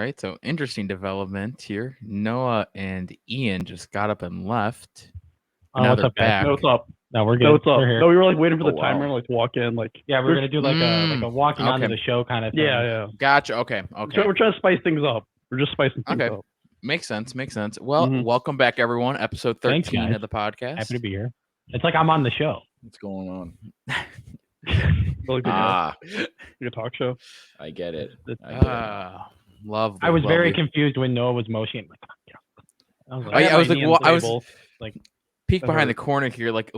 right. So interesting development here. Noah and Ian just got up and left. Oh, Now what's they're up, guys? back. No, what's up? No, we're good. No, what's up? We're here. No, we were like waiting for the Oh, timer wow. like to walk in. Like, Yeah, we're gonna do like a walking onto Okay. the show kind of thing. yeah. Gotcha. Okay. Okay. We're trying to spice things up. We're just spicing things Okay. up. Makes sense. Makes sense. Well, Mhm. welcome back, everyone. Episode 13 Thanks, guys. of the podcast. Happy to be here. It's like I'm on the show. What's going on? Like a talk show. I get it. Lovely. I was very lovely. confused when Noah was motioning. I was like, Oh, yeah, had I was my like, knee on well, the I was table. like, peek behind the hurt. corner here. Like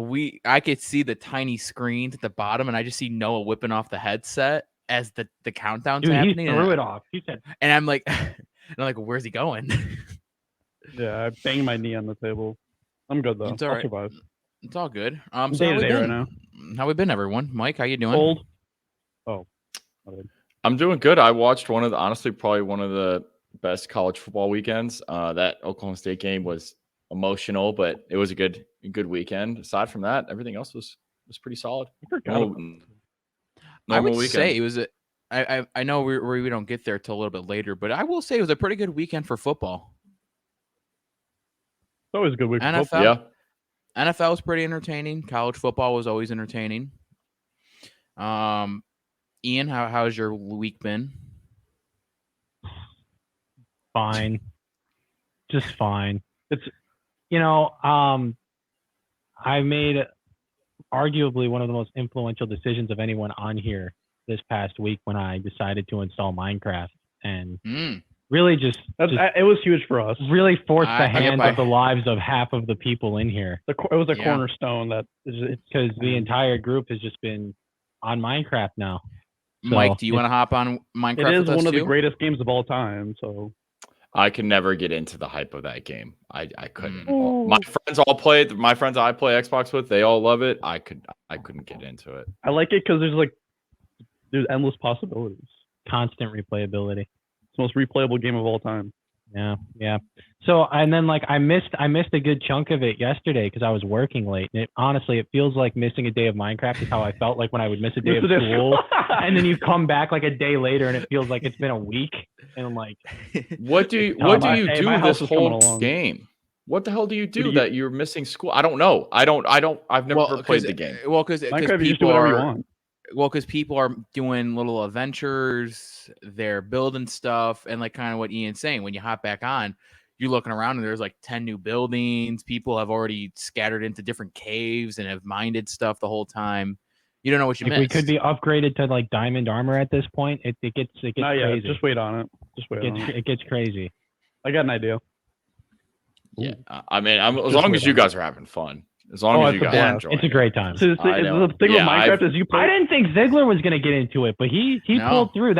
I could see the tiny screens at the bottom, and I just see Noah whipping off the headset as the countdown's dude, he happening. threw it off. He said, And I'm like, where's he going? Yeah, I banged my knee on the table. I'm good though. It's all I'll right. survive. It's all good. So Day how to we day right been? now. How we been, everyone? Mike, how you doing? Cold. Oh. I'm doing good. I watched probably one of the best college football weekends. That Oklahoma State game was emotional, but it was a good weekend. Aside from that, everything else was pretty solid. I would Normal say weekend. it was I know we don't get there till a little bit later, but I will say it was a pretty good weekend for football. It's always a good week. For NFL, football. Yeah. NFL was pretty entertaining. College football was always entertaining. Ian, how's your week been? fine. Just fine. It's I made arguably one of the most influential decisions of anyone on here this past week when I decided to install Minecraft and really just it was huge for us. really forced the I get hands by- of the lives of half of the people in here It was a Yeah. cornerstone that because the entire group has just been on Minecraft now. So Mike, do you want to hop on Minecraft it is with us one of the too? greatest games of all time. So I can never get into the hype of that game. I couldn't. Mm. My friends all play it. My friends I play Xbox with, they all love it. I couldn't get into it. I like it because there's endless possibilities. constant replayability. It's the most replayable game of all time. Yeah. So and then like I missed a good chunk of it yesterday because I was working late. And honestly, it feels like missing a day of Minecraft is how I felt like when I would miss a day of school. And then you come back like a day later and it feels like it's been a week. And I'm like, What do you my do house this is coming whole along. game? What the hell do you do that you're missing school? I don't know. I've never played the game. Well, because Minecraft, you just do people whatever you are want. because people are doing little adventures, they're building stuff, and like kind of what Ian's saying, when you hop back on, you're looking around and there's like 10 new buildings. People have already scattered into different caves and have minded stuff the whole time. You don't know what you like missed. we could be upgraded to like diamond armor at this point. It gets Not yet. crazy. Just wait on it. Just wait on it. It gets crazy. I got an idea. Yeah, I mean, as Just long wait as you on guys are having fun, as long as it's you a guys are blast. enjoying It's a great time. So I know. the thing Yeah, with Minecraft is you play. I didn't think Ziggler was gonna get into it, but he No. pulled through.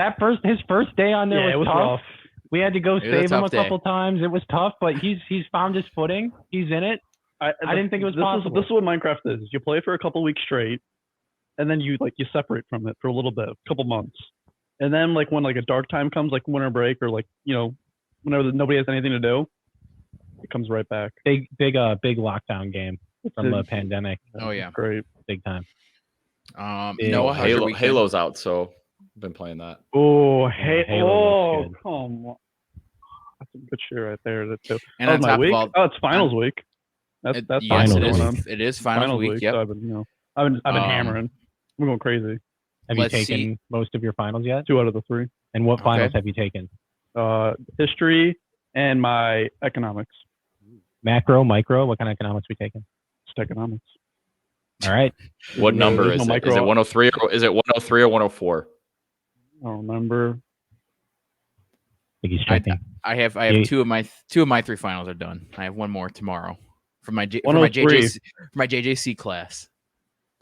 His first day on there Yeah, it was tough. rough. We had to go It was a save him tough a day. couple times. It was tough, but he's found his footing. He's in it. I didn't think it was possible. This is what Minecraft is. You play for a couple weeks straight, and then you separate from it for a little bit, a couple months, and then like when like a dark time comes, like winter break or like whenever nobody has anything to do, it comes right back. Big lockdown game from the pandemic. Oh, yeah. Great. Big time. Noah, how's your weekend? Halo's out, so I've been playing that. Oh, Halo looks good. come on. That's some good shit right there. That's too. And That on was my top week. of all, Oh, it's finals week. That's yes, finals it is. going on. It is finals week. Yep. So I've been hammering. I'm going crazy. Have you Let's taken see. most of your finals yet? 2 out of the 3. And what finals Okay. have you taken? History and my economics. Macro, micro? What kind of economics we taking? Just economics. All right. What number there's is no it? Is it 103 or is it 103 or 104? I don't remember. I think he's checking. I have Yeah. two of my 3 finals are done. I have one more tomorrow for my 103. JJC class.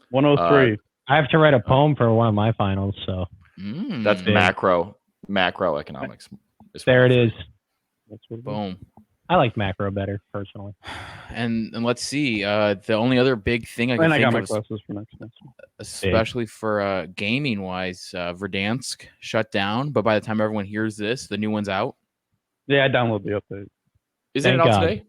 103. I have to write a poem for one of my finals, so That's big. macroeconomics. there it is. That's what it is. Boom. I like macro better personally. And let's see. The only other big thing I can And I think got my of, classes for next semester. especially for gaming wise, Verdansk shut down. But by the time everyone hears this, the new one's out. Yeah, I downloaded the update. Isn't it Thank out God. today?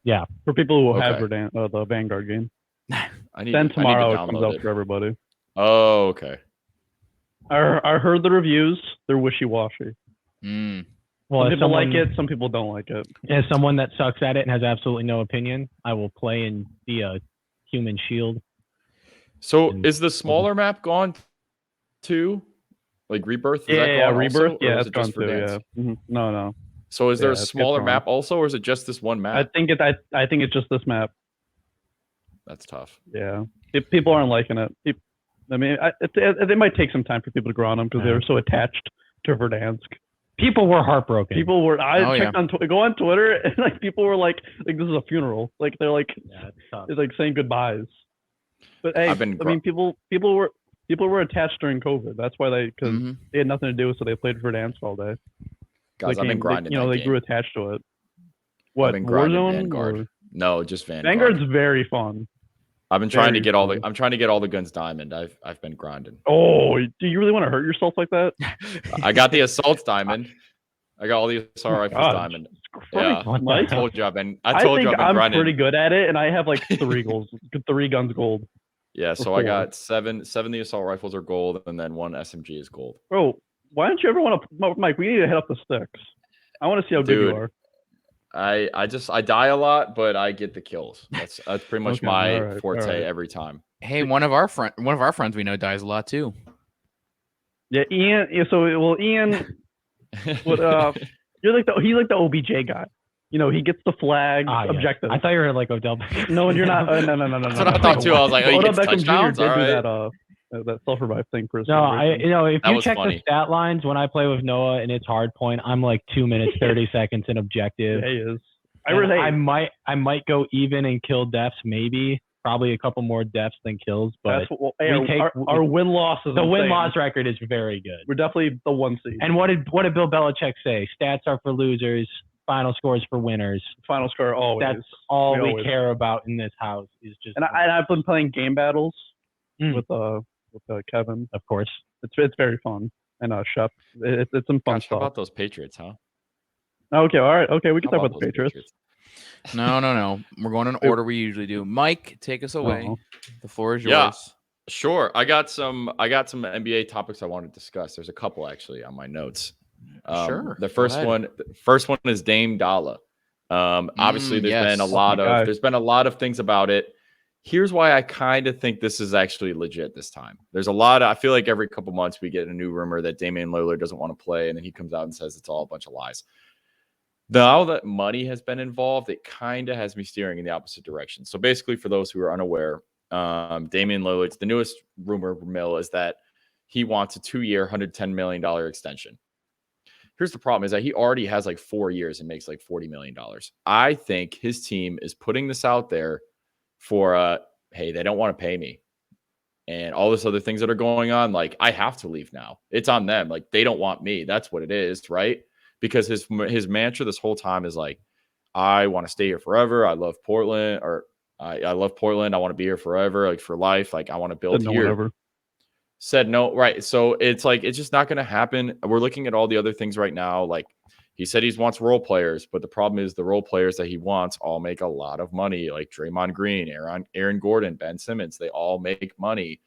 Yeah. For people who have Okay. the Vanguard game. I need. Then tomorrow I it need to comes download out it. for everybody. Oh, okay. I heard the reviews. They're wishy-washy. Well, some as people someone, like it, some people don't like it. as someone that sucks at it and has absolutely no opinion, I will play and be a human shield. So And- is the smaller map gone too? Like Rebirth? Is that Yeah, gone Rebirth. also, or Yeah, is it's it gone just for too. Dance? Yeah. No. So is there a Yeah, it's smaller gone. map also, or is it just this one map? I think it's just this map. That's tough. Yeah, people aren't liking it. I mean, it might take some time for people to grow on them because they were so attached to Verdansk. People were heartbroken. People were. I checked yeah. on go on Twitter and like people were like this is a funeral. Like they're like it's it's like saying goodbyes. But hey, I've been I mean, people were attached during COVID. That's why because they had nothing to do, so they played Verdansk all day. Guys, I've been grinding. They grew attached to it. What, I've been grinding Warzone? Vanguard. Or? No, just Vanguard. Vanguard's very fun. I've been trying to get I'm trying to get all the guns diamond. I've been grinding. Oh, do you really want to hurt yourself like that? I got the assault diamond. I got all the assault rifles diamond. Yeah, Mike, I told you I've been I'm grinding. pretty good at it, and I have like 3 guns gold. Yeah, so I got seven of the assault rifles are gold, and then 1 SMG is gold. Bro, why don't you ever want to, Mike? We need to hit up the sticks. I want to see how good you are. I die a lot, but I get the kills. That's pretty much my forte every time. Hey, one of our friends we know dies a lot too. Yeah, Ian. Ian. What? He's like the OBJ guy. You know, he gets the flag objective. I thought you were like Odell. No, you're not. No. That's what I thought too. I was like, oh, he gets touchdowns. Jr. did do that self-revive thing for us. No, if you check the stat lines when I play with Noah and it's hard point, I'm like 2 minutes 30 seconds in objective. Yeah, he is. I might go even in kill deaths, maybe. Probably a couple more deaths than kills, but our win-loss is the win-loss record is very good. We're definitely the 1 seed. And what did Bill Belichick say? Stats are for losers, final scores for winners. Final score always. That's all we care about in this house is just. And I've been playing game battles with Kevin. Of course, it's very fun and Shep. It's some fun stuff. How about those Patriots, huh? Okay, all right. Okay, we can talk about the Patriots. No. We're going in order we usually do. Mike, take us away. The floor is yours. Yeah, sure. I got some NBA topics I want to discuss. There's a couple actually on my notes. Sure. The first one is Dame Dalla. Obviously, there's been a lot of things about it. Here's why I kind of think this is actually legit this time. There's a lot. I feel like every couple months we get a new rumor that Damien Lillard doesn't want to play, and then he comes out and says it's all a bunch of lies. Now that money has been involved, it kind of has me steering in the opposite direction. So basically, for those who are unaware, Damien Lillard's the newest rumor mill is that he wants a 2-year, $110 million extension. Here's the problem is that he already has like 4 years and makes like $40 million. I think his team is putting this out there for, hey, they don't want to pay me. And all this other things that are going on, like I have to leave now. It's on them. Like they don't want me. That's what it is, right? Because his mantra this whole time is like, I want to stay here forever. I love Portland, or I love Portland. I want to be here forever, like for life. Like I want to build here. Said no, right? So it's like it's just not going to happen. We're looking at all the other things right now. Like he said, he wants role players, but the problem is the role players that he wants all make a lot of money. Like Draymond Green, Aaron Gordon, Ben Simmons, they all make money.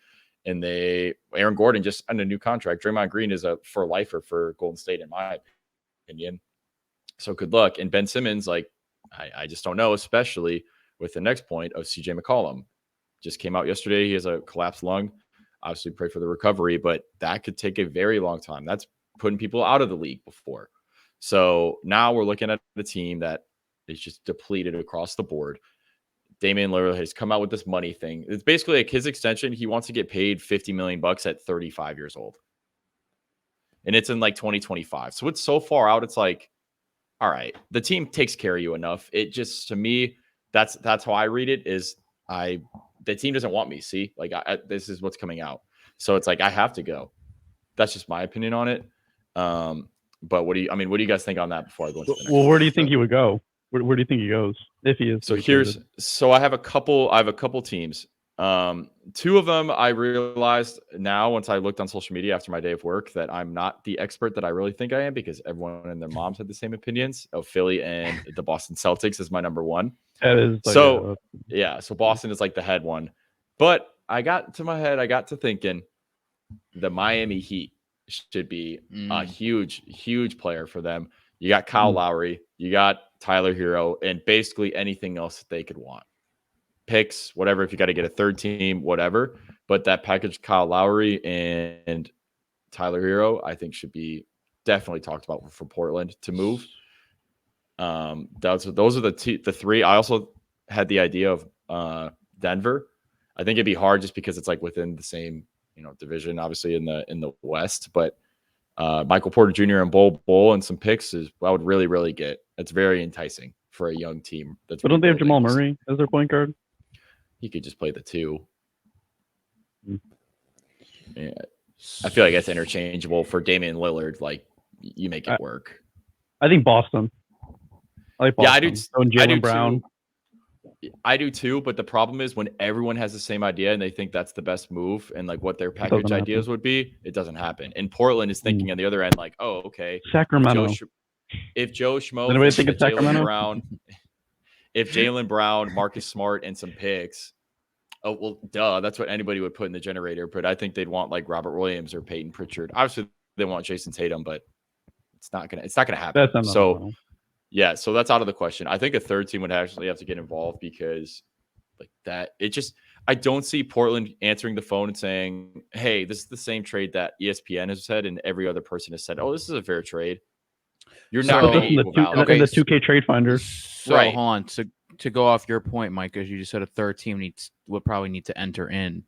And Aaron Gordon just signed a new contract. Draymond Green is a for lifer for Golden State, in my opinion. So good luck. And Ben Simmons, like, I just don't know, especially with the next point of CJ McCollum. Just came out yesterday. He has a collapsed lung. Obviously pray for the recovery, but that could take a very long time. That's putting people out of the league before. So now we're looking at the team that is just depleted across the board. Damian Lillard has come out with this money thing. It's basically like his extension. He wants to get paid $50 million at 35 years old. And it's in like 2025. So it's so far out. It's like, all right, the team takes care of you enough. It just, to me, that's how I read it is the team doesn't want me. See, like this is what's coming out. So it's like, I have to go. That's just my opinion on it. But what do you guys think on that before I go into the next where do you think he would go? Where do you think he goes if he is? So I have a couple teams. 2 of them I realized now once I looked on social media after my day of work that I'm not the expert that I really think I am, because everyone and their moms had the same opinions of Philly and the Boston Celtics as my number one. That is like so Boston is like the head one. But I got to thinking the Miami Heat. should be a huge player for them. You got Kyle Lowry, you got Tyler Hero, and basically anything else that they could want. Picks, whatever, if you got to get a third team, whatever. But that package, Kyle Lowry and Tyler Hero, I think should be definitely talked about for Portland to move. Those are the three. I also had the idea of Denver. I think it'd be hard just because it's like within the same division, obviously in the West. But Michael Porter Jr. and Bull and some picks is I would really get. It's very enticing for a young team. But don't they have Jamal Murray as their point guard? He could just play the two. Yeah. I feel like that's interchangeable for Damien Lillard. Like you make it work. I think Boston. I like Boston. Yeah, I do. And Jaylen Brown. I do too, but the problem is when everyone has the same idea and they think that's the best move and like what their package ideas would be, it doesn't happen. And Portland is thinking on the other end, like, oh, okay, Sacramento. If Joe Schmo, anybody think of Sacramento? If Jaylen Brown, Marcus Smart, and some picks, oh well, duh, that's what anybody would put in the generator. But I think they'd want like Robert Williams or Peyton Pritchard. Obviously, they want Jason Tatum, but it's not gonna happen. That's so. Yeah, so that's out of the question. I think a third team would actually have to get involved because like that, I don't see Portland answering the phone and saying, hey, this is the same trade that ESPN has said and every other person has said, oh, this is a fair trade. You're not going to in the 2K trade finder. So hold on. To go off your point, Mike, as you just said, a third team would probably need to enter in.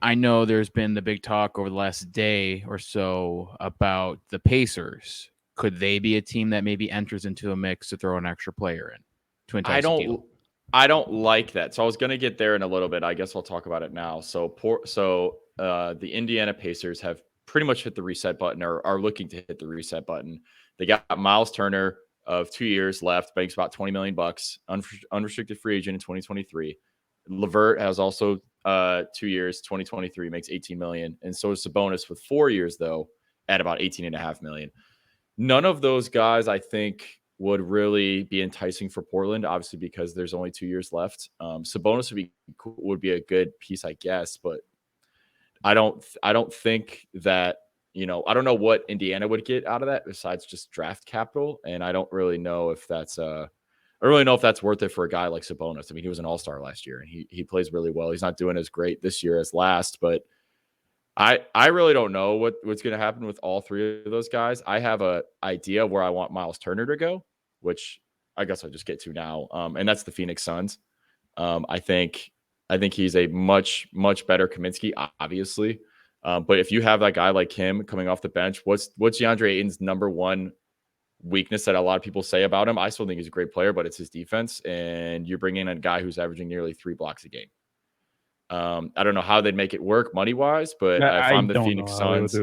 I know there's been the big talk over the last day or so about the Pacers. Could they be a team that maybe enters into a mix to throw an extra player in to entice a deal? I don't like that. So I was going to get there in a little bit. I guess I'll talk about it now. So the Indiana Pacers have pretty much hit the reset button or are looking to hit the reset button. They got Miles Turner of 2 years left, makes about $20 million, unrestricted free agent in 2023. Levert has also 2 years, 2023, makes $18 million. And so is Sabonis with 4 years, though, at about $18.5 million. None of those guys, I think, would really be enticing for Portland, obviously, because there's only 2 years left. Sabonis would be a good piece, I guess, but I don't think that, I don't know what Indiana would get out of that besides just draft capital. And I don't really know if that's worth it for a guy like Sabonis. I mean, he was an all-star last year and he plays really well. He's not doing as great this year as last, but I really don't know what's going to happen with all three of those guys. I have an idea where I want Miles Turner to go, which I guess I'll just get to now. And that's the Phoenix Suns. I think he's a much better Kaminsky, obviously. But if you have that guy like him coming off the bench, what's DeAndre Ayton's number one weakness that a lot of people say about him? I still think he's a great player, but it's his defense. And you're bringing in a guy who's averaging nearly 3 blocks a game. I don't know how they'd make it work money wise, but if I'm the Phoenix Suns,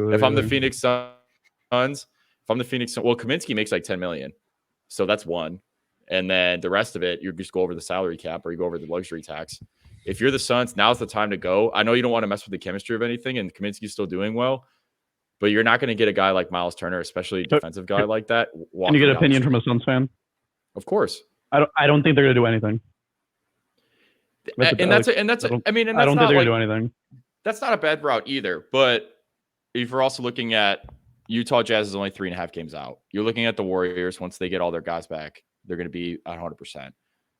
well, Kaminsky makes like 10 million. So that's one. And then the rest of it, you just go over the salary cap or you go over the luxury tax. If you're the Suns, now's the time to go. I know you don't want to mess with the chemistry of anything, and Kaminsky's still doing well, but you're not going to get a guy like Miles Turner, especially a defensive guy like that. Can you get an opinion from a Suns fan? Of course. I don't think they're going to do anything. I don't think they're going to do anything. That's not a bad route either. But if you're also looking at Utah Jazz is only 3.5 games out. You're looking at the Warriors. Once they get all their guys back, they're going to be at 100%.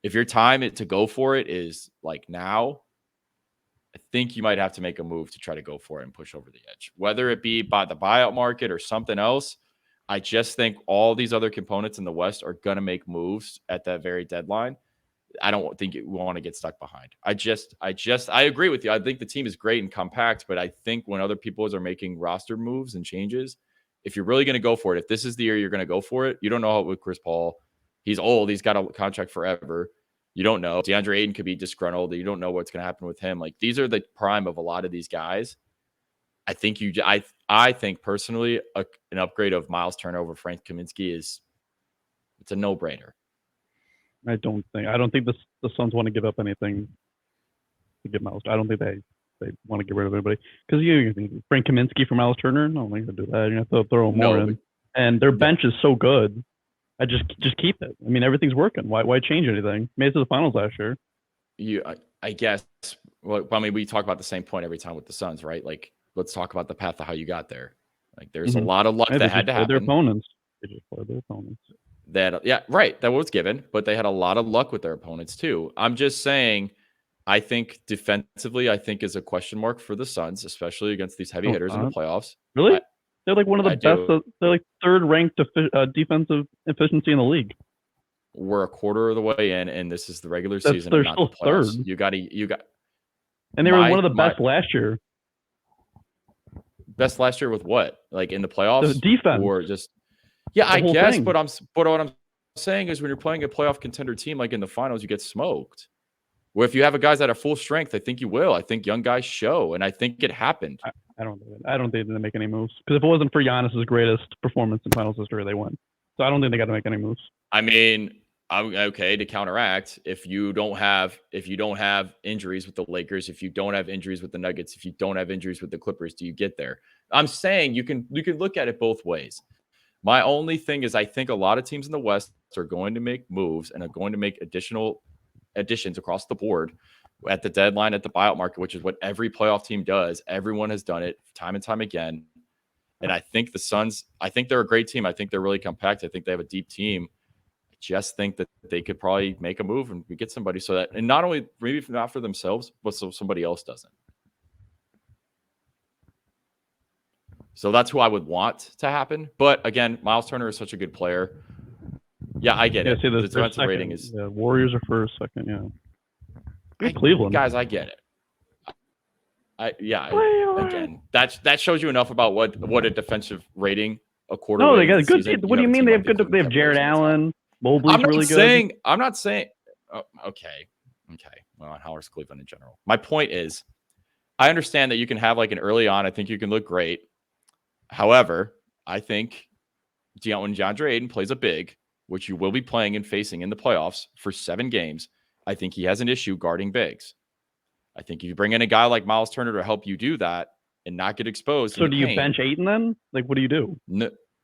If your time to go for it is like now, I think you might have to make a move to try to go for it and push over the edge, whether it be by the buyout market or something else. I just think all these other components in the West are going to make moves at that very deadline. I don't think we want to get stuck behind. I agree with you. I think the team is great and compact, but I think when other people are making roster moves and changes, if you're really going to go for it, if this is the year you're going to go for it, you don't know how with Chris Paul. He's old. He's got a contract forever. You don't know. DeAndre Ayton could be disgruntled. You don't know what's going to happen with him. Like these are the prime of a lot of these guys. I think I think personally an upgrade of Miles Turner over Frank Kaminsky it's a no-brainer. I don't think the Suns want to give up anything to get Miles. I don't think they want to get rid of anybody because you think Frank Kaminsky for Miles Turner. No, I'm not gonna do that. You have to throw more in, and their bench is so good. I just keep it. I mean, everything's working. Why change anything? Made it to the finals last year. I guess. Well, I mean, we talk about the same point every time with the Suns, right? Like, let's talk about the path of how you got there. Like there's a lot of luck that had to happen. Their opponents. They just played their opponents. That was given, but they had a lot of luck with their opponents too. I'm just saying, I think defensively, is a question mark for the Suns, especially against these heavy hitters in the playoffs. Really? They're like one of the best. They're like third ranked defensive efficiency in the league. We're a quarter of the way in, and this is the regular season. They're and not still the playoffs. third. You got. And they were one of the best last year. Best last year with what? Like in the playoffs? The defense. Or just I guess. But what I'm saying is when you're playing a playoff contender team like in the finals, you get smoked. Well, if you have guys that are full strength, I think you will. I think young guys show, and I think it happened. I don't think they make any moves because if it wasn't for Giannis's greatest performance in finals history, they win. So I don't think they got to make any moves. I mean, okay, to counteract, if you don't have injuries with the Lakers, if you don't have injuries with the Nuggets, if you don't have injuries with the Clippers, do you get there? I'm saying you can look at it both ways. My only thing is I think a lot of teams in the West are going to make moves and are going to make additional additions across the board at the deadline, at the buyout market, which is what every playoff team does. Everyone has done it time and time again. And I think the Suns, I think they're a great team. I think they're really compact. I think they have a deep team. I just think that they could probably make a move and we get somebody so that, and not only maybe not for themselves, but so somebody else doesn't. So that's who I would want to happen. But again, Miles Turner is such a good player. Yeah, I get it. See, the defensive rating is. Yeah, Warriors are first, second. Yeah. Cleveland. Guys, I get it. Again, that shows you enough about what a defensive rating a quarter. No, they got a good team. What do you mean they have good? They have Jared Allen. Mobley's really good. I'm not saying. Oh, okay. Well, how's Cleveland in general? My point is, I understand that you can have like an early on. I think you can look great. However, I think when DeAndre Ayton plays a big, which you will be playing and facing in the playoffs for 7 games, I think he has an issue guarding bigs. I think if you bring in a guy like Miles Turner to help you do that and not get exposed. So do you bench Ayton then? Like, what do you do?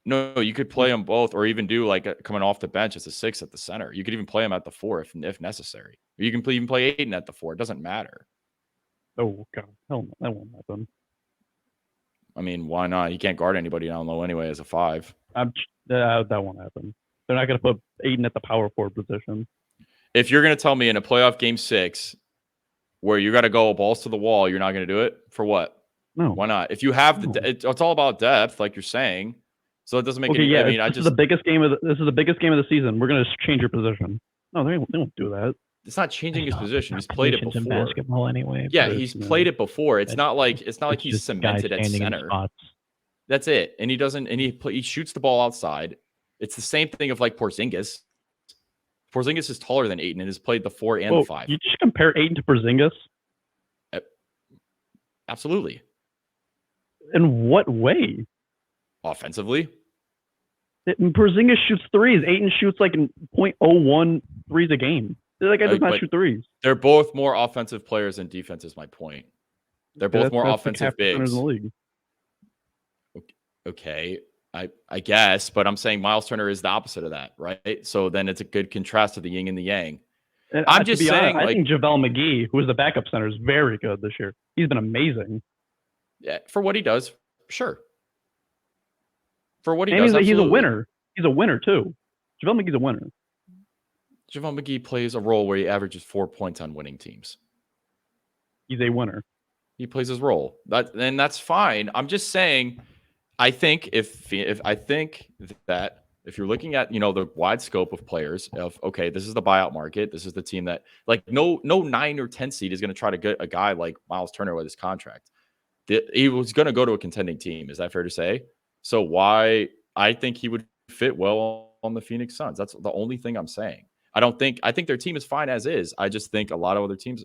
No, you could play them both, or even do like coming off the bench as a 6 at the center. You could even play him at the 4 if necessary. Or you can even play Ayton at the 4. It doesn't matter. Oh God, hell no, that won't happen. I mean, why not? He can't guard anybody down low anyway as a 5. That won't happen. They're not going to put Ayton at the power forward position. If you're going to tell me in a playoff game 6 where you got to go balls to the wall, you're not going to do it for what? No. Why not? If you have it's all about depth, like you're saying. So it doesn't make any. Yeah, I mean, this is the biggest game of the season. We're going to change your position. No, they won't do that. It's not changing his position. He's played it before. In basketball anyway. Yeah, he's played it before. It's not like he's cemented at center. That's it. And he shoots the ball outside. It's the same thing of like Porzingis. Porzingis is taller than Ayton and has played the 4 and the 5. You just compare Ayton to Porzingis? Absolutely. In what way? Offensively. Porzingis shoots threes. Ayton shoots like 0.01 threes a game. That guy does not shoot threes. They're both more offensive players than defense is my point. They're both more offensive bigs. In the league. Okay. I guess, but I'm saying Miles Turner is the opposite of that, right? So then it's a good contrast to the yin and the yang. And I'm just saying, I think JaVale McGee, who is the backup center, is very good this year. He's been amazing. Yeah, for what he does, sure. For what he does, he's a winner. He's a winner too. JaVale McGee's a winner. JaVale McGee plays a role where he averages 4 points on winning teams. He's a winner. He plays his role. And that's fine. I'm just saying, I think if you're looking at, the wide scope of players of, okay, this is the buyout market. This is the team that like no 9 or 10 seed is going to try to get a guy like Miles Turner with his contract. He was going to go to a contending team. Is that fair to say? So why I think he would fit well on the Phoenix Suns. That's the only thing I'm saying. I think their team is fine as is. I just think a lot of other teams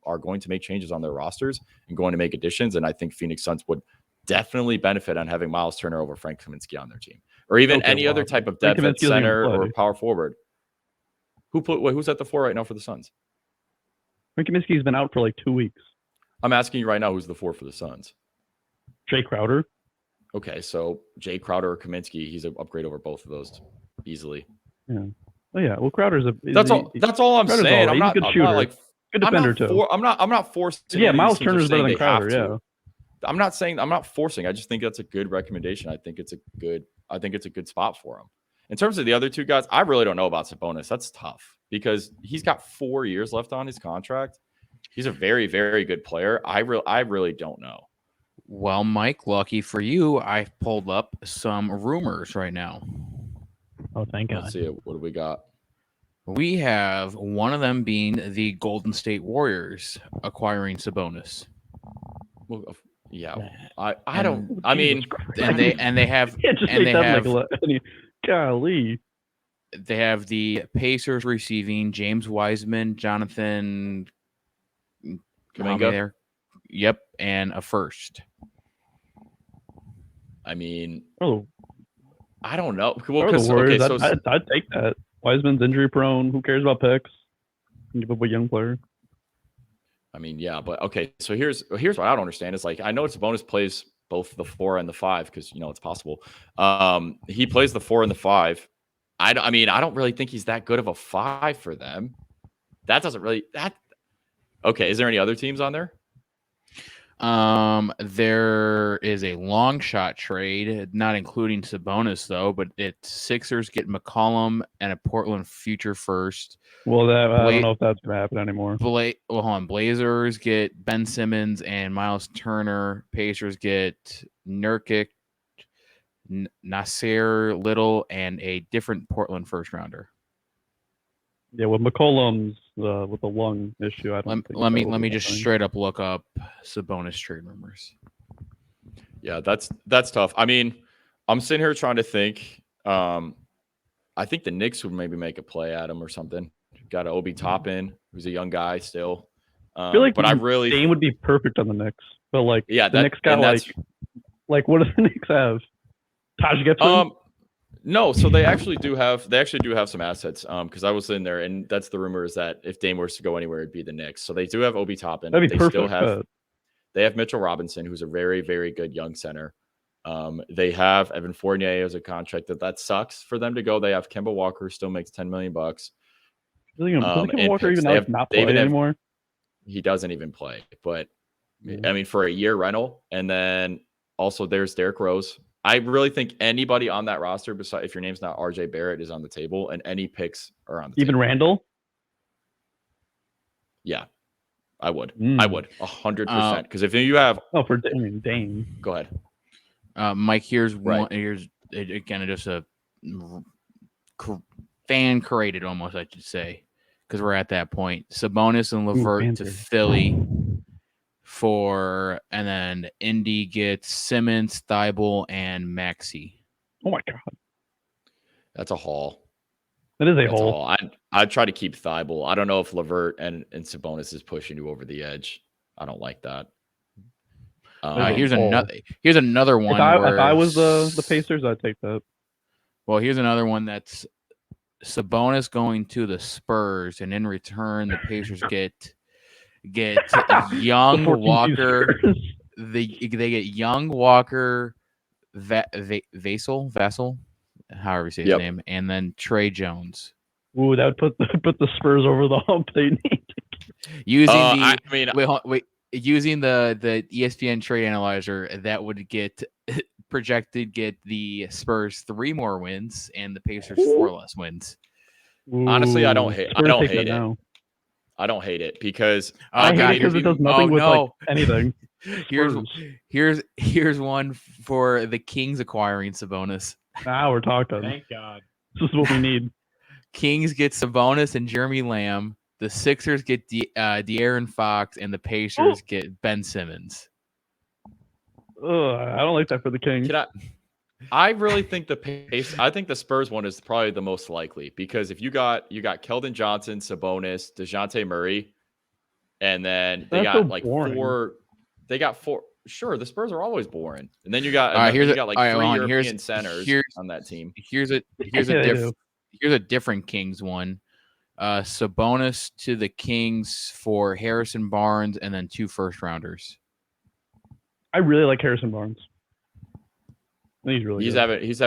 are going to make changes on their rosters and going to make additions. And I think Phoenix Suns would definitely benefit on having Miles Turner over Frank Kaminsky on their team, or even any other type of depth at center or power forward. Who's at the 4 right now for the Suns? Frank Kaminsky's been out for like 2 weeks. I'm asking you right now, who's the 4 for the Suns? Jay Crowder. Okay, so Jay Crowder or Kaminsky, he's an upgrade over both of those easily. Yeah. Oh yeah. Well, Crowder's That's all I'm saying. He's a good shooter. Good defender too. I'm not forced. Yeah, Miles Turner's better than Crowder. Yeah. I'm not forcing. I just think that's a good recommendation. I think it's a good spot for him. In terms of the other two guys, I really don't know about Sabonis. That's tough because he's got 4 years left on his contract. He's a very, very good player. I really don't know. Well, Mike, lucky for you, I've pulled up some rumors right now. Oh, thank God. Let's see. What do we got? We have one of them being the Golden State Warriors acquiring Sabonis. Well, yeah, I don't. I mean, and they have golly. They have the Pacers receiving James Wiseman, Jonathan Kuminga there. Yep, and a first. I mean, oh, I don't know. Well, the Warriors, okay, so I'd take that. Wiseman's injury prone. Who cares about picks? Give up a young player. I mean, yeah, but okay. So here's what I don't understand. Is like I know Sabonis plays both the 4 and the 5 because it's possible. He plays the 4 and the 5. I don't really think he's that good of a 5 for them. That doesn't really that. Okay, is there any other teams on there? There is a long shot trade, not including Sabonis though, but it's Sixers get McCollum and a Portland future first. Well, I don't know if that's gonna happen anymore. Hold on. Blazers get Ben Simmons and Miles Turner. Pacers get Nurkic, Nasir Little, and a different Portland first rounder. Yeah, with McCollum's with the lung issue, I don't. Let me just straight up look up Sabonis trade rumors. Yeah, that's tough. I mean, I'm sitting here trying to think. I think the Knicks would maybe make a play at him or something. Got an Obi Toppin, who's a young guy still. I feel like but Dame would be perfect on the Knicks. But the Knicks got like what do the Knicks have? Taj Gibson. No, so they actually do have some assets. Because I was in there, and that's the rumor is that if Dame was to go anywhere, it'd be the Knicks. So they do have Obi Toppin. That'd be perfect. They have Mitchell Robinson, who's a very, very good young center. They have Evan Fournier as a contract that sucks for them to go. They have Kemba Walker, who still makes $10 million. Does Kemba Walker even not play anymore? He doesn't even play. But I mean, for a year rental, and then also there's Derrick Rose. I really think anybody on that roster, besides if your name's not RJ Barrett, is on the table, and any picks are on the even table. Randall. Yeah, I would. I would 100% because if you have Dame. Go ahead, Mike. Here's one. Here's again just a fan created almost, I should say, because we're at that point. Sabonis and LeVert to Philly. And then Indy gets Simmons, Thibault, and Maxey. Oh my God, that's a haul. That is a haul. I'd try to keep Thibault. I don't know if LeVert and Sabonis is pushing you over the edge. I don't like that. Here's another one. If I was the Pacers, I'd take that. Well, here's another one that's Sabonis going to the Spurs, and in return, the Pacers get young Walker. They get young Walker, Vassell, however you say his name, and then Trey Jones. Ooh, that would put the Spurs over the hump they need. Using using the ESPN trade analyzer, that would get projected get the Spurs 3 more wins and the Pacers 4 less wins. Ooh, honestly, I don't hate it. I don't hate it because I hate it because it does nothing with anything. Here's one for the Kings acquiring Sabonis. Now we're talking. Thank God. This is what we need. Kings get Sabonis and Jeremy Lamb. The Sixers get De'Aaron Fox, and the Pacers get Ben Simmons. I don't like that for the Kings. I really think I think the Spurs one is probably the most likely because if you got Keldon Johnson, Sabonis, DeJounte Murray, and then they got boring. 4. They got 4. Sure, the Spurs are always boring, and then you got 3 European centers on that team. Here's a different Kings one. Sabonis to the Kings for Harrison Barnes, and then 2 first rounders. I really like Harrison Barnes. He's really good. He's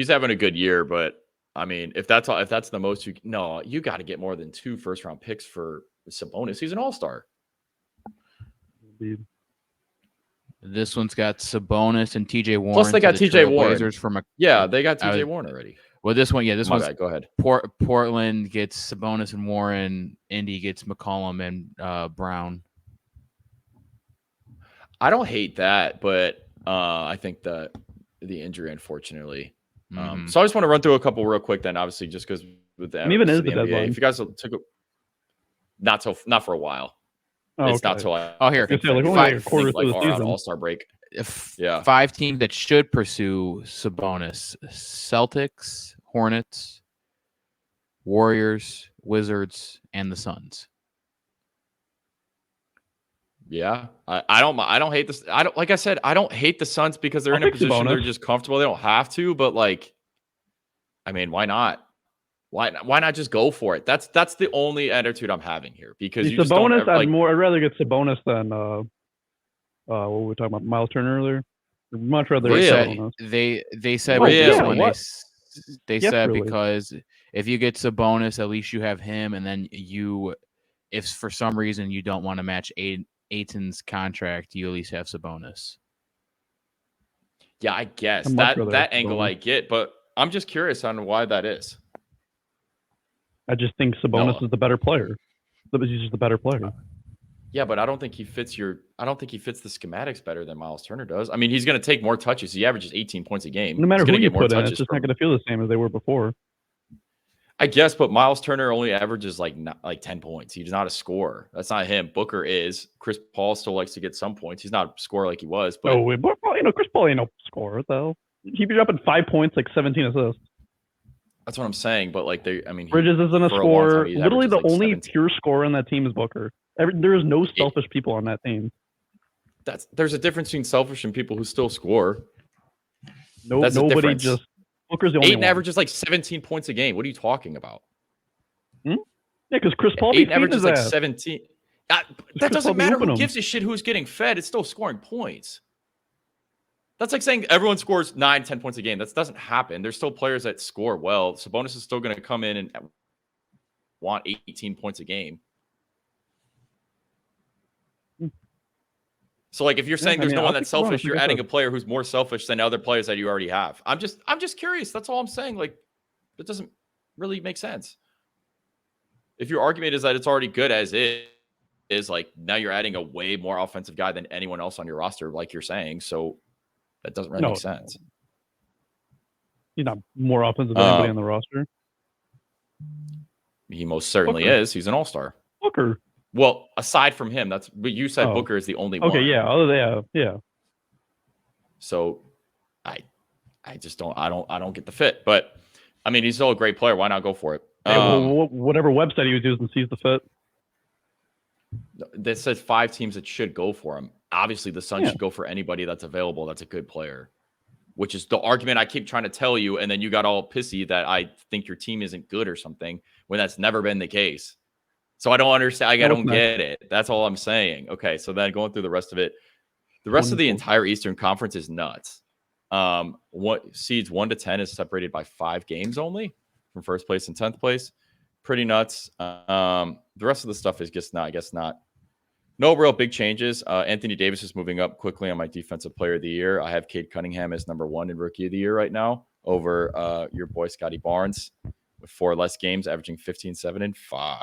having a good year, but I mean, if that's the most you got to get more than 2 first round picks for Sabonis. He's an all-star. This one's got Sabonis and TJ Warren. Plus, they got to the TJ Warren. Trailblazers from a, Yeah, they got TJ Warren already. Well, this one, this My one's bad. Go ahead. Portland gets Sabonis and Warren. Indy gets McCollum and Brown. I don't hate that, but I think the injury, unfortunately. So I just want to run through a couple real quick. Then, obviously, just because with the even is the the NBA, deadline. if you guys took not for a while. Oh, It's not okay. till here. Our All-Star break. Yeah. 5 teams that should pursue Sabonis: Celtics, Hornets, Warriors, Wizards, and the Suns. Yeah, I don't hate this. Like I said, I don't hate the Suns because they're in a position they're just comfortable. They don't have to, but like, I mean, why not? Why not just go for it? That's the only attitude I'm having here because you just don't Sabonis, like, I'd rather get Sabonis than what were we talking about, Miles Turner earlier? I'd much rather get Sabonis. They said they said because if you get Sabonis, at least you have him, and then if for some reason you don't want to match Ayton's contract, you at least have Sabonis. Yeah, I guess that angle I get, but I'm just curious on why that is. I just think Sabonis is the better player. He's just the better player. Yeah, but I don't think he fits the schematics better than Miles Turner does. I mean, he's going to take more touches. He averages 18 points a game. No matter who you put in, it's it's just not going to feel the same as they were before. I guess, but Miles Turner only averages like 10 points. He's not a scorer. That's not him. Booker is. Chris Paul still likes to get some points. He's not a scorer like he was. But Chris Paul ain't no scorer though. He'd be dropping 5 points, like 17 assists. That's what I'm saying. But Bridges isn't a scorer. Literally, the only pure scorer on that team is Booker. There is no selfish people on that team. There's a difference between selfish and people who still score. Nobody just. Booker's the only Ayton one. averages like 17 points a game. What are you talking about? Yeah, because Chris Paul averages like 17. That doesn't matter. Who gives a shit who's getting fed? It's still scoring points. That's like saying everyone scores 9, 10 points a game. That doesn't happen. There's still players that score well. Sabonis is still going to come in and want 18 points a game. So, like, if you're saying there's no one that's selfish, you're adding a player who's more selfish than other players that you already have. I'm just curious. That's all I'm saying. Like, it doesn't really make sense. If your argument is that it's already good as is, like, now you're adding a way more offensive guy than anyone else on your roster, like you're saying. So that doesn't really make sense. He's not more offensive than anybody on the roster. He most certainly is. He's an all-star. Booker. Well, aside from him, but you said Booker is the only one. Okay, yeah. So I just don't get the fit. But I mean, he's still a great player. Why not go for it? Whatever website he was using sees the fit. That says 5 teams that should go for him. Obviously, the Suns should go for anybody that's available that's a good player, which is the argument I keep trying to tell you. And then you got all pissy that I think your team isn't good or something when that's never been the case. So I don't understand. I don't get it. That's all I'm saying. Okay, so then going through the rest of it, the rest of the entire Eastern Conference is nuts. Seeds 1 to 10 is separated by 5 games only from first place and 10th place. Pretty nuts. The rest of the stuff is just not. I guess not. No real big changes. Anthony Davis is moving up quickly on my defensive player of the year. I have Cade Cunningham as number 1 in rookie of the year right now over your boy Scotty Barnes with 4 less games, averaging 15, 7, and 5.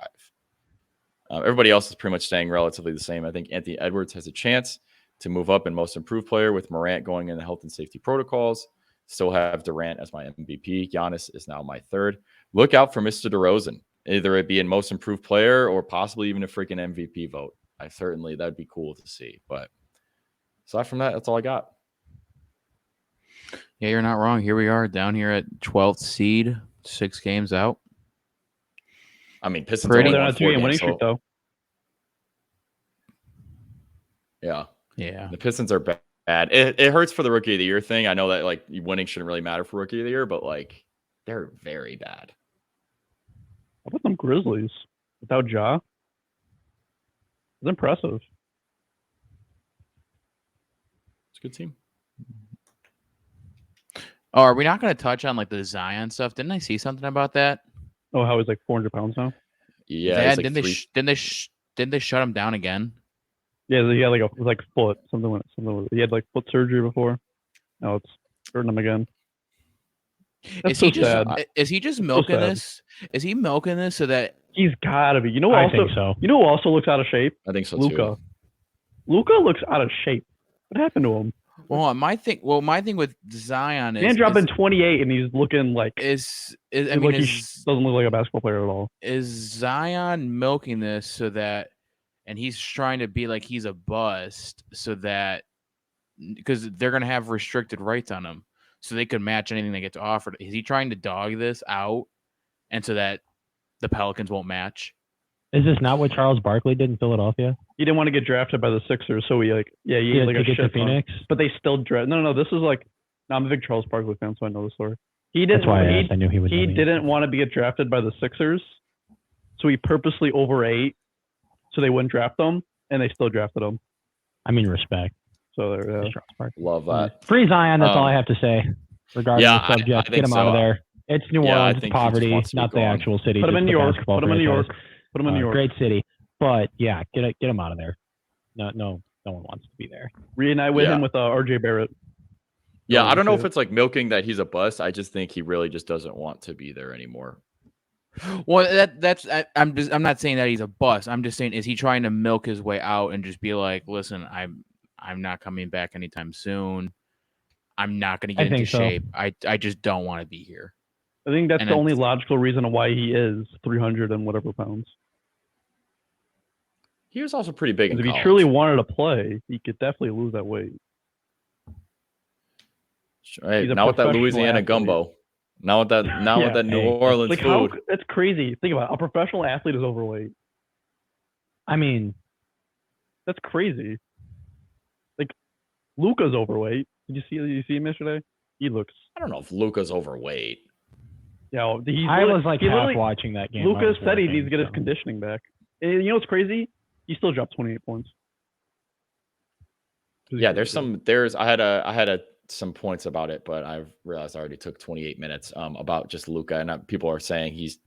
Everybody else is pretty much staying relatively the same. I think Anthony Edwards has a chance to move up in most improved player with Morant going in the health and safety protocols. Still have Durant as my MVP. Giannis is now my 3rd. Look out for Mr. DeRozan. Either it be in most improved player or possibly even a freaking MVP vote. That'd be cool to see. But aside from that, that's all I got. Yeah, you're not wrong. Here we are down here at 12th seed, 6 games out. I mean, Pistons they're on a 2-game winning streak, though. Yeah. Yeah. The Pistons are bad. It hurts for the rookie of the year thing. I know that like winning shouldn't really matter for rookie of the year, but like they're very bad. How about them Grizzlies without Ja? It's impressive. It's a good team. Oh, are we not going to touch on like the Zion stuff? Didn't I see something about that? Oh, how he's like 400 pounds now? Yeah. Didn't they shut him down again? Yeah, he had like foot something. He had like foot surgery before. Now it's hurting him again. That's so sad. Is he just That's so milking sad. this? Is he milking this so that He's gotta be. You know, I think so. You know who also looks out of shape? I think so Luka. too. Luka looks out of shape. What happened to him? Well, my thing with Zion is Man dropping 28 and he's looking like he doesn't look like a basketball player at all. Is Zion milking this so that, and he's trying to be like he's a bust so that because they're gonna have restricted rights on him, so they could match anything that gets offered. Is he trying to dog this out, and so that the Pelicans won't match? Is this not what Charles Barkley did in Philadelphia? He didn't want to get drafted by the Sixers, so he like he had like a get to shit Phoenix. But they still draft. No, this is like. No, I'm a big Charles Barkley fan, so I know the story. He didn't. That's why I asked. I knew he was. He didn't want to get drafted by the Sixers, so he purposely overate, so they wouldn't draft him, and they still drafted him. I mean, respect. So there. Love that. Free Zion. That's all I have to say regarding the subject. Get him out of there. It's New Orleans. It's poverty, not the actual city. Put him in New York. Put him in New York. Put him in New York. Great city, but yeah, get him out of there. No one wants to be there. Reunite with him with RJ Barrett. Yeah, I don't know if it's like milking that he's a bust. I just think he really just doesn't want to be there anymore. Well, I'm not saying that he's a bust. I'm just saying, is he trying to milk his way out and just be like, listen, I'm not coming back anytime soon. I'm not going to get into shape. I just don't want to be here. I think that's the only logical reason why he is 300 and whatever pounds. He was also pretty big in college. If he truly wanted to play, he could definitely lose that weight. Right. Now with that Louisiana gumbo. Now with that New Orleans food. That's crazy. Think about it. A professional athlete is overweight. I mean, that's crazy. Like Luka's overweight. Did you see him yesterday? He looks. I don't know if Luka's overweight. Yeah, I was like half watching that game. Luka said he needs to get his conditioning back. And you know what's crazy? He still dropped 28 points. Yeah, I had some points about it, but I've realized I already took 28 minutes about just Luka, and people are saying he's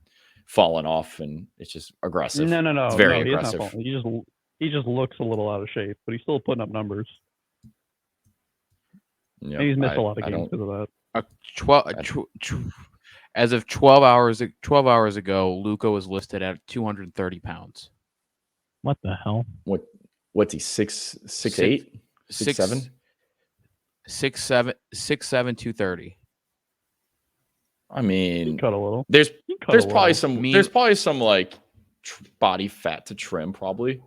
fallen off and it's just aggressive. No. It's very aggressive. He just looks a little out of shape, but he's still putting up numbers. Yeah, and he's missed a lot of games because of that. As of 12 hours ago, Luka was listed at 230 pounds. What the hell? What's he, 6'8"? 6'7"? 6'7", 230. I mean, cut a little. There's probably some like body fat to trim, probably.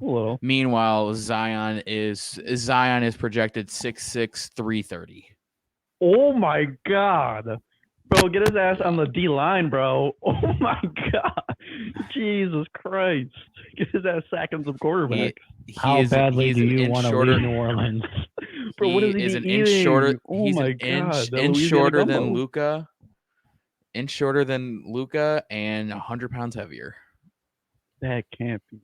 A little. Meanwhile, Zion is projected 6'6", 330. Oh my God. Bro, get his ass on the D line, bro. Oh my God. Jesus Christ. Get his ass sacking some quarterbacks. How badly do you want to leave New Orleans? Bro, what is he an inch shorter. Oh he's my an God. inch shorter than Luka. Inch shorter than Luka and 100 pounds heavier. That can't be.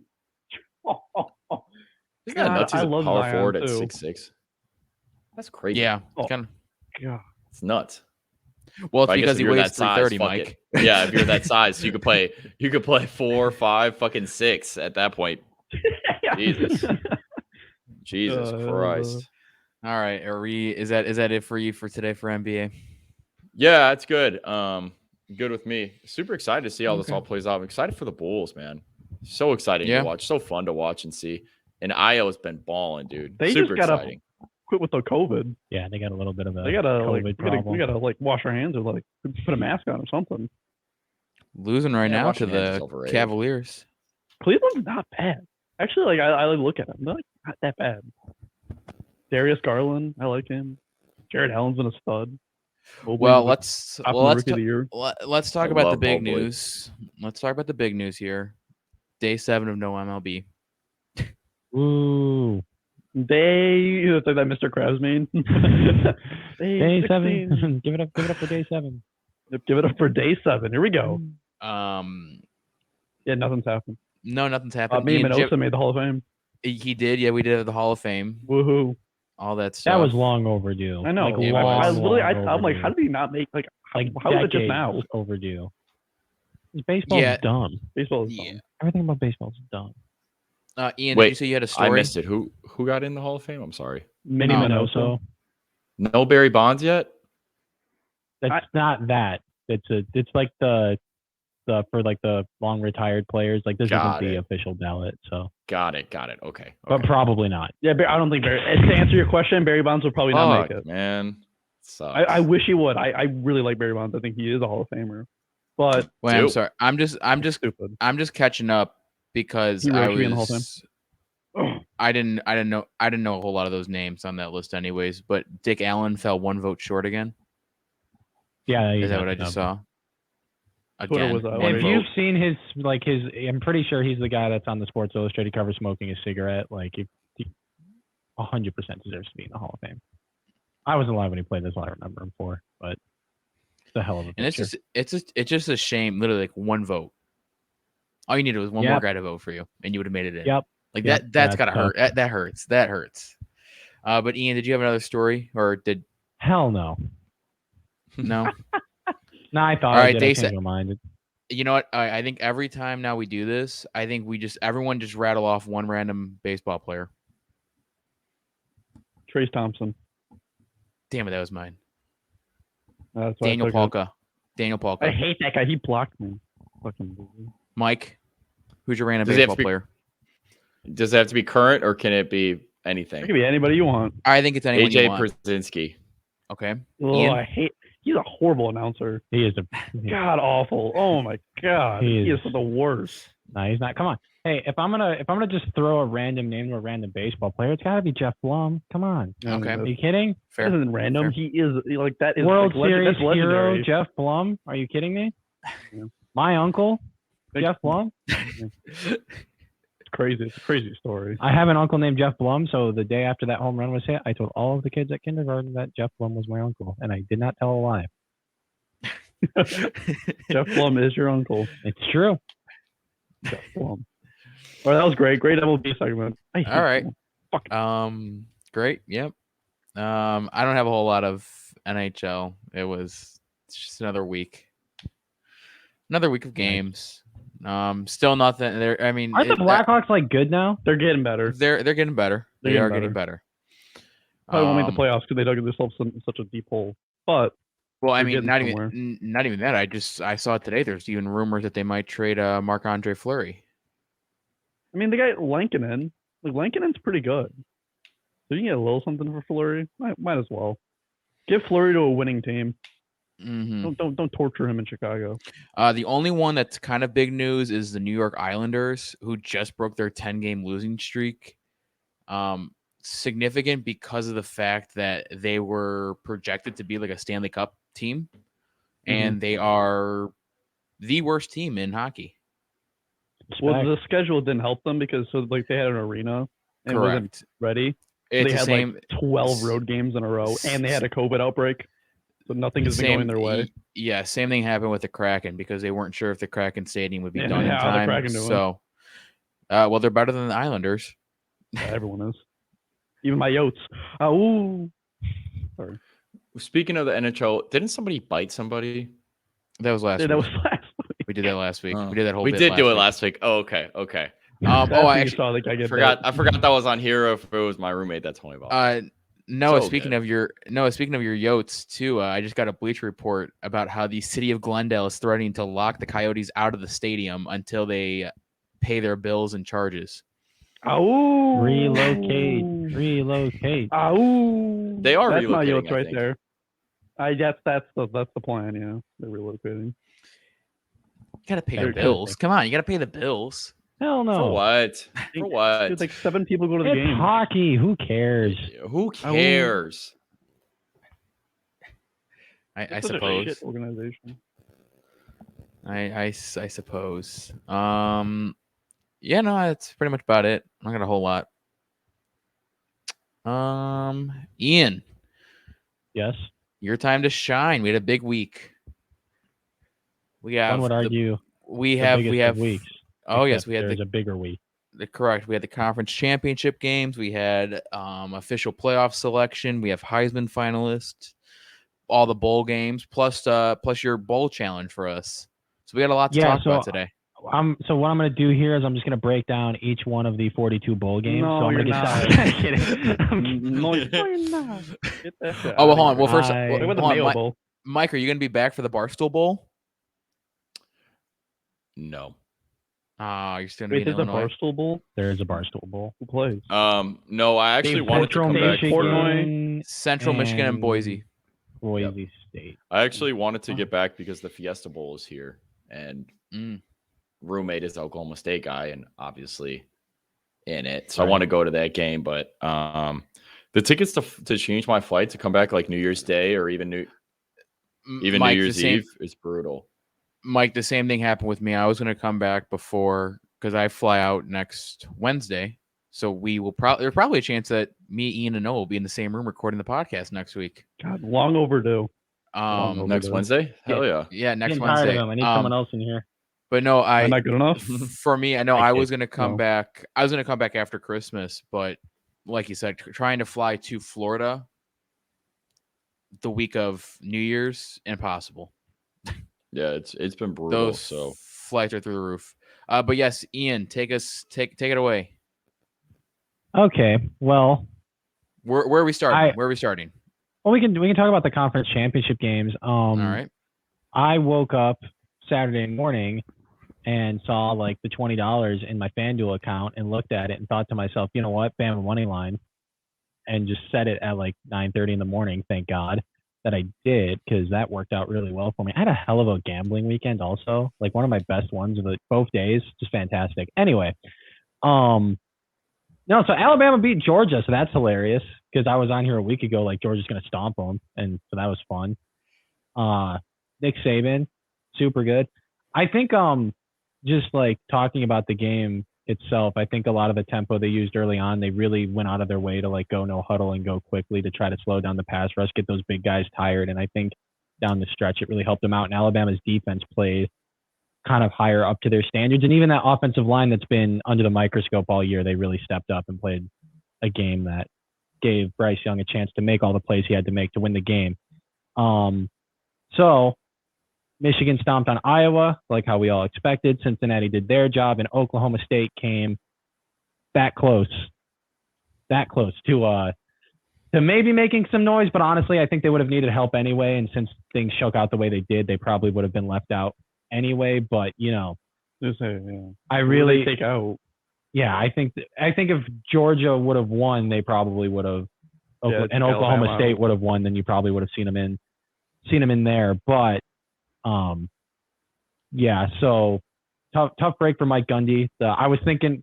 Isn't that nuts? He's a power forward at 6'6". That's crazy. Yeah. God. It's nuts. Well, it's because he weighs 330, Mike. Yeah, if you're that size, you could play 4, 5, fucking 6 at that point. Jesus Christ. All right, is that it for you for today for NBA? Yeah, that's good. Good with me. Super excited to see how this all plays out. I'm excited for the Bulls, man. So exciting to watch. So fun to watch and see. And Io's been balling, dude. Super exciting. Quit with the COVID. Yeah, they got a little bit of a COVID problem. We gotta like wash our hands or like put a mask on or something. Losing right now to the Cavaliers. Cleveland's not bad. Actually, like I look at them. They're like not that bad. Darius Garland, I like him. Jared Allen's been a stud. Let's talk about the big news. Let's talk about the big news here. Day 7 of no MLB. Ooh. It's like that Mr. Krabs meme. Day 7. Give it up for day 7. Give it up for day 7. Here we go. Yeah, nothing's happened. No, nothing's happened. Me and Mendoza made the Hall of Fame. He did. Yeah, we did at the Hall of Fame. Woohoo! All that stuff. That was long overdue. I know. I'm like, how did he not make how is it just now? Overdue. Baseball is dumb. Baseball is dumb. Everything about baseball is dumb. Ian, Wait, did you say you had a story? I missed it. Who got in the Hall of Fame? I'm sorry. Minnie Minoso. No Barry Bonds yet? That's not that. It's like the for like the long retired players. Like this isn't the official ballot. So got it. Okay. But probably not. Yeah, I don't think Barry. To answer your question, Barry Bonds will probably not make it. Man, sucks. I wish he would. I really like Barry Bonds. I think he is a Hall of Famer. But wait, I'm sorry. I'm just stupid. I'm just catching up because I didn't know a whole lot of those names on that list anyways, but Dick Allen fell 1 vote short again. Yeah, is that what I just saw? Again, if you've seen his, I'm pretty sure he's the guy that's on the Sports Illustrated cover smoking a cigarette. Like, he 100% deserves to be in the Hall of Fame. I wasn't alive when he played. That's all I remember him for. But it's a hell of a picture. And it's just a shame. Literally, like 1 vote. All you needed was one more guy to vote for you, and you would have made it in. Yep. Like that's gotta hurt. That hurts. That hurts. But Ian, did you have another story, or did? Hell no. No. No, I thought. All right, I changed my mind. You know what? I think every time now we do this, I think everyone just rattle off one random baseball player. Trace Thompson. Damn it, that was mine. Daniel Palka. Daniel Palka. I hate that guy. He blocked me. Fucking Mike, who's your random baseball player? Does it have to be current or can it be anything? It can be anybody you want. I think it's anyone you want. AJ Pierzynski. Okay. Oh, I hate. He's a horrible announcer. He is god awful. Oh my god, he is the worst. No, he's not. Come on. Hey, if I'm gonna just throw a random name to a random baseball player, it's got to be Jeff Blum. Come on. Okay. Are you kidding? Fair. This isn't random. Fair. He is like that. Is World like Series hero Jeff Blum. Are you kidding me? Yeah. My uncle, Jeff Blum. Crazy. It's a crazy story. I have an uncle named Jeff Blum, so the day after that home run was hit, I told all of the kids at kindergarten that Jeff Blum was my uncle, and I did not tell a lie. Jeff Blum is your uncle. It's true. Jeff Blum. Well, that was great. Great MLB segment. All right. Great. Yep. I don't have a whole lot of NHL. It's just another week. Another week of games. Still nothing there. I mean, aren't the Blackhawks like good now? They're getting better. They're getting better. They are getting better. Probably won't make the playoffs because they dug themselves in such a deep hole. But well, I mean, not even that. I saw it today. There's even rumors that they might trade Marc-Andre Fleury. I mean, they got Lankinen. Like Lankinen's pretty good. So you can get a little something for Fleury. Might as well. Give Fleury to a winning team. Mm-hmm. Don't torture him in Chicago. The only one that's kind of big news is the New York Islanders, who just broke their 10-game losing streak. Significant because of the fact that they were projected to be like a Stanley Cup team, and they are the worst team in hockey. Well, the schedule didn't help them because they had an arena and it wasn't ready. It's they had like 12 road games in a row, and they had a COVID outbreak. So nothing has been going their way. Yeah, same thing happened with the Kraken because they weren't sure if the Kraken Stadium would be done in time. So, well, they're better than the Islanders. Yeah, everyone is. Even my Yotes. Ooh. Sorry. Speaking of the NHL, didn't somebody bite somebody? That was last week. That was last week. We did that last week. We did that whole. We did do it last week. Oh, okay. I actually saw the guy get forgot. I forgot that was on here. If it was my roommate that told me about it. Speaking of your Yotes too, I just got a Bleacher Report about how the city of Glendale is threatening to lock the Coyotes out of the stadium until they pay their bills and charges. Oh, relocate. Oh, they are. That's my relocating, Yotes right there. I guess that's the plan. Yeah, they're relocating. You gotta pay your bills. Come on, you gotta pay the bills. Hell no. For what? For what? It's like 7 people go to the game. It's hockey. Who cares? Who cares? I suppose. Shit organization. I suppose. Yeah, no, that's pretty much about it. I don't got a whole lot. Ian. Yes. Your time to shine. We had a big week. We have. One would argue. We have weeks. Oh yes, we had a bigger week. Correct. We had the conference championship games. We had official playoff selection. We have Heisman finalists, all the bowl games, plus your bowl challenge for us. So we got a lot to talk about today. So what I'm going to do here is I'm just going to break down each one of the 42 bowl games. No, so I'm you're going to not. get kidding. No, you're not. Get that shit Oh, well, outta hold on. here. Well, first, I- What about the hold on, Mayo Bowl? Mike, are you going to be back for the Barstool Bowl? No. You're still going to Wait, be in there's a Illinois. Barstool Bowl? There is a Barstool Bowl. Who plays? No, I actually Dave wanted to Central come back. Michigan. Portnoy. Central Michigan and Boise. Boise State. I actually wanted to get back because the Fiesta Bowl is here, and roommate is the Oklahoma State guy, and obviously in it. So I want to go to that game, but the tickets to change my flight to come back like New Year's Day or even New Year's Eve is brutal. Mike, the same thing happened with me. I was going to come back before because I fly out next Wednesday. So we will there's probably a chance that me, Ian, and Noah will be in the same room recording the podcast next week. God, long overdue. Next Wednesday? Hell yeah. Yeah, next I'm Wednesday. tired of them. I need someone else in here. But no, I'm not good enough. For me, I know I was going to come No. back. I was going to come back after Christmas, but like you said, trying to fly to Florida the week of New Year's, impossible. Yeah, it's been brutal. Those So flights are through the roof. But yes, Ian, take it away. Okay. Well, Where are we starting? Where are we starting? Well, we can talk about the conference championship games. All right. I woke up Saturday morning and saw like the $20 in my FanDuel account and looked at it and thought to myself, you know what, Bama money line, and just set it at like 9:30 in the morning. Thank God that I did, because that worked out really well for me. I had a hell of a gambling weekend also, like one of my best ones of both days, just fantastic. Anyway, no, so Alabama beat Georgia, so that's hilarious because I was on here a week ago like Georgia's gonna stomp them, and so that was fun. Nick Saban, super good. I think just like talking about the game itself, I think a lot of the tempo they used early on, they really went out of their way to like go no huddle and go quickly to try to slow down the pass rush, get those big guys tired. And I think down the stretch, it really helped them out. And Alabama's defense played kind of higher up to their standards. And even that offensive line that's been under the microscope all year, they really stepped up and played a game that gave Bryce Young a chance to make all the plays he had to make to win the game. So Michigan stomped on Iowa, like how we all expected. Cincinnati did their job, and Oklahoma State came that close to maybe making some noise. But honestly, I think they would have needed help anyway. And since things shook out the way they did, they probably would have been left out anyway. But you know, I really take out. Yeah, I think if Georgia would have won, they probably would have, and Oklahoma State would have won, then you probably would have seen them in there. But yeah, so tough break for Mike Gundy. I was thinking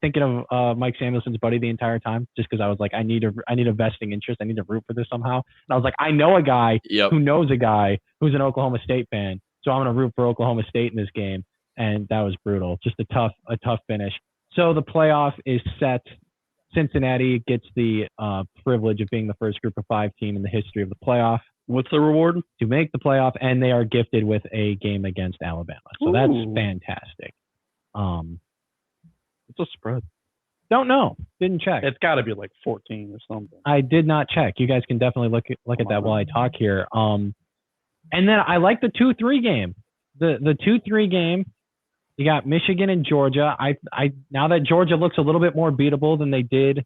of Mike Samuelson's buddy the entire time, just because I was like, I need a vesting interest. I need to root for this somehow. And I was like, I know a guy who knows a guy who's an Oklahoma State fan, so I'm gonna root for Oklahoma State in this game. And that was brutal. Just a tough finish. So the playoff is set. Cincinnati gets the privilege of being the first Group of 5 team in the history of the playoff. What's the reward? To make the playoff, and they are gifted with a game against Alabama. So that's fantastic. What's the spread? Don't know. Didn't check. It's got to be like 14 or something. I did not check. You guys can definitely look at that while I talk here. And then I like the 2-3 game. The 2-3 game. You got Michigan and Georgia. I now that Georgia looks a little bit more beatable than they did,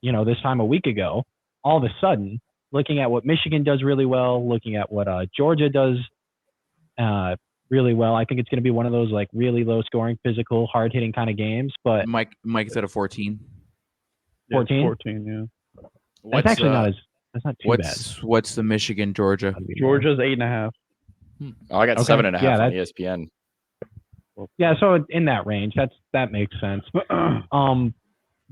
this time a week ago, all of a sudden, looking at what Michigan does really well, looking at what Georgia does really well, I think it's going to be one of those like really low scoring, physical, hard hitting kind of games. But Mike is at a 14. 14? 14, yeah. That's actually that's not too bad. What's the Michigan Georgia? Georgia's 8.5. Oh, I got 7.5 on ESPN. Yeah, so in that range, that makes sense.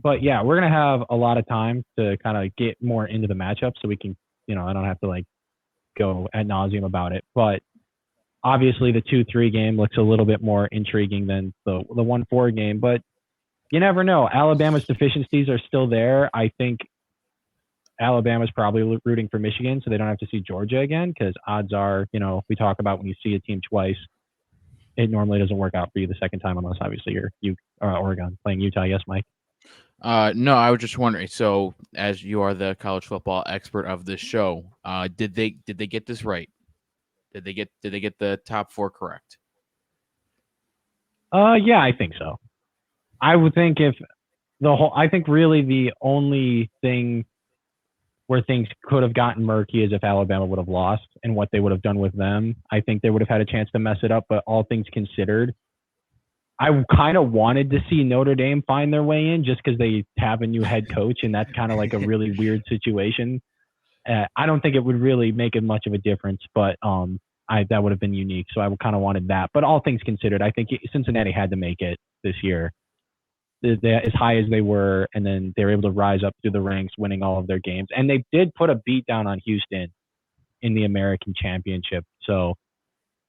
But yeah, we're gonna have a lot of time to kind of get more into the matchup, so we can, I don't have to like go ad nauseum about it. But obviously, the 2-3 game looks a little bit more intriguing than the 1-4 game. But you never know. Alabama's deficiencies are still there. I think Alabama's probably rooting for Michigan, so they don't have to see Georgia again. Because odds are, we talk about when you see a team twice, it normally doesn't work out for you the second time, unless obviously you're Oregon playing Utah. Yes, Mike. No, I was just wondering. So, as you are the college football expert of this show, did they get this right? Did they get the top 4 correct? Yeah, I think so. I would think I think really the only thing where things could have gotten murky is if Alabama would have lost and what they would have done with them. I think they would have had a chance to mess it up, but all things considered, I kind of wanted to see Notre Dame find their way in just because they have a new head coach, and that's kind of like a really weird situation. I don't think it would really make it much of a difference, but that would have been unique. So I kind of wanted that. But all things considered, I think Cincinnati had to make it this year. As high as they were, and then they were able to rise up through the ranks, winning all of their games. And they did put a beat down on Houston in the American Championship. So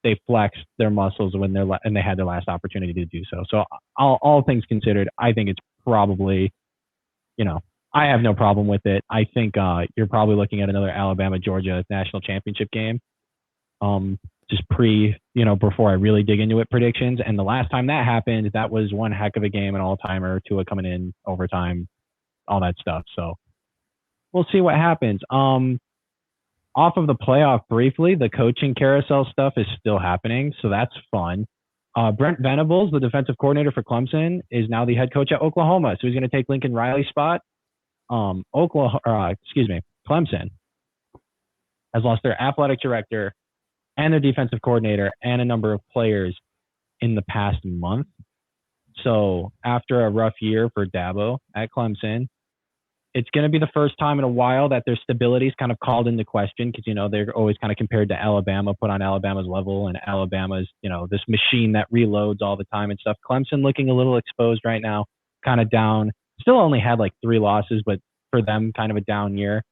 they flexed their muscles when they had their last opportunity to do so. So all things considered, I think it's probably, I have no problem with it. I think you're probably looking at another Alabama-Georgia national championship game. Just before I really dig into it, predictions. And the last time that happened, that was one heck of a game, an all-timer, Tua coming in, overtime, all that stuff. So we'll see what happens. Off of the playoff briefly, the coaching carousel stuff is still happening, so that's fun. Brent Venables, the defensive coordinator for Clemson, is now the head coach at Oklahoma, so he's going to take Lincoln Riley's spot. Clemson has lost their athletic director and their defensive coordinator and a number of players in the past month. So after a rough year for Dabo at Clemson, it's going to be the first time in a while that their stability is kind of called into question because, they're always kind of compared to Alabama, put on Alabama's level, and Alabama's, this machine that reloads all the time and stuff. Clemson looking a little exposed right now, kind of down. Still only had like 3 losses, but for them, kind of a down year.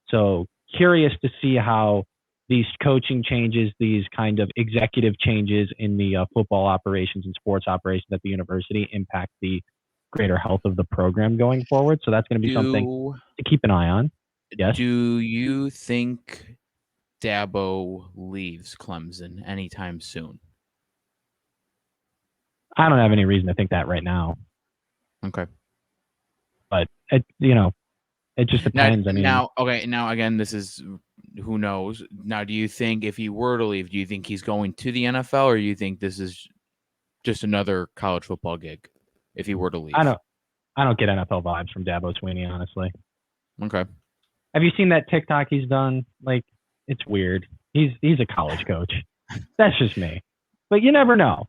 So curious to see how these coaching changes, these kind of executive changes in the football operations and sports operations at the university impact the greater health of the program going forward. So that's going to be something to keep an eye on. Yes. Do you think Dabo leaves Clemson anytime soon? I don't have any reason to think that right now. Okay. But it just depends. Now again, this is who knows. Now, do you think if he were to leave, do you think he's going to the NFL, or do you think this is just another college football gig? If he were to leave, I don't get NFL vibes from Dabo Swinney, honestly. Okay. Have you seen that TikTok he's done? Like, it's weird. He's a college coach. That's just me. But you never know.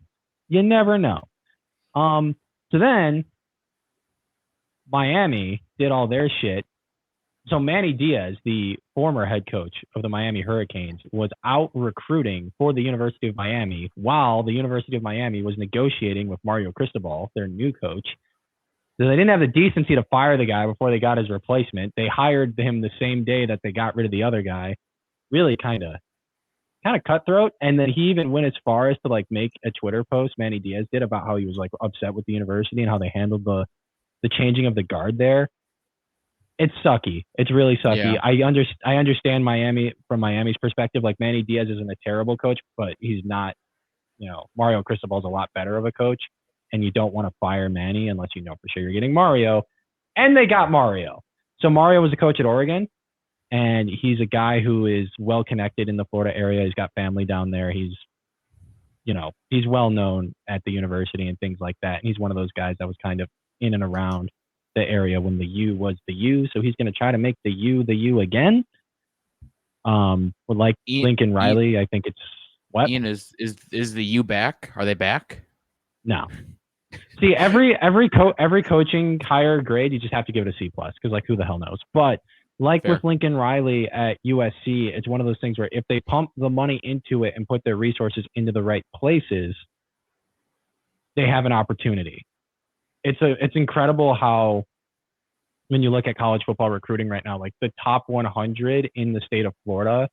So then Miami did all their shit. So Manny Diaz, the former head coach of the Miami Hurricanes, was out recruiting for the University of Miami while the University of Miami was negotiating with Mario Cristobal, their new coach. So they didn't have the decency to fire the guy before they got his replacement. They hired him the same day that they got rid of the other guy. Really kind of cutthroat. And then he even went as far as to like make a Twitter post, Manny Diaz did, about how he was like upset with the university and how they handled the changing of the guard there. It's sucky. It's really sucky. Yeah. I understand Miami from Miami's perspective. Like, Manny Diaz isn't a terrible coach, but he's not, Mario Cristobal's a lot better of a coach, and you don't want to fire Manny unless you know for sure you're getting Mario. And they got Mario. So Mario was a coach at Oregon, and he's a guy who is well connected in the Florida area. He's got family down there. He's well known at the university and things like that. And he's one of those guys that was kind of in and around the area when the U was the U. So he's going to try to make the U again. Like Lincoln Riley, I think it's what? Ian, is the U back? Are they back? No. See, every coaching hire grade, you just have to give it a C+, because like, who the hell knows? But like Fair. With Lincoln Riley at USC, it's one of those things where if they pump the money into it and put their resources into the right places, they have an opportunity. It's incredible how, when you look at college football recruiting right now, like the top 100 in the state of Florida,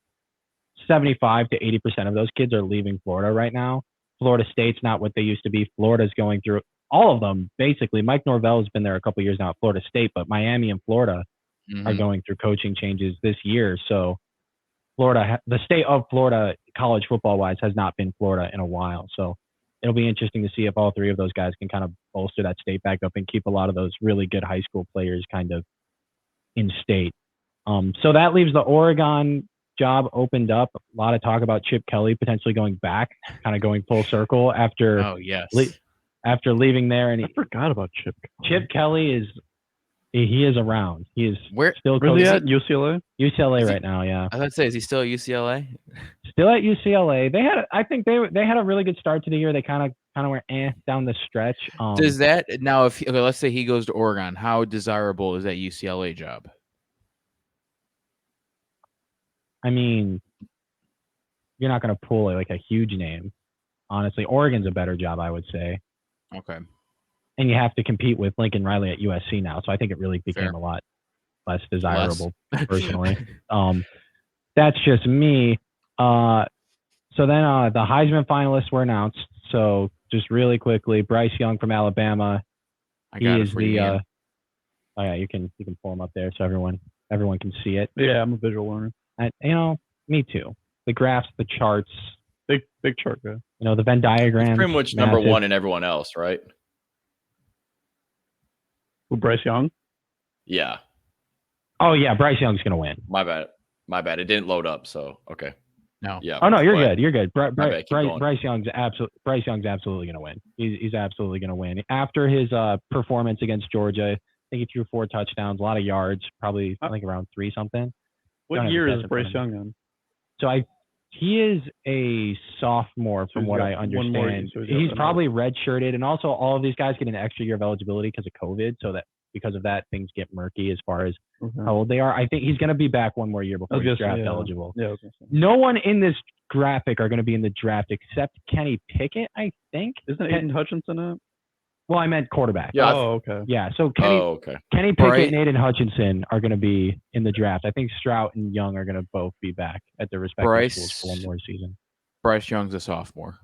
75 to 80% of those kids are leaving Florida right now. Florida State's not what they used to be. Florida's going through all of them, basically. Mike Norvell has been there a couple of years now at Florida State, but Miami and Florida are going through coaching changes this year. So Florida, the state of Florida, college football-wise, has not been Florida in a while. So it'll be interesting to see if all 3 of those guys can kind of bolster that state back up and keep a lot of those really good high school players kind of in state. So that leaves the Oregon job opened up. A lot of talk about Chip Kelly potentially going back, kind of going full circle after after leaving there, and I forgot about Chip. Chip Kelly is around. He is still Where's he coaching at? UCLA? UCLA right now. Yeah, I was about to say, is he still at UCLA? still at UCLA. I think they had a really good start to the year. They kind of went down the stretch. Does that now? If let's say he goes to Oregon, how desirable is that UCLA job? I mean, you're not going to pull like a huge name. Honestly, Oregon's a better job, I would say. Okay. And you have to compete with Lincoln Riley at USC now, so I think it really became a lot less desirable, personally. That's just me. So then the Heisman finalists were announced. So just really quickly, Bryce Young from Alabama. He is the. Oh yeah, you can pull him up there so everyone can see it. Yeah, I'm a visual learner. Me too. The graphs, the charts. Big chart, guy. The Venn diagram. He's pretty much number one in everyone else, right? Who, Bryce Young? Yeah. Oh yeah, Bryce Young's gonna win. My bad. It didn't load up, so okay. No. Yeah. Oh no, you're good. You're good. Bryce Young's absolutely gonna win. He's absolutely gonna win. After his performance against Georgia, I think he threw 4 touchdowns, a lot of yards, probably I think around 3 something. What year is Bryce Young in? So he is a sophomore from what I understand. He's probably redshirted, and also all of these guys get an extra year of eligibility because of COVID. So that because of that, things get murky as far as how old they are. I think he's going to be back one more year before he's draft eligible. Yeah, no one in this graphic are going to be in the draft except Kenny Pickett, I think. Isn't Aiden Hutchinson up? Well, I meant quarterback. Yeah. Oh, okay. Yeah. So Kenny Pickett and Aiden Hutchinson are going to be in the draft. I think Strout and Young are going to both be back at their respective schools for one more season. Bryce Young's a sophomore.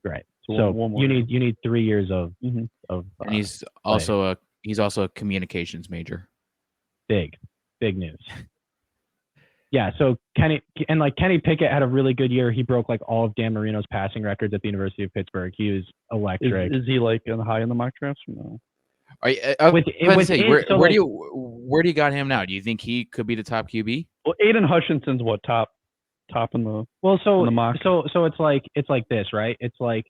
Right. So you need 3 years of and he's also a communications major. Big news. Yeah, so Kenny Pickett had a really good year. He broke like all of Dan Marino's passing records at the University of Pittsburgh. He was electric. Is he like high in the mock drafts or no? Where do you got him now? Do you think he could be the top QB? Well, Aiden Hutchinson's what top in the in the mock. So it's like this, right? It's like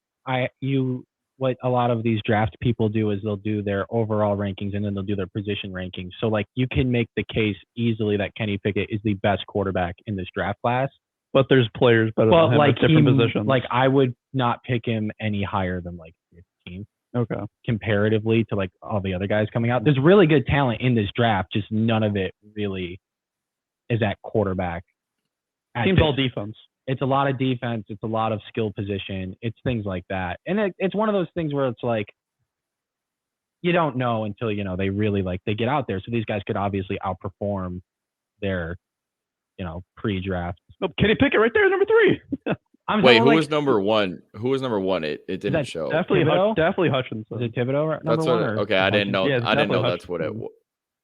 what a lot of these draft people do is they'll do their overall rankings and then they'll do their position rankings. So like you can make the case easily that Kenny Pickett is the best quarterback in this draft class. But there's players better than him at different positions. Like I would not pick him any higher than like 15. Okay. Comparatively to like all the other guys coming out. There's really good talent in this draft, just none of it really is at quarterback. Seems all defense. It's a lot of defense. It's a lot of skill position. It's things like that. And it's one of those things where it's like, you don't know until, they really they get out there. So these guys could obviously outperform their, pre-draft. Oh, Kenny Pickett right there, number 3. Wait, who was number 1? Who was number 1? It didn't show. Definitely Hutchinson. Is it Thibodeau? Number 1 okay. I didn't know. I didn't know that's what it was.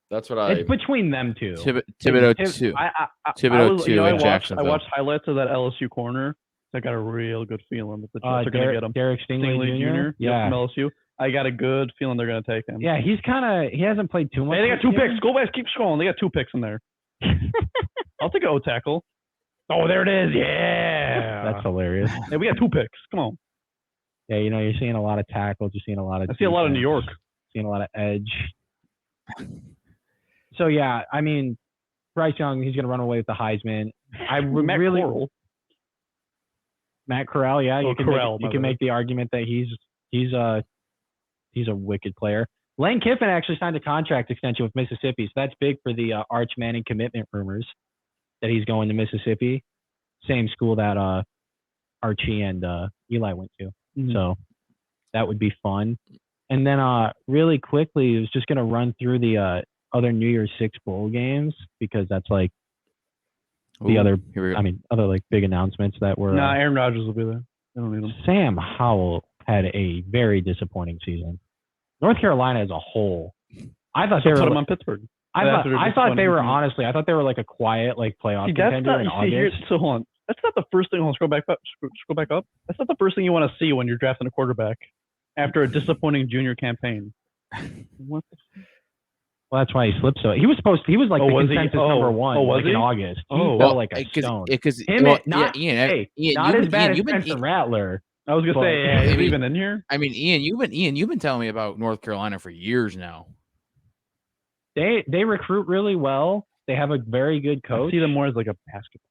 That's what It's between them two. Thibodeau 2. Thibodeau 2 and Jacksonville. I watched highlights of that LSU corner. I got a real good feeling that the Jets are going to get him. Derek Stingley Jr. Yeah, from LSU. I got a good feeling they're going to take him. Yeah, he hasn't played too much. Hey, they got 2 picks. Go back, keep scrolling. They got 2 picks in there. I'll take an O tackle. Oh, there it is. Yeah. That's hilarious. Yeah, we got 2 picks. Come on. Yeah, you're seeing a lot of tackles. You're seeing a lot of. I see a lot of New York. Seeing a lot of edge. So, yeah, I mean, Bryce Young, he's going to run away with the Heisman. Matt Corral, yeah. You can make the argument that he's a wicked player. Lane Kiffin actually signed a contract extension with Mississippi, so that's big for the Arch Manning commitment rumors that he's going to Mississippi. Same school that Archie and Eli went to. Mm-hmm. So that would be fun. And then really quickly, I was just going to run through the other New Year's 6 bowl games because that's like the other big announcements that were. Nah, Aaron Rodgers will be there. I don't need him. Sam Howell had a very disappointing season. North Carolina as a whole, I thought they were put him on Pittsburgh. I thought they were like a quiet playoff contender in August. So hold on. That's not the first thing. Scroll back up. That's not the first thing you want to see when you're drafting a quarterback after a disappointing junior campaign. What the Well, that's why he slipped. So he was like the consensus number 1 in August. He fell like a stone. Ian, not as bad as Spencer Rattler, I was gonna say, I is he mean- even in here? I mean, Ian, you've been telling me about North Carolina for years now. They recruit really well. They have a very good I coach. see them more as like a basketball.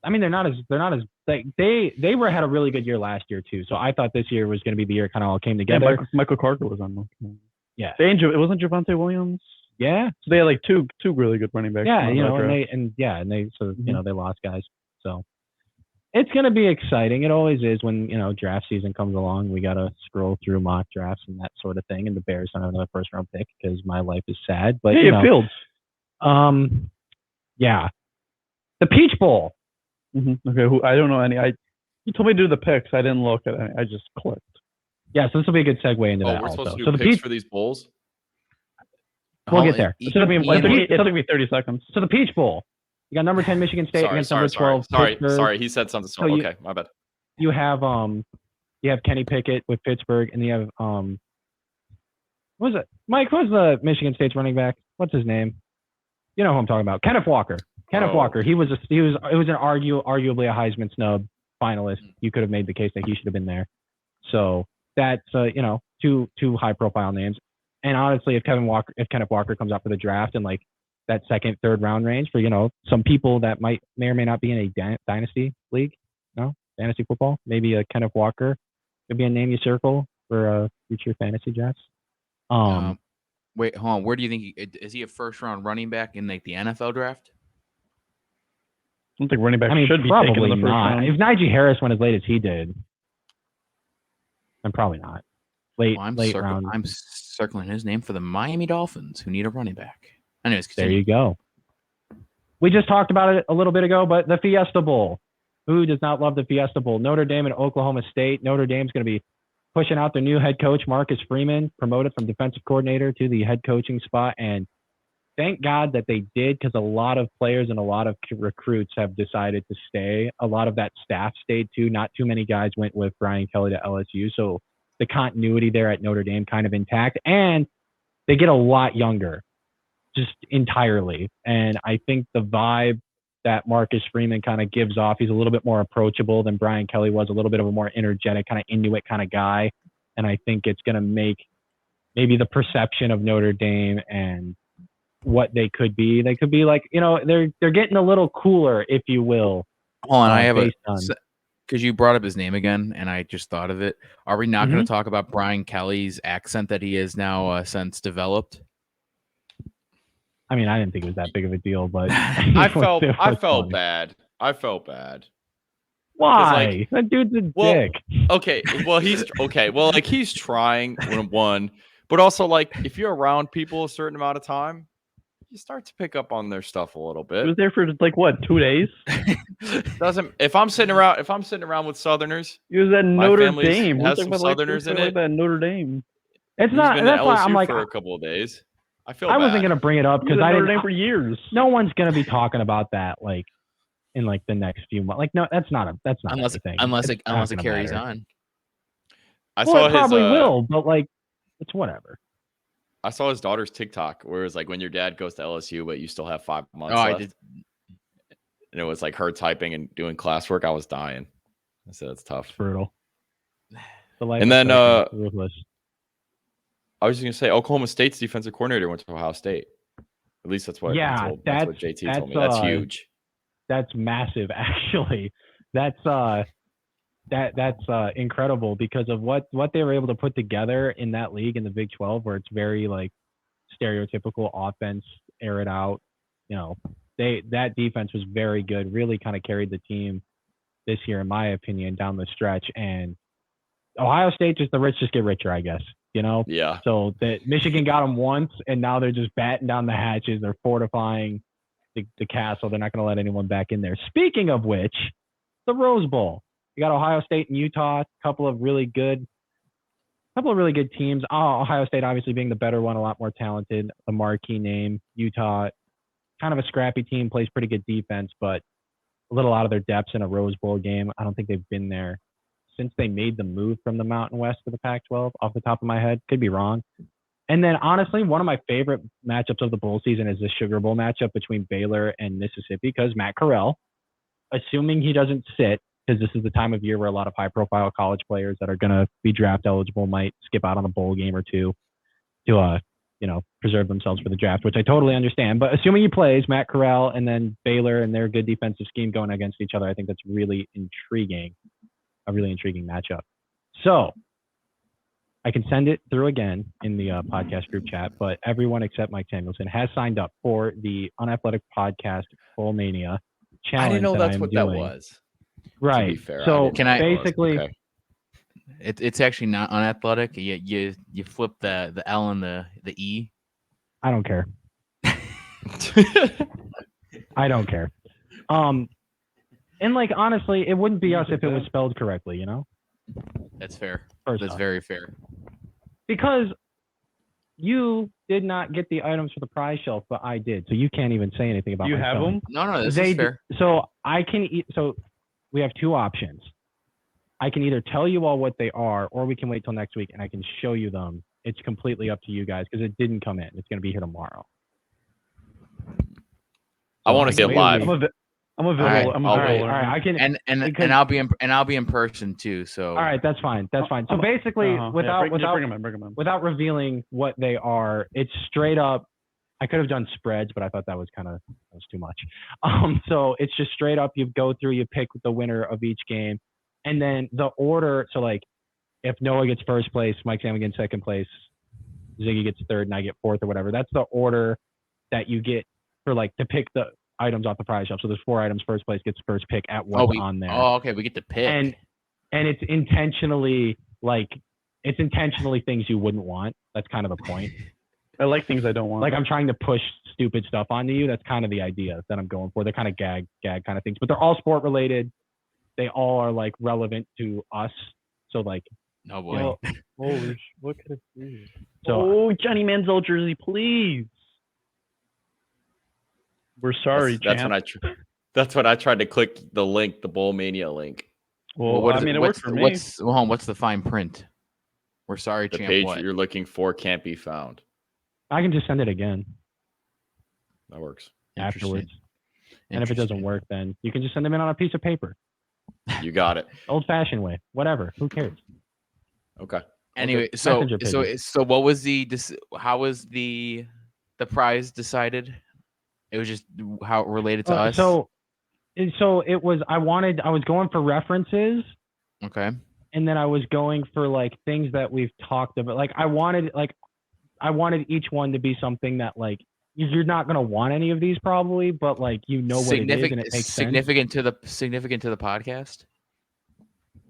I mean, they're not as like they had a really good year last year too. So I thought this year was going to be the year it kind of all came Yeah, together. Michael Carter was on them. Yeah. It wasn't Javonte Williams. Yeah. So they had like two really good running backs. Yeah, on you that know, draft. and they so you know they lost guys. So it's gonna be exciting. It always is when draft season comes along. We gotta scroll through mock drafts and that sort of thing. And the Bears don't have another first round pick because my life is sad. But Hey, Fields. yeah, the Peach Bowl. Okay, I don't know any. You told me to do the picks. I didn't look at any. I just clicked. Yeah, so this will be a good segue into that we're also. supposed to So do the picks Peach, for these bowls. we'll get there. It took me 30 seconds. So the Peach Bowl. You got number 10 Michigan State against number 12 Pittsburgh. Sorry, he said something. So Okay, my bad. You have Kenny Pickett with Pittsburgh, and you have what was it? Mike, who's the Michigan State's running back? What's his name? You know who I'm talking about. Kenneth Walker. Walker. It was arguably a Heisman snub finalist. You could have made the case that he should have been there. So that's two high profile names. And honestly, if Kenneth Walker comes up for the draft in like that second, third round range for some people that may or may not be in a dynasty league, fantasy football, maybe a Kenneth Walker could be a name you circle for future fantasy drafts. Wait, hold on. Where do you think is he a first round running back in like the NFL draft? I don't think running back should be probably taken in the first not. round. If Najee Harris went as late as he did, then probably not. Late round. I'm circling his name for the Miami Dolphins, who need a running back. Anyways, there you go. We just talked about it a little bit ago, but the Fiesta Bowl. Who does not love the Fiesta Bowl? Notre Dame and Oklahoma State. Notre Dame's going to be pushing out their new head coach, Marcus Freeman, promoted from defensive coordinator to the head coaching spot. And thank God that they did, because a lot of players and a lot of recruits have decided to stay. A lot of that staff stayed too. Not too many guys went with Brian Kelly to LSU. So the continuity there at Notre Dame kind of intact. And they get a lot younger, just entirely. And I think the vibe that Marcus Freeman kind of gives off, he's a little bit more approachable than Brian Kelly was, a little bit of a more energetic, kind of Inuit kind of guy. And I think it's going to make maybe the perception of Notre Dame and what they could be. They could be like, they're getting a little cooler, if you will. Hold on, I have because you brought up his name again, and I just thought of it. Are we not going to talk about Brian Kelly's accent that he has now since developed? I mean, I didn't think it was that big of a deal, but I felt bad. I felt bad. Why? That dude's a dick. Okay. Well, he's trying one, but also like if you're around people a certain amount of time, you start to pick up on their stuff a little bit. He was there for like what, 2 days? If I'm sitting around with Southerners, he was at Notre Dame. Has some Southerners in it. At Notre Dame. It's not. That's why I'm like for a couple of days. I wasn't gonna bring it up because I didn't. For years. No one's gonna be talking about that like in like the next few months. Like no, that's not unless a thing. Unless it carries on. It probably will, but like it's whatever. I saw his daughter's TikTok where it was like when your dad goes to LSU, but you still have 5 months left. I did. And it was like her typing and doing classwork. I was dying. I said it's tough. It's brutal. And then ruthless. I was just gonna say Oklahoma State's defensive coordinator went to Ohio State. At least that's what that's what JT told me. That's huge. That's massive, actually. That's incredible because of what they were able to put together in that league in the Big 12, where it's very like stereotypical offense, air it out. That defense was very good. Really kind of carried the team this year, in my opinion, down the stretch. And Ohio State, just the rich just get richer, I guess. Yeah. So Michigan got them once, and now they're just batting down the hatches. They're fortifying the castle. They're not going to let anyone back in there. Speaking of which, the Rose Bowl. You got Ohio State and Utah, a couple of really good teams. Ohio State obviously being the better one, a lot more talented, a marquee name. Utah, kind of a scrappy team, plays pretty good defense, but a little out of their depths in a Rose Bowl game. I don't think they've been there since they made the move from the Mountain West to the Pac-12, off the top of my head. Could be wrong. And then, honestly, one of my favorite matchups of the bowl season is the Sugar Bowl matchup between Baylor and Mississippi, because Matt Corral, assuming he doesn't sit because this is the time of year where a lot of high-profile college players that are going to be draft eligible might skip out on a bowl game or two to, preserve themselves for the draft, which I totally understand. But assuming he plays, Matt Corral and then Baylor and their good defensive scheme going against each other, I think that's really intriguing, a really intriguing matchup. So I can send it through again in the podcast group chat, but everyone except Mike Samuelson has signed up for the Unathletic Podcast Bowl Mania challenge. I didn't know that's I'm what doing. that was. Right. To be fair, So Can I- basically, Okay. It's actually not unathletic. You flip the L and the E. I don't care. I don't care. And like honestly, it wouldn't be us if it was spelled correctly, you know? That's fair. First That's off. very fair. Because you did not get the items for the prize shelf, but I did. So you can't even say anything about You my have spelling. them? No, this They is fair. so I can eat. So we have two options. I can either tell you all what they are, or we can wait till next week and I can show you them. It's completely up to you guys because it didn't come in. It's going to be here tomorrow. I want to see it live. I'm a right, visual. I'm All a right, visual all right. I can. And Because- I'll be in person too. So All right, that's fine. That's fine. So basically, Uh-huh. without bring them in. without revealing what they are, it's straight up. I could have done spreads, but I thought that was too much. So it's just straight up. You go through, you pick the winner of each game, and then the order. So like, if Noah gets first place, Mike Sam gets second place, Ziggy gets third, and I get fourth or whatever. That's the order that you get for like to pick the items off the prize shelf. So there's 4 items. First place gets first pick at what's on there. Oh, okay. We get to pick. And it's intentionally things you wouldn't want. That's kind of the point. I like things I don't want. Like I'm trying to push stupid stuff onto you. That's kind of the idea that I'm going for. They're kind of gag kind of things, but they're all sport related. They all are like relevant to us. So like, no boy. What could it be? so Johnny Manziel jersey, please. We're sorry, That's champ. when that's when I tried to click the link, the Bowl Mania link. Well, what I is mean, it, it worked for me. what's the fine print? We're sorry, The champ. page What? you're looking for can't be found. I can just send it again That works. afterwards. And if it doesn't work, then you can just send them in on a piece of paper, You got it. old fashioned way, whatever. Who cares? Okay. Anyway, so Messenger what was how was the prize decided? It was just how it related to us. So it was. I was going for references. Okay. And then I was going for like things that we've talked about. Like I wanted each one to be something that like you're not gonna want any of these probably, but like what it is and it makes significant to the podcast.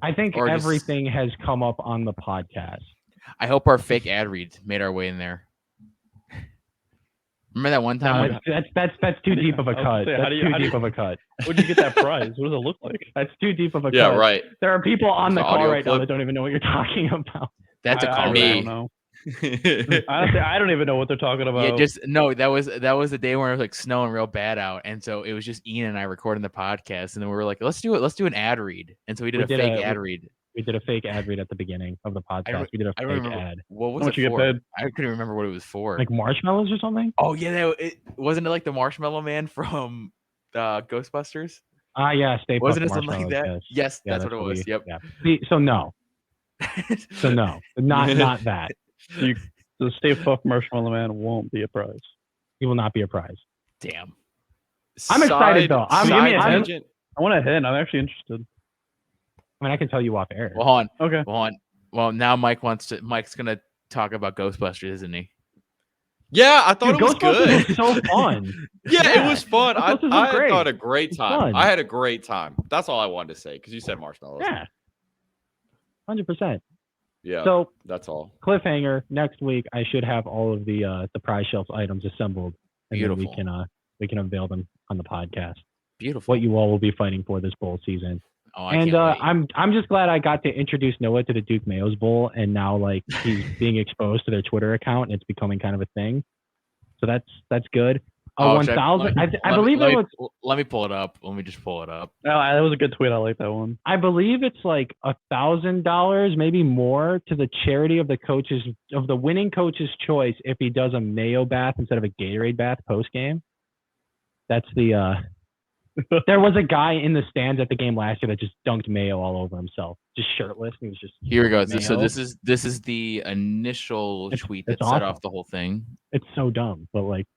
I think or just- everything has come up on the podcast. I hope our fake ad reads made our way in there. Remember that one time? No, that's too deep of a I was cut. gonna say, That's too how do deep of a cut. Where'd you get that prize? What does it look like? That's too deep of a Yeah, cut. right. There are people on the There's an call audio right now clip. that don't even know what you're talking about. That's a I call. really Me. don't know. Honestly, I don't even know what they're talking about. Yeah, just no. That was the day where it was like snowing real bad out, and so it was just Ian and I recording the podcast, and then we were like, let's do it. Let's do an ad read, and so we did a fake ad read. We did a fake ad read at the beginning of the podcast. We did a I don't fake remember ad. what was How much it you get for. paid? I couldn't remember what it was for. Like marshmallows or something? Oh yeah, wasn't it like the Marshmallow Man from Ghostbusters? Yeah, Stay Wasn't Puft it something like Marshmallows, that? Yes, Yeah, that's what it was. Yep. Yeah. So no, not that. The Stay Puft Marshmallow Man won't be a prize. He will not be a prize. Damn. I'm excited, though. Give me a I'm- tangent. I want a hint. I'm actually interested. I mean, I can tell you off air. Well, hold on. Okay. Hold on. Well, now Mike's gonna talk about Ghostbusters, isn't he? Yeah, I thought Dude, it was Ghostbusters good. was so fun. Yeah, it was fun. I Ghostbusters was great. thought a great time. fun. I had a great time. That's all I wanted to say because you said marshmallows. Yeah, 100%. Yeah, So that's all. cliffhanger. Next week, I should have all of the prize shelf items assembled, and then Beautiful. we can unveil them on the podcast. Beautiful. What you all will be fighting for this bowl season. Oh, I And can't wait. I'm just glad I got to introduce Noah to the Duke Mayo's Bowl, and now like he's being exposed to their Twitter account, and it's becoming kind of a thing. So that's good. Oh, 1,000. I let believe me, it was. Let me pull it up. Let me just pull it up. Oh, that was a good tweet. I like that one. I believe it's like $1,000, maybe more, to the charity of the winning coach's choice if he does a Mayo bath instead of a Gatorade bath post game. That's the There was a guy in the stands at the game last year that just dunked mayo all over himself, just shirtless. He was just Here we go. mayo. So this is the initial tweet that it's set awesome. off the whole thing. It's so dumb, but like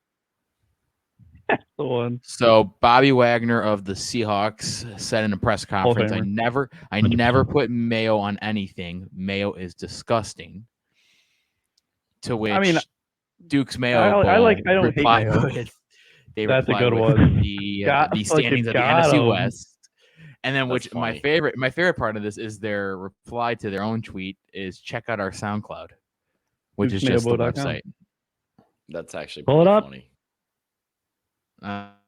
That's the one. So Bobby Wagner of the Seahawks said in a press conference, I never 100%. put mayo on anything. Mayo is disgusting. To which I mean, Duke's Mayo I don't hate replied mayo. with That's a good with one. the standings of the NFC West. And then That's my favorite part of this is their reply to their own tweet is check out our SoundCloud, which is just the website. That's actually Pull it up. funny.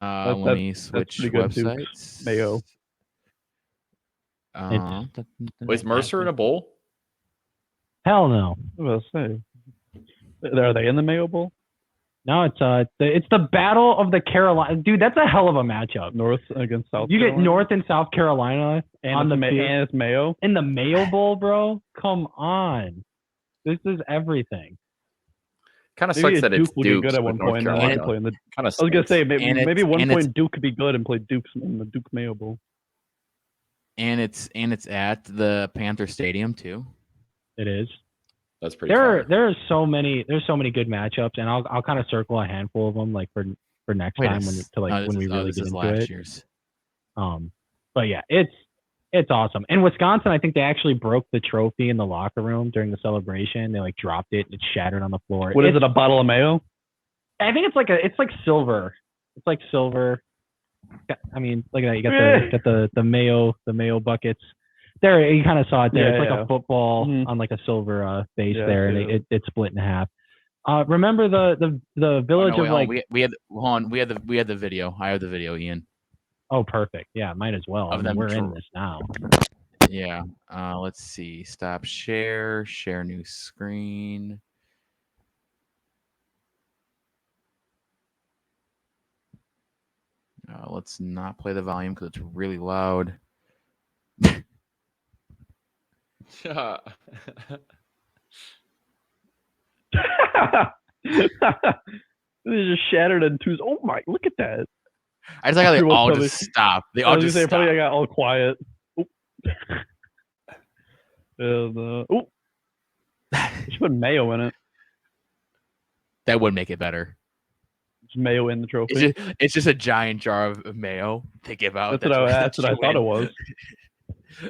Let me switch websites. Mayo. Was Mercer in a bowl? hell no. What was I say? Are they in the Mayo Bowl? No, it's the battle of the Carolina. Dude, that's a hell of a matchup. North against South. You Carolina? get North and South Carolina and on the field. And it's Mayo in the Mayo Bowl, bro. Come on, this is everything. Kind of sucks that it's Duke good at one point. Kind of. I was gonna say maybe one point Duke could be good and play Duke's in the Duke Mayo Bowl. And it's at the Panther Stadium too. It is. That's pretty. There's so many good matchups, and I'll kind of circle a handful of them like for next time when we really get into it. Year's. But yeah, it's awesome. And Wisconsin, I think they actually broke the trophy in the locker room during the celebration. They like dropped it and it shattered on the floor. What is it? A bottle of mayo? I think it's like silver. It's like silver. I mean, look at that. You got the mayo buckets. There, you kind of saw it there. It's like a football on like a silver base there, and it split in half. Remember the village of like we had the video. I have the video, Ian. Oh, perfect. Yeah, might as well. We're in this now. Yeah. Let's see. Stop share. Share new screen. Let's not play the volume because it's really loud. It just shattered in two. Oh my! Look at that. I just like how they all just stop. They all just stop. Probably I got all quiet. And, just put mayo in it. That would make it better. Just mayo in the trophy. It's just a giant jar of mayo they give out. That's what I thought it was.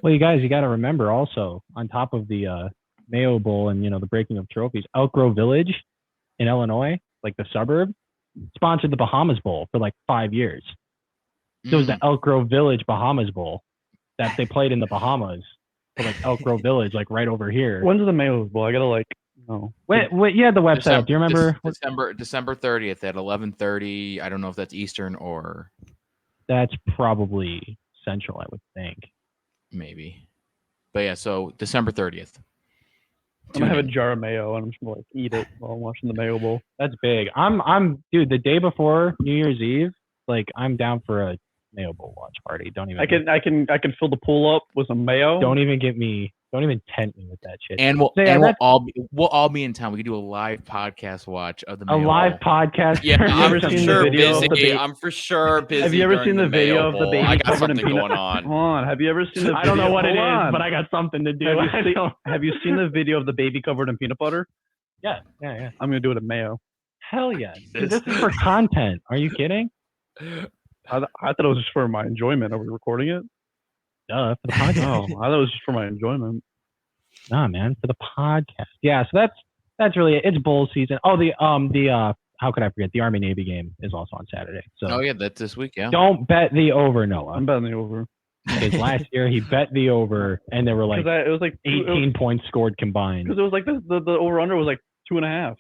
Well, you guys, you got to remember also on top of the Mayo Bowl and the breaking of trophies, Elk Grove Village in Illinois, like the suburb, sponsored the Bahamas Bowl for like 5 years. So it was the Elk Grove Village Bahamas Bowl that they played in the Bahamas for like Elk Grove Village, like right over here. When's the Mayo Bowl? I gotta no. Wait, you had the website. Do you remember? December 30th at 11:30. I don't know if that's Eastern or. That's probably Central, I would think. Maybe, but yeah. So December 30th. I'm gonna have a jar of mayo and I'm just gonna eat it while I'm watching the Mayo Bowl. That's big. Dude. The day before New Year's Eve, like I'm down for a Mayo Bowl watch party. Don't even. I can fill the pool up with some mayo. Don't even tempt me with that shit. And we'll all be in town. We could do a live podcast watch of the Mayo live Bowl. podcast. Yeah, I'm for sure busy. Have you ever seen the video of the baby I got covered in something peanut? going on. Come on. Have you ever seen the video? I don't know what it is, but I got something to do. Have you seen the video of the baby covered in peanut butter? Yeah. I'm gonna do it in mayo. Hell yeah. Dude, this is for content. Are you kidding? I thought it was just for my enjoyment. Are we recording it? For the podcast. Oh, I thought it was just for my enjoyment. Nah, man, for the podcast. Yeah, so that's really it. It's bowl season. Oh, the how could I forget? The Army Navy game is also on Saturday. So that's this week. Yeah. Don't bet the over, Noah. I'm betting the over. Because last year he bet the over, and there were like it was like 18 points scored combined. Because it was like the over under was like 2.5.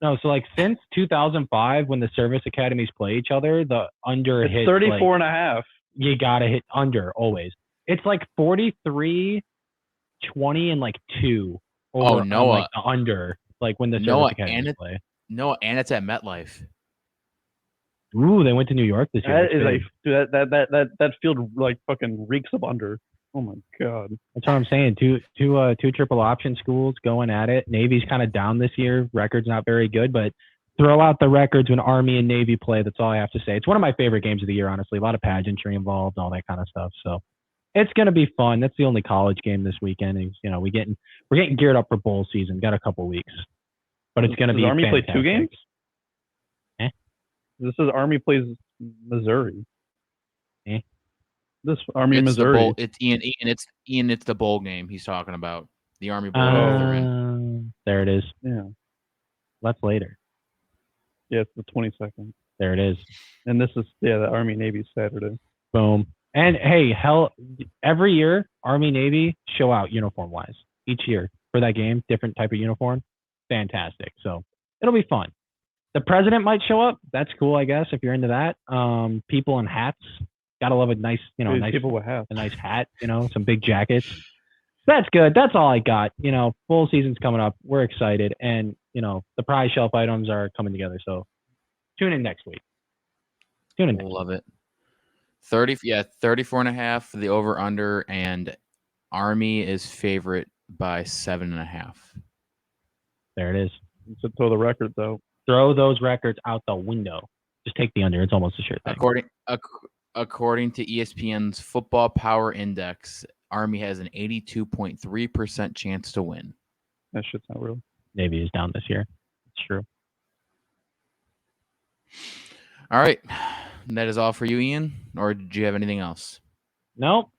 No, so like since 2005, when the service academies play each other, the under hits 34.5. You gotta hit under always. It's like 43, 20, and like 2. Over Noah, like the under like when the service academies play. Noah, and it's at MetLife. Ooh, they went to New York this year. That is like, dude, that field like fucking reeks of under. Oh my god. That's what I'm saying. Two triple option schools going at it. Navy's kind of down this year. Record's not very good, but throw out the records when Army and Navy play. That's all I have to say. It's one of my favorite games of the year, honestly. A lot of pageantry involved, all that kind of stuff. So it's gonna be fun. That's the only college game this weekend. Is, you know, we're getting geared up for bowl season. Got a couple weeks, but it's gonna be. Army fantastic. play 2 games? Eh? This is Army plays Missouri. Eh? This Army It's Missouri. the bowl. It's Ian. It's the bowl game he's talking about. The Army bowl that they're in. There it is. Yeah. That's later. Yeah, it's the 22nd. There it is. And this is the Army Navy Saturday. Boom. And hey, every year Army Navy show out uniform wise each year for that game, different type of uniform. Fantastic. So it'll be fun. The president might show up. That's cool, I guess, if you're into that. People in hats. Gotta love a nice, nice people with hats. A nice hat, some big jackets. That's good. That's all I got. Full season's coming up. We're excited. And, the prize shelf items are coming together. So tune in next week. Love it. 34.5 for the over under, and Army is favorite by 7.5. There it is. You should throw the record though. Throw those records out the window. Just take the under. It's almost a sure thing. According to ESPN's Football Power Index, Army has an 82.3% chance to win. That shit's not real. Navy is down this year. It's true. All right. That is all for you, Ian? Or did you have anything else? Nope.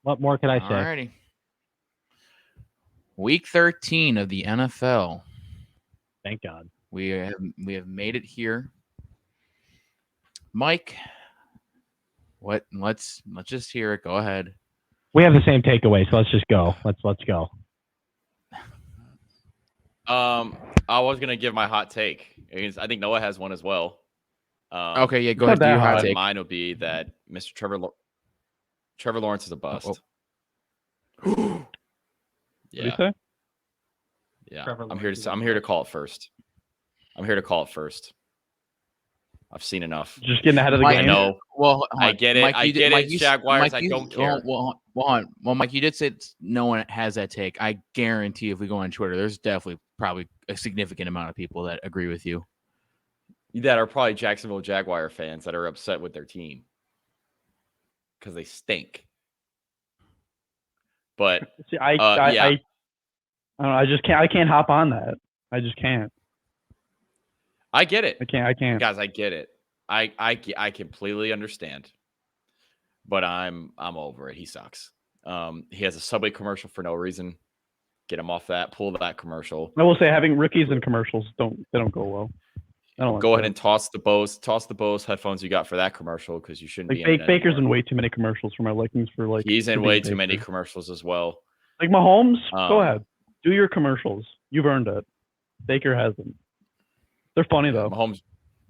What more could I say? All righty. Week 13 of the NFL. Thank God. We have made it here. Mike, let's just hear it. Go ahead. We have the same takeaway, so let's just go. Let's go. I was gonna give my hot take. I think Noah has one as well. Okay, yeah, go ahead. Do your hot take. Mine will be that Mr. Trevor Lawrence is a bust. Oh. Yeah. What do you say? Yeah. I'm here to call it first. I've seen enough. Just getting ahead of the I game. know. Well, I get it. I get it. Jaguars. I don't care. Well, Mike, you did say no one has that take. I guarantee if we go on Twitter, there's definitely probably a significant amount of people that agree with you. That are probably Jacksonville Jaguar fans that are upset with their team because they stink. But see, I don't know. I can't hop on that. I just can't. I get it. I can't. Guys, I get it. I completely understand. But I'm over it. He sucks. He has a Subway commercial for no reason. Get him off that. Pull that commercial. I will say having rookies in commercials don't go well. I don't go ahead and toss the Bose headphones you got for that commercial because you shouldn't be in Baker's in way too many commercials for my likings for like. He's in way too many commercials as well. Like Mahomes, go ahead. Do your commercials. You've earned it. Baker hasn't. They're funny though. Mahomes,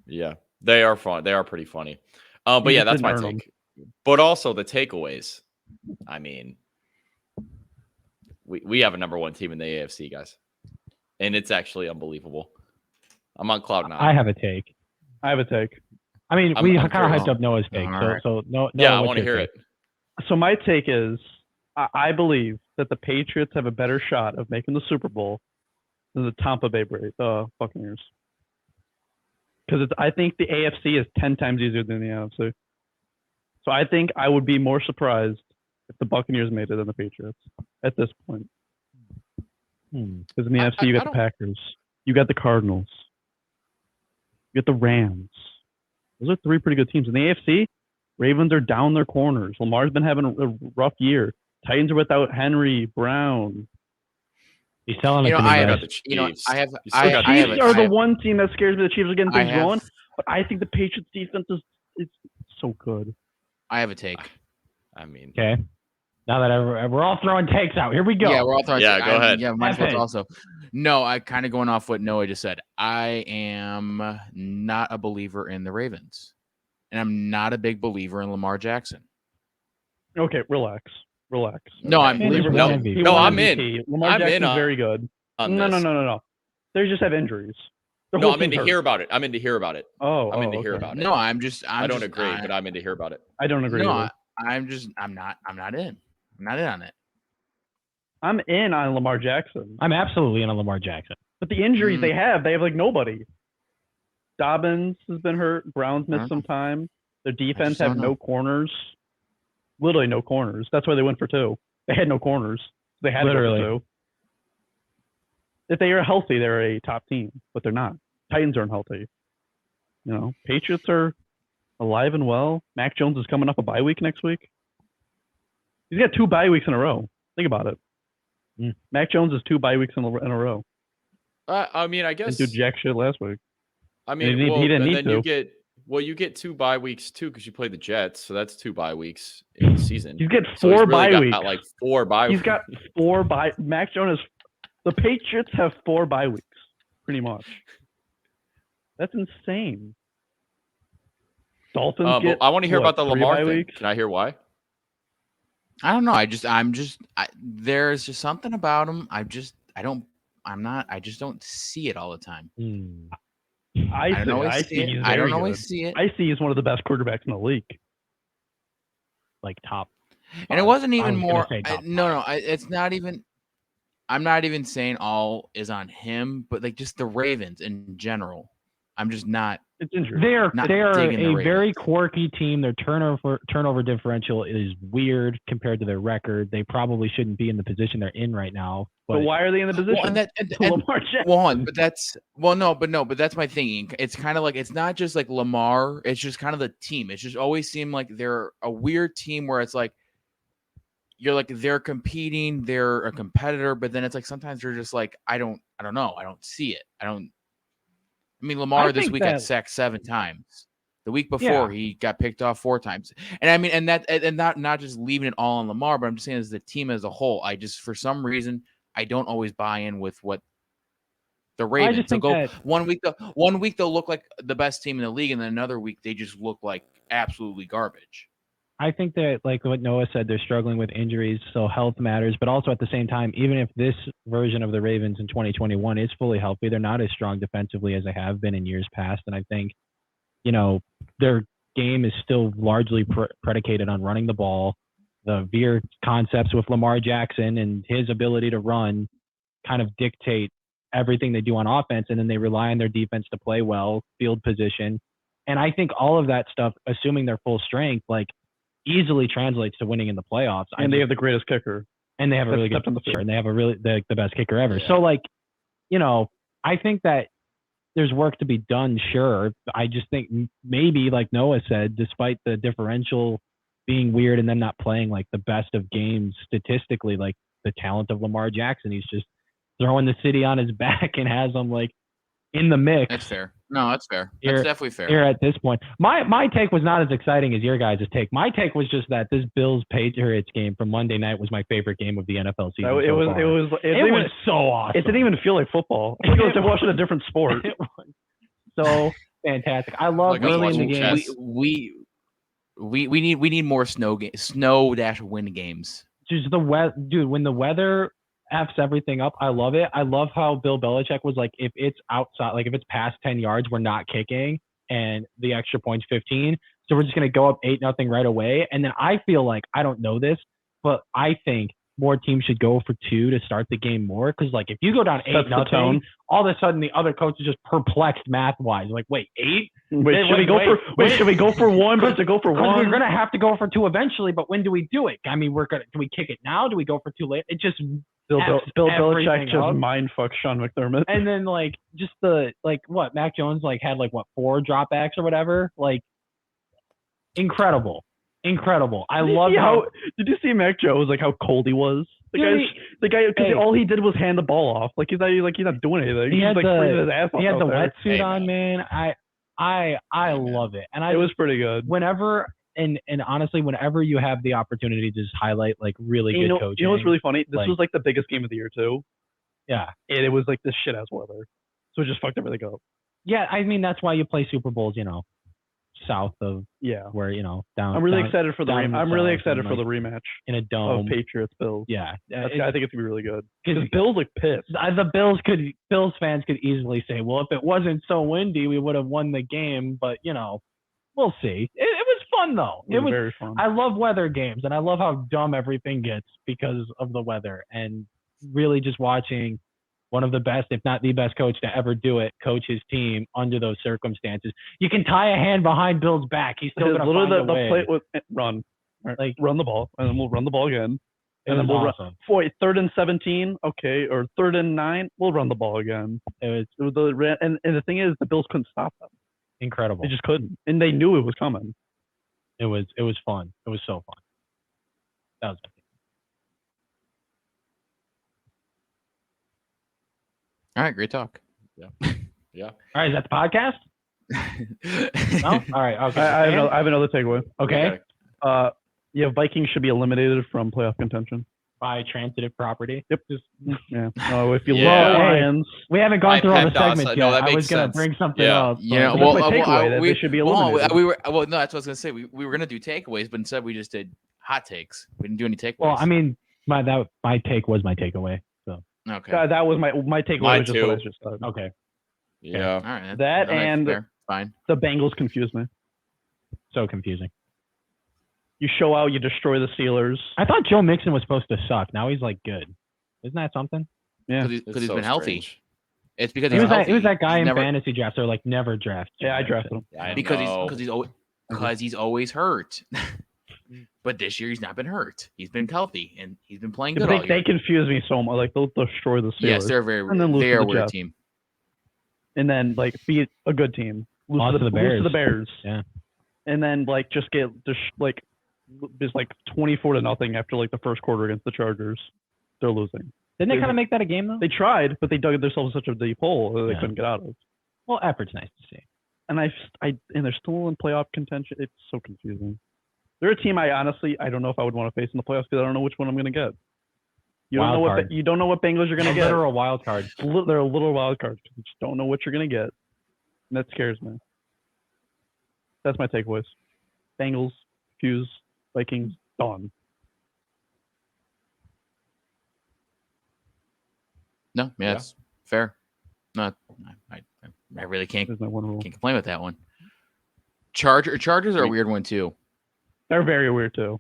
yeah, they are fun. They are pretty funny. But yeah, that's my take. But also the takeaways. I mean, we have a number one team in the AFC, guys, and it's actually unbelievable. I'm on cloud 9. I have a take. I mean, we kind of hyped up Noah's take. Right. So no. Yeah, I want to hear it. So my take is, I believe that the Patriots have a better shot of making the Super Bowl than the Tampa Bay Buccaneers. Because I think the AFC is 10 times easier than the NFC. So I think I would be more surprised if the Buccaneers made it than the Patriots at this point. Because in the NFC, you got the Packers. You got the Cardinals. You got the Rams. Those are 3 pretty good teams. In the AFC, Ravens are down their corners. Lamar's been having a rough year. Titans are without Henry, Brown. He's telling us the Chiefs are the one team that scares me. The Chiefs are getting things going, but I think the Patriots defense is so good. I have a take. I mean, okay. Now that we're all throwing takes out, here we go. Yeah, we're all throwing. Yeah, go ahead. Yeah, might as well also. No, I kind of going off what Noah just said. I am not a believer in the Ravens, and I'm not a big believer in Lamar Jackson. Okay, relax. No, I'm I'm in. Lamar Jackson's very good. No. They just have injuries. No, I'm in to hear about it. I'm in to hear about it. Oh, I'm in to hear about it. No, I don't agree, but I'm in to hear about it. I don't agree. No, I'm not in. I'm not in on it. I'm in on Lamar Jackson. I'm absolutely in on Lamar Jackson. But the injuries they have like nobody. Dobbins has been hurt. Brown's missed some time. Their defense have no corners. Literally no corners. That's why they went for 2. They had no corners. They had to go for 2. If they are healthy, they're a top team, but they're not. Titans aren't healthy. You know, Patriots are alive and well. Mac Jones is coming off a bye week next week. He's got 2 bye weeks in a row. Think about it. Mac Jones is 2 bye weeks in a row. I mean, I guess. Didn't do jack shit last week. I mean, he didn't need to. You get 2 bye weeks too because you play the Jets, so that's 2 bye weeks in the season. You get 4 bye weeks. Like 4 bye weeks. He's got 4 bye. Mac Jones. The Patriots have 4 bye weeks, pretty much. That's insane. Dolphins get. I want to hear about the 3 Lamar bye thing. weeks? Can I hear why? I don't know. There's just something about him. I just don't see it all the time. I don't always see it. I see he's one of the best quarterbacks in the league. Like top. And it wasn't even more. It's not even. I'm not even saying all is on him, but like just the Ravens in general. I'm just not. It's injury. They're a very quirky team. Their turnover differential is weird compared to their record. They probably shouldn't be in the position they're in right now. But why are they in the position? But that's my thinking. It's kind of like it's not just like Lamar. It's just kind of the team. It's just always seemed like they're a weird team where it's like you're like they're competing, they're a competitor, but then it's like sometimes they're just like I don't know. I don't see it. I mean, Lamar this week got sacked 7 times. The week before he got picked off 4 times. And I mean, and not just leaving it all on Lamar, but I'm just saying as the team as a whole, I just for some reason I don't always buy in with what the Ravens. They'll go one week they'll look like the best team in the league, and then another week they just look like absolutely garbage. I think that, like what Noah said, they're struggling with injuries, so health matters. But also at the same time, even if this version of the Ravens in 2021 is fully healthy, they're not as strong defensively as they have been in years past. And I think, their game is still largely predicated on running the ball. The veer concepts with Lamar Jackson and his ability to run kind of dictate everything they do on offense. And then they rely on their defense to play well, field position. And I think all of that stuff, assuming they're full strength, easily translates to winning in the playoffs. And they have the greatest kicker. And they have a really good kicker. And they have the best kicker ever. Yeah. So I think that there's work to be done, sure. I just think maybe, like Noah said, despite the differential being weird and them not playing like the best of games statistically, like the talent of Lamar Jackson, he's just throwing the city on his back and has them like in the mix. That's fair. No, that's fair. That's definitely fair. Here at this point, my take was not as exciting as your guys' take. My take was just that this Bills Patriots game from Monday night was my favorite game of the NFL season. It was so awesome. It didn't even feel like football. It was like watching a different sport. It was so fantastic. I love early in the game. We need more snow-wind games. Just the weather, dude. When the weather F's everything up, I love it. I love how Bill Belichick was like, if it's outside, like if it's past 10 yards, we're not kicking, and the extra point's 15. So we're just gonna go up 8-0 right away. And then I feel like, I don't know this, but I think more teams should go for 2 to start the game more. Because like if you go down 8-0, all of a sudden the other coach is just perplexed math-wise. Like, wait, 8? Should we go for 1? But to go for 1, we're gonna have to go for 2 eventually. But when do we do it? I mean, do we kick it now? Do we go for 2 late? It just Bill Belichick just mind fucked Sean McDermott. And then just what Mac Jones had 4 dropbacks or whatever. Incredible. I love how. Did you see Mac Jones how cold he was? The guy, because all he did was hand the ball off. He's not doing anything. He's freezing his ass off. He had the wetsuit on, man. I love it, and it was pretty good. Whenever. And honestly, whenever you have the opportunity to just highlight really good coaching. You know what's really funny? This was the biggest game of the year too. Yeah. And it was this shit ass weather. So it just fucked everything up. Yeah, I mean that's why you play Super Bowls, south of where, down. I'm really excited for the rematch in a dome of Patriots Bills. Yeah. I think it's gonna be really good. Because Bills pissed. The Bills fans could easily say, well, if it wasn't so windy, we would have won the game, but we'll see. It was fun though. It was very fun. I love weather games, and I love how dumb everything gets because of the weather. And really, just watching one of the best, if not the best coach to ever do it, coach his team under those circumstances. You can tie a hand behind Bill's back. He's still going to find a way. Play with run. Like run the ball, and then we'll run the ball again. And then we'll awesome. run. 3rd and 17, okay, or 3rd and 9, we'll run the ball again. And the thing is, the Bills couldn't stop them. Incredible. They just couldn't, and they knew it was coming. It was fun. It was so fun. That was my All right, great talk. Yeah. All right, is that the podcast? No? All right. Okay. I have another takeaway. Okay. Yeah, Vikings should be eliminated from playoff contention. By transitive property. Yep. Yeah. No, if you look Yeah. at the Lions, We haven't gone through all the PEMDAS, segments no, yet. that I makes was going to sense. bring something Yeah, up. you know, But well, that's my takeaway, that they should be eliminated. we were. Well, no, that's what I was gonna say. We were gonna do takeaways, but instead we just did hot takes. We didn't do any takeaways. Well, I mean, my take was my takeaway. So okay. that was my takeaway. Mine Was just what I too. just said. okay, Yeah. All right. That no, that's and- fair. Fine. The Bengals confused me. so confusing. You show out, you destroy the Steelers. I thought Joe Mixon was supposed to suck. Now he's like good. Isn't that something? Yeah. Because It's he's so been healthy. strange. It's because He he's was healthy. that guy He's in never, fantasy drafts. They're like never draft. Yeah, I Joe drafted Mixon. him. I because know. he's always hurt. But this year he's not been hurt. He's been healthy and he's been playing good all They year. confuse me so much. Like they'll destroy the Steelers. Yes, they're very And then lose they to are a the weird Jets. team. And then like beat a good team. Lost to the Bears. Lose to the Bears. Yeah. And then like just get like 24-0 after like the first quarter against the Chargers. They're losing. Didn't they kind of make that a game though? They tried, but they dug themselves in such a deep hole that they Yeah. couldn't get out of. Well, effort's nice to see. And and they're still in playoff contention. It's so confusing. They're a team I don't know if I would want to face in the playoffs because I don't know which one I'm going to get. You don't know what Bengals you're going to A get. literal wild card. They're a little wild card. You just don't know what you're going to get. And that scares me. That's my takeaways. Bengals, Fuse, Vikings, done. No, yeah, it's fair. Not I really can't There's my one rule. complain with that one. Chargers are a weird one too. They're very weird too.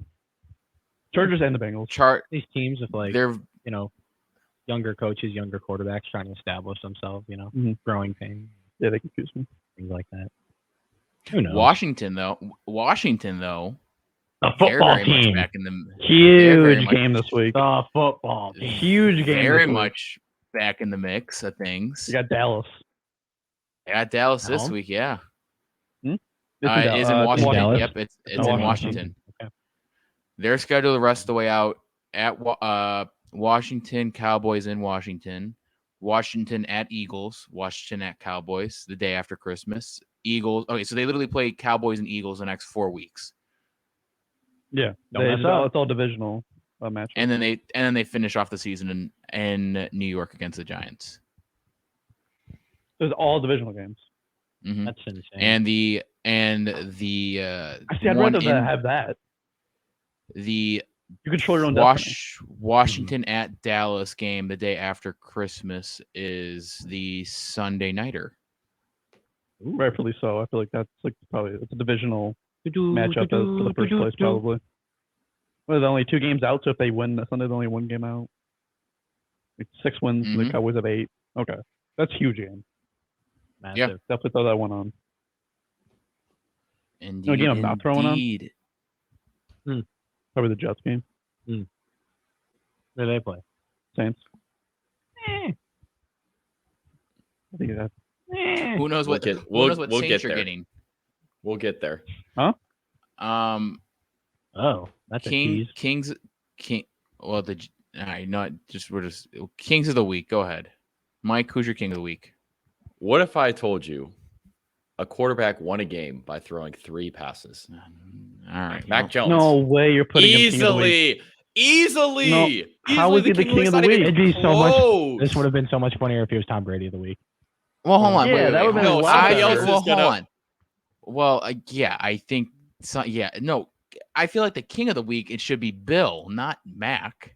Chargers and the Bengals. These teams with like They're younger coaches, younger quarterbacks trying to establish themselves. Mhm. Growing pains, Yeah, they confuse me. things like that. Who knows? Washington though. The They're football very team. much back in the Huge very much- game this week. The football team. Huge game. very this week. much back in the mix of things. You got Dallas. They got Dallas this home? week, yeah. It's It is in Washington. Dallas? Yep, it's in Washington. Washington. Okay. They're scheduled the rest of the way out at Washington, Cowboys in Washington, Washington at Eagles, Washington at Cowboys the day after Christmas. Eagles. Okay, so they literally play Cowboys and Eagles the next 4 weeks, Yeah, Don't mess up. it's all divisional match. and then they finish off the season in New York against the Giants. There's all divisional games. Mhm. That's insane. And the I see. I'd one rather in- have that. the You control your own destiny. Washington at Dallas game the day after Christmas is the Sunday nighter. Rightfully so. I feel like that's like probably it's a divisional matchup for the first place probably. Well, there's only 2 games out, so if they win Sunday, there's only 1 game out. Like 6 wins, the Mhm. Cowboys have 8. Okay, that's a huge game. Massive. Definitely throw that one on. Indeed, game I'm not throwing on? indeed. Probably the Jets game. Where do they play? Saints. Eh, I think that. eh. Who knows what? We'll Who get- knows what we'll Saints get you're there. getting? We'll get there. Oh, that's a tease. Kings. Well, all right, not just we're just Kings of the week. Go ahead, Mike. Who's your King of the week? What if I told you a quarterback won a game by throwing 3 passes? All right, Mac Jones. No way you're putting him King of the week. Easily. No, how is he the King of the week? It'd be so much. Close. This would have been so much funnier if he was Tom Brady of the week. Well, hold on. Yeah, wait, that would've been hold a on. lot I- better. well, Gonna- hold on. Well, yeah, I think so. Yeah, no, I feel like the King of the week it should be Bill, not Mac.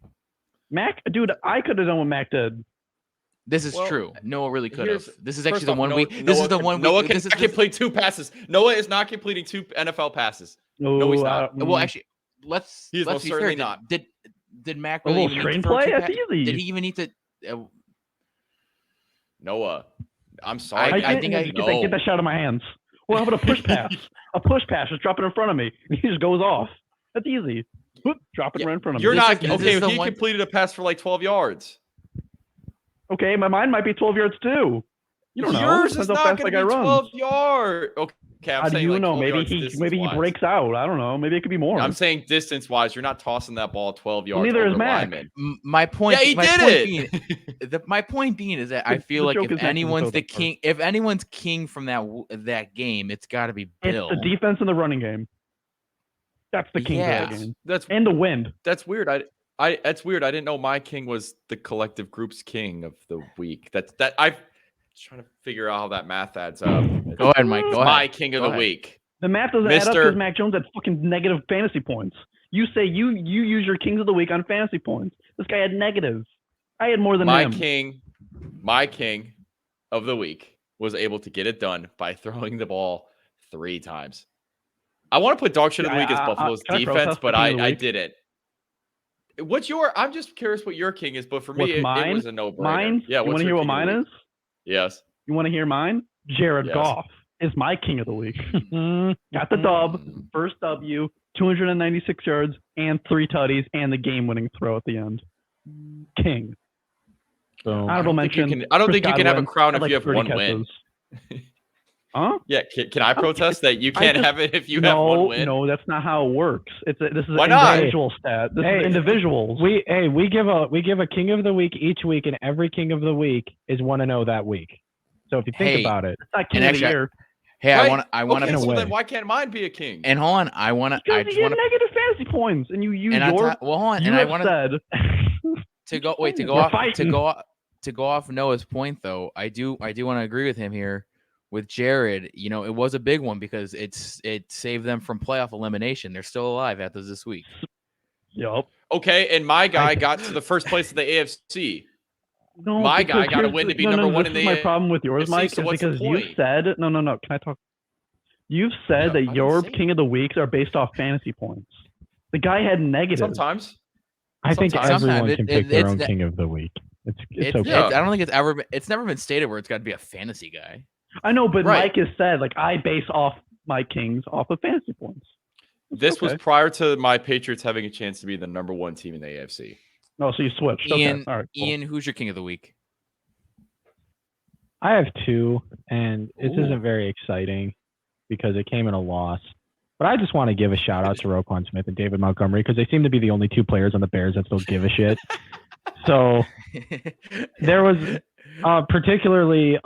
Mac, dude, I could have done what Mac did. This is Well, true. Noah really could have. here's- This is First actually the off, one Noah- week. This Noah is the can- one Noah week. can This is complete 2 passes. Noah is not completing 2 NFL passes. No, he's not. well, actually, let's He is let's most be fair. certainly Did- not. Did Mac A really little even need to throw screenplay? 2 That's easy. Did he even need to? Noah. I'm sorry. I think I get that shot in my hands. Well, how about a push pass? A push pass, just drop it in front of me. He just goes off. That's easy. Whoop, drop it right in front of me. You're not this okay. is the He one- completed a pass for like 12 yards. Okay, mine might be 12 yards too. You don't know. Yours is Depends how not fast going that to guy be runs. 12 yards. Okay, I'm How do saying you like know? 12 Maybe yards he distance-wise. breaks out. I don't know. Maybe it could be more. I'm saying distance-wise, you're not tossing that ball 12 yards neither over is Mac. lineman. My point. Yeah, he my did point it. Being, my point being is that I feel the like joke if is Mac anyone's doesn't the throw that king, if anyone's king from that game, it's got to be Bill. It's the defense and the running game. That's the king of that game. That's And the wind. That's weird. That's weird. I didn't know my king was the collective group's king of the week. I'm trying to figure out how that math adds up. Go ahead, Mike. Go My ahead. king of Go the ahead. week. The math doesn't add up Mr. because Mac Jones had fucking negative fantasy points. You say you use your kings of the week on fantasy points. This guy had negative. I had more than My him. king of the week was able to get it done by throwing the ball 3 times. I want to put dog shit of the week as Buffalo's can I defense, protest but the king of the I week? didn't. I'm just curious what your king is, but for me, What's it mine? was a no-brainer. Mine? Yeah, You what's want to your hear what king of the mine week? is? Yes. You want to hear mine? Jared Yes. Goff is my king of the week. Got the dub, first W, 296 yards, and 3 tutties, and the game-winning throw at the end. King. Boom. Honorable mention. I don't Chris think you can have a Godwin crown had if you have 30 one win. catches. Huh? Yeah, can I protest that you I can't just- have it if you have one win? No, that's not how it works. This is Why an not? individual stat. This Hey, is individuals. We give a king of the week each week, and every king of the week is 1-0 that week. So if you think Hey, about it, It's not king and of the actually, year. Hey, Right? I want Okay, to. in a so way. then why can't mine be a king? And hold on, I want to. I Because just you want get to. negative fantasy points, and you use And your. well, hold on, You and I have want to said. go. Wait, to go We're off. fighting. To go off Noah's point though, I do want to agree with him here. With Jared, it was a big one because it saved them from playoff elimination. They're still alive after this week. Yup. Okay, and my guy got to the first place of the AFC. No, My because guy got a here's win to the- be no, number no, one this in is the my problem with yours, AFC, Mike, so is what's the because you've point? said no. Can I talk? You've said No, I that didn't your say king of the weeks are based off fantasy points. The guy had negative. Sometimes. I think Sometimes everyone it- can it- pick their it's own ne- king of the week. It's It's, okay. I don't think it's never been stated where it's got to be a fantasy guy. I know, but Right. Mike has said like I base off my kings off of fantasy points. It's This was okay. prior to my Patriots having a chance to be the number 1 team in the AFC. No, so you switched. Ian, Okay. All right. Cool. Ian, who's your king of the week? I have 2, and this Ooh. isn't very exciting because it came in a loss. But I just want to give a shout out to Roquan Smith and David Montgomery because they seem to be the only 2 players on the Bears that still give a shit. So there was particularly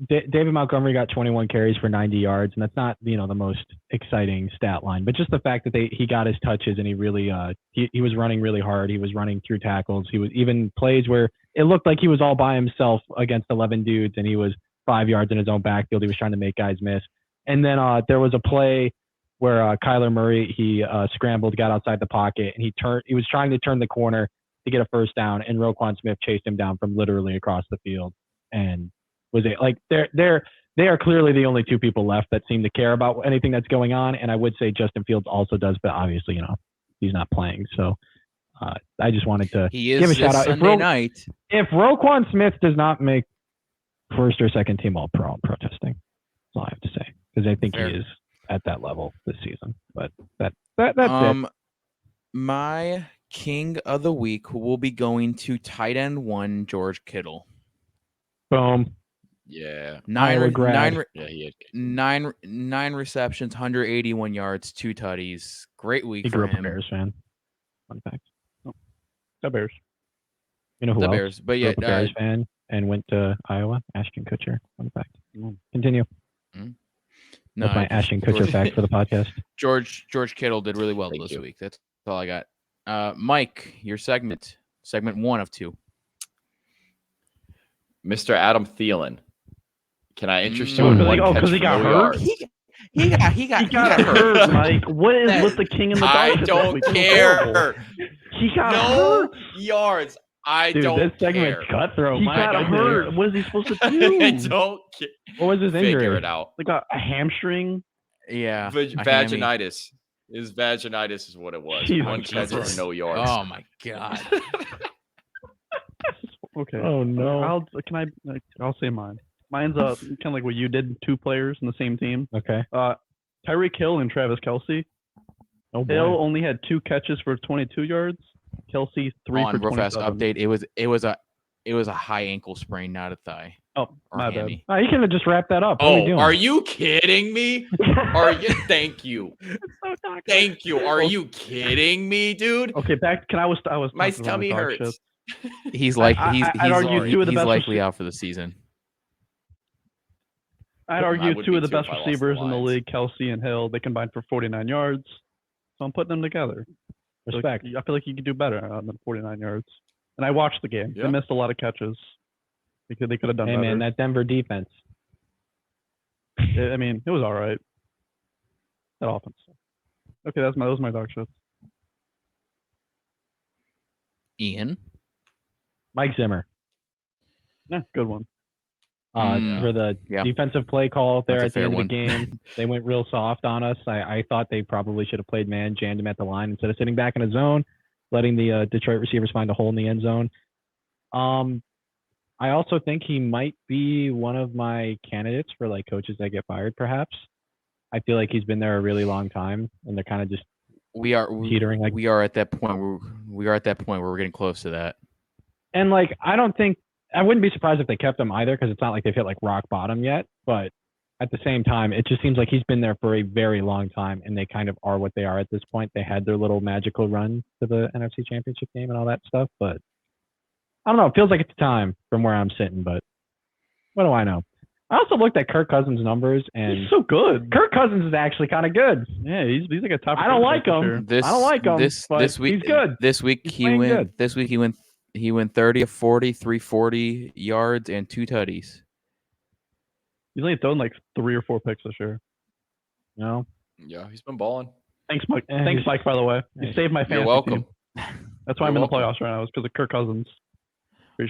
David Montgomery got 21 carries for 90 yards, and that's not the most exciting stat line, but just the fact that he got his touches and he really he was running really hard. He was running through tackles. He was even plays where it looked like he was all by himself against 11 dudes, and he was 5 yards in his own backfield. He was trying to make guys miss. And then there was a play where Kyler Murray he scrambled, got outside the pocket, and he was trying to turn the corner to get a first down, and Roquan Smith chased him down from literally across the field, and was it like they are clearly the only 2 people left that seem to care about anything that's going on, and I would say Justin Fields also does, but obviously he's not playing, so I just wanted to He is give a this shout out. Sunday night. If Roquan Smith does not make first or second team All Pro, I'm protesting. That's all I have to say because I think Fair. he is at that level this season. But that's it. My king of the week will be going to tight end 1 George Kittle. Boom. Yeah. Iowa grad. Yeah, he had. Nine receptions, 181 yards, 2 tutties. Great week He for grew up a him. Bears fan. Fun fact. The Bears. You know who The else? Bears, but Grew yeah, up a Bears fan and went to Iowa. Ashton Kutcher. Fun fact. Continue. no, That's my just- Ashton Kutcher fact for the podcast. George Kittle did really well Thank this you. week. That's all I got. Mike, your segment 1 of 2. Mr. Adam Thielen. Can I interest you Oh, in 'cause one he- catch because he for got no hurt? yards? He got hurt, Mike. What is That- with the king and the I dog this don't week? This is horrible. care. He got No hurt. yards. I Dude, don't this segment's care. cutthroat. He My got goodness. hurt. What is he supposed to I do? don't care. What was his injury? Figure it out. Like a hamstring. Yeah. a hammy. Vaginitis. His vaginitis is what it was. Jesus One catch for Christ. no yards. Oh my god. Okay. Oh no. I'll say mine. Mine's kind of like what you did. 2 players in the same team. Okay. Tyreek Hill and Travis Kelce. Oh boy. Hill only had 2 catches for 22 yards. Kelce 3 for 27. Real fast update. It was a high ankle sprain, not a thigh. Oh, or my hammy. bad. Oh, you can have just wrapped that up. What are we doing? Are you kidding me? Are you? Thank you. Thank you. Are you kidding me, dude? Okay, back. I was. My talking about tummy dog hurts. shit. He's like I'd argue two of the he's best likely out for the season. I'd I argue would 2 be of the too best if I lost the receivers in the Lions. league, Kelce and Hill. They combined for 49 yards. So I'm putting them together. Respect. I feel like you could do better than 49 yards. And I watched the game. Yeah. They missed a lot of catches. Because they could have done Hey better. man, that Denver defense. I mean, it was all right. That offense. Okay, those was my dog shit. Ian. Mike Zimmer. Yeah, good one. For the Yeah. defensive play call there That's a at the end fair of the game. They went real soft on us. I thought they probably should have played man, jammed him at the line instead of sitting back in a zone, letting the Detroit receivers find a hole in the end zone. I also think he might be one of my candidates for like coaches that get fired, perhaps. I feel like he's been there a really long time, and they're kind of just teetering. Like we are at that point where we're getting close to that. And like, I wouldn't be surprised if they kept him either, because it's not like they've hit like rock bottom yet. But at the same time, it just seems like he's been there for a very long time, and they kind of are what they are at this point. They had their little magical run to the NFC Championship game and all that stuff, but I don't know. It feels like it's time from where I'm sitting, but what do I know? I also looked at Kirk Cousins' numbers, and He's so good. Kirk Cousins is actually kind of good. Yeah, he's like a top. I don't like for him. sure. I don't like him. This week, he's good. This week He's he playing went. good. This week he went 30 of 40, 340 yards and 2 tutties. He's only thrown like 3 or 4 picks this year. No. Yeah, he's been balling. Thanks, Mike. Thanks, Mike. By the way, you saved my fantasy You're welcome. team. That's why I'm in the playoffs right now. It's because of Kirk Cousins.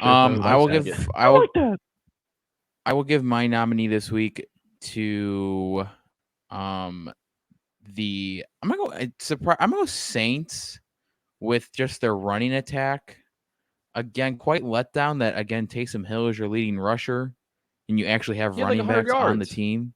I will give. I like that. I will give my nominee this week to I'm gonna go Saints with just their running attack. Again, quite let down that again Taysom Hill is your leading rusher, and you actually have He had like running 100 backs on the yards. team.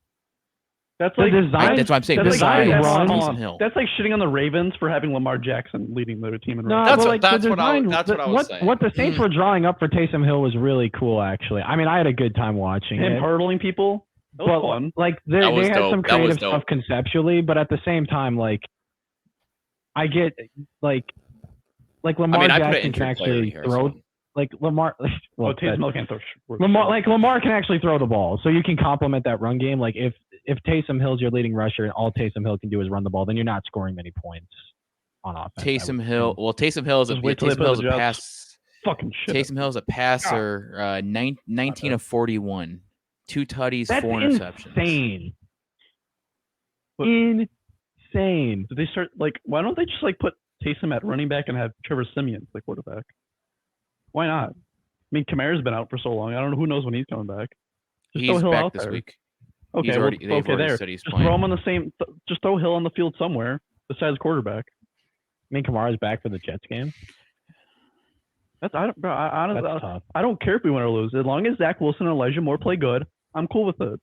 That's The like design. That's what I'm saying. That's Besides like, Taysom Hill. that's like shitting on the Ravens for having Lamar Jackson leading their team in No, runs. but That's like what I was saying. What the Saints were drawing up for Taysom Hill was really cool, actually. I mean, I had a good time watching Him it. hurtling people. That was But fun. like That they was had dope. some That was creative dope. stuff conceptually, but at the same time, like I get like Lamar I put an Jackson can injured player in actually here, throw so- like Lamar. Well, Taysom Hill can't throw. Lamar can actually throw the ball, so you can complement that run game. Like if Taysom Hill's your leading rusher and all Taysom Hill can do is run the ball, then you're not scoring many points on offense. Taysom Hill. Well, Taysom Hill is a Just wait till they Taysom play Hill is the a Jets. pass. Fucking shit. Taysom Hill is a passer. 19 of 41, 2 tutties, That's 4 interceptions. insane. But- Insane. Did they start like? Why don't they just like put Taysom at running back and have Trevor Siemian play quarterback? Why not? I mean, Kamara's been out for so long. I don't know who knows when he's coming back. Just throw He's Hill back out this there. week. Okay, He's already- they've already there. said he's Just playing. throw him on the same. Just throw Hill on the field somewhere besides quarterback. I mean, Kamara's back for the Jets game. That's honestly, That's tough. I don't care if we win or lose. As long as Zach Wilson and Elijah Moore play good, I'm cool with it.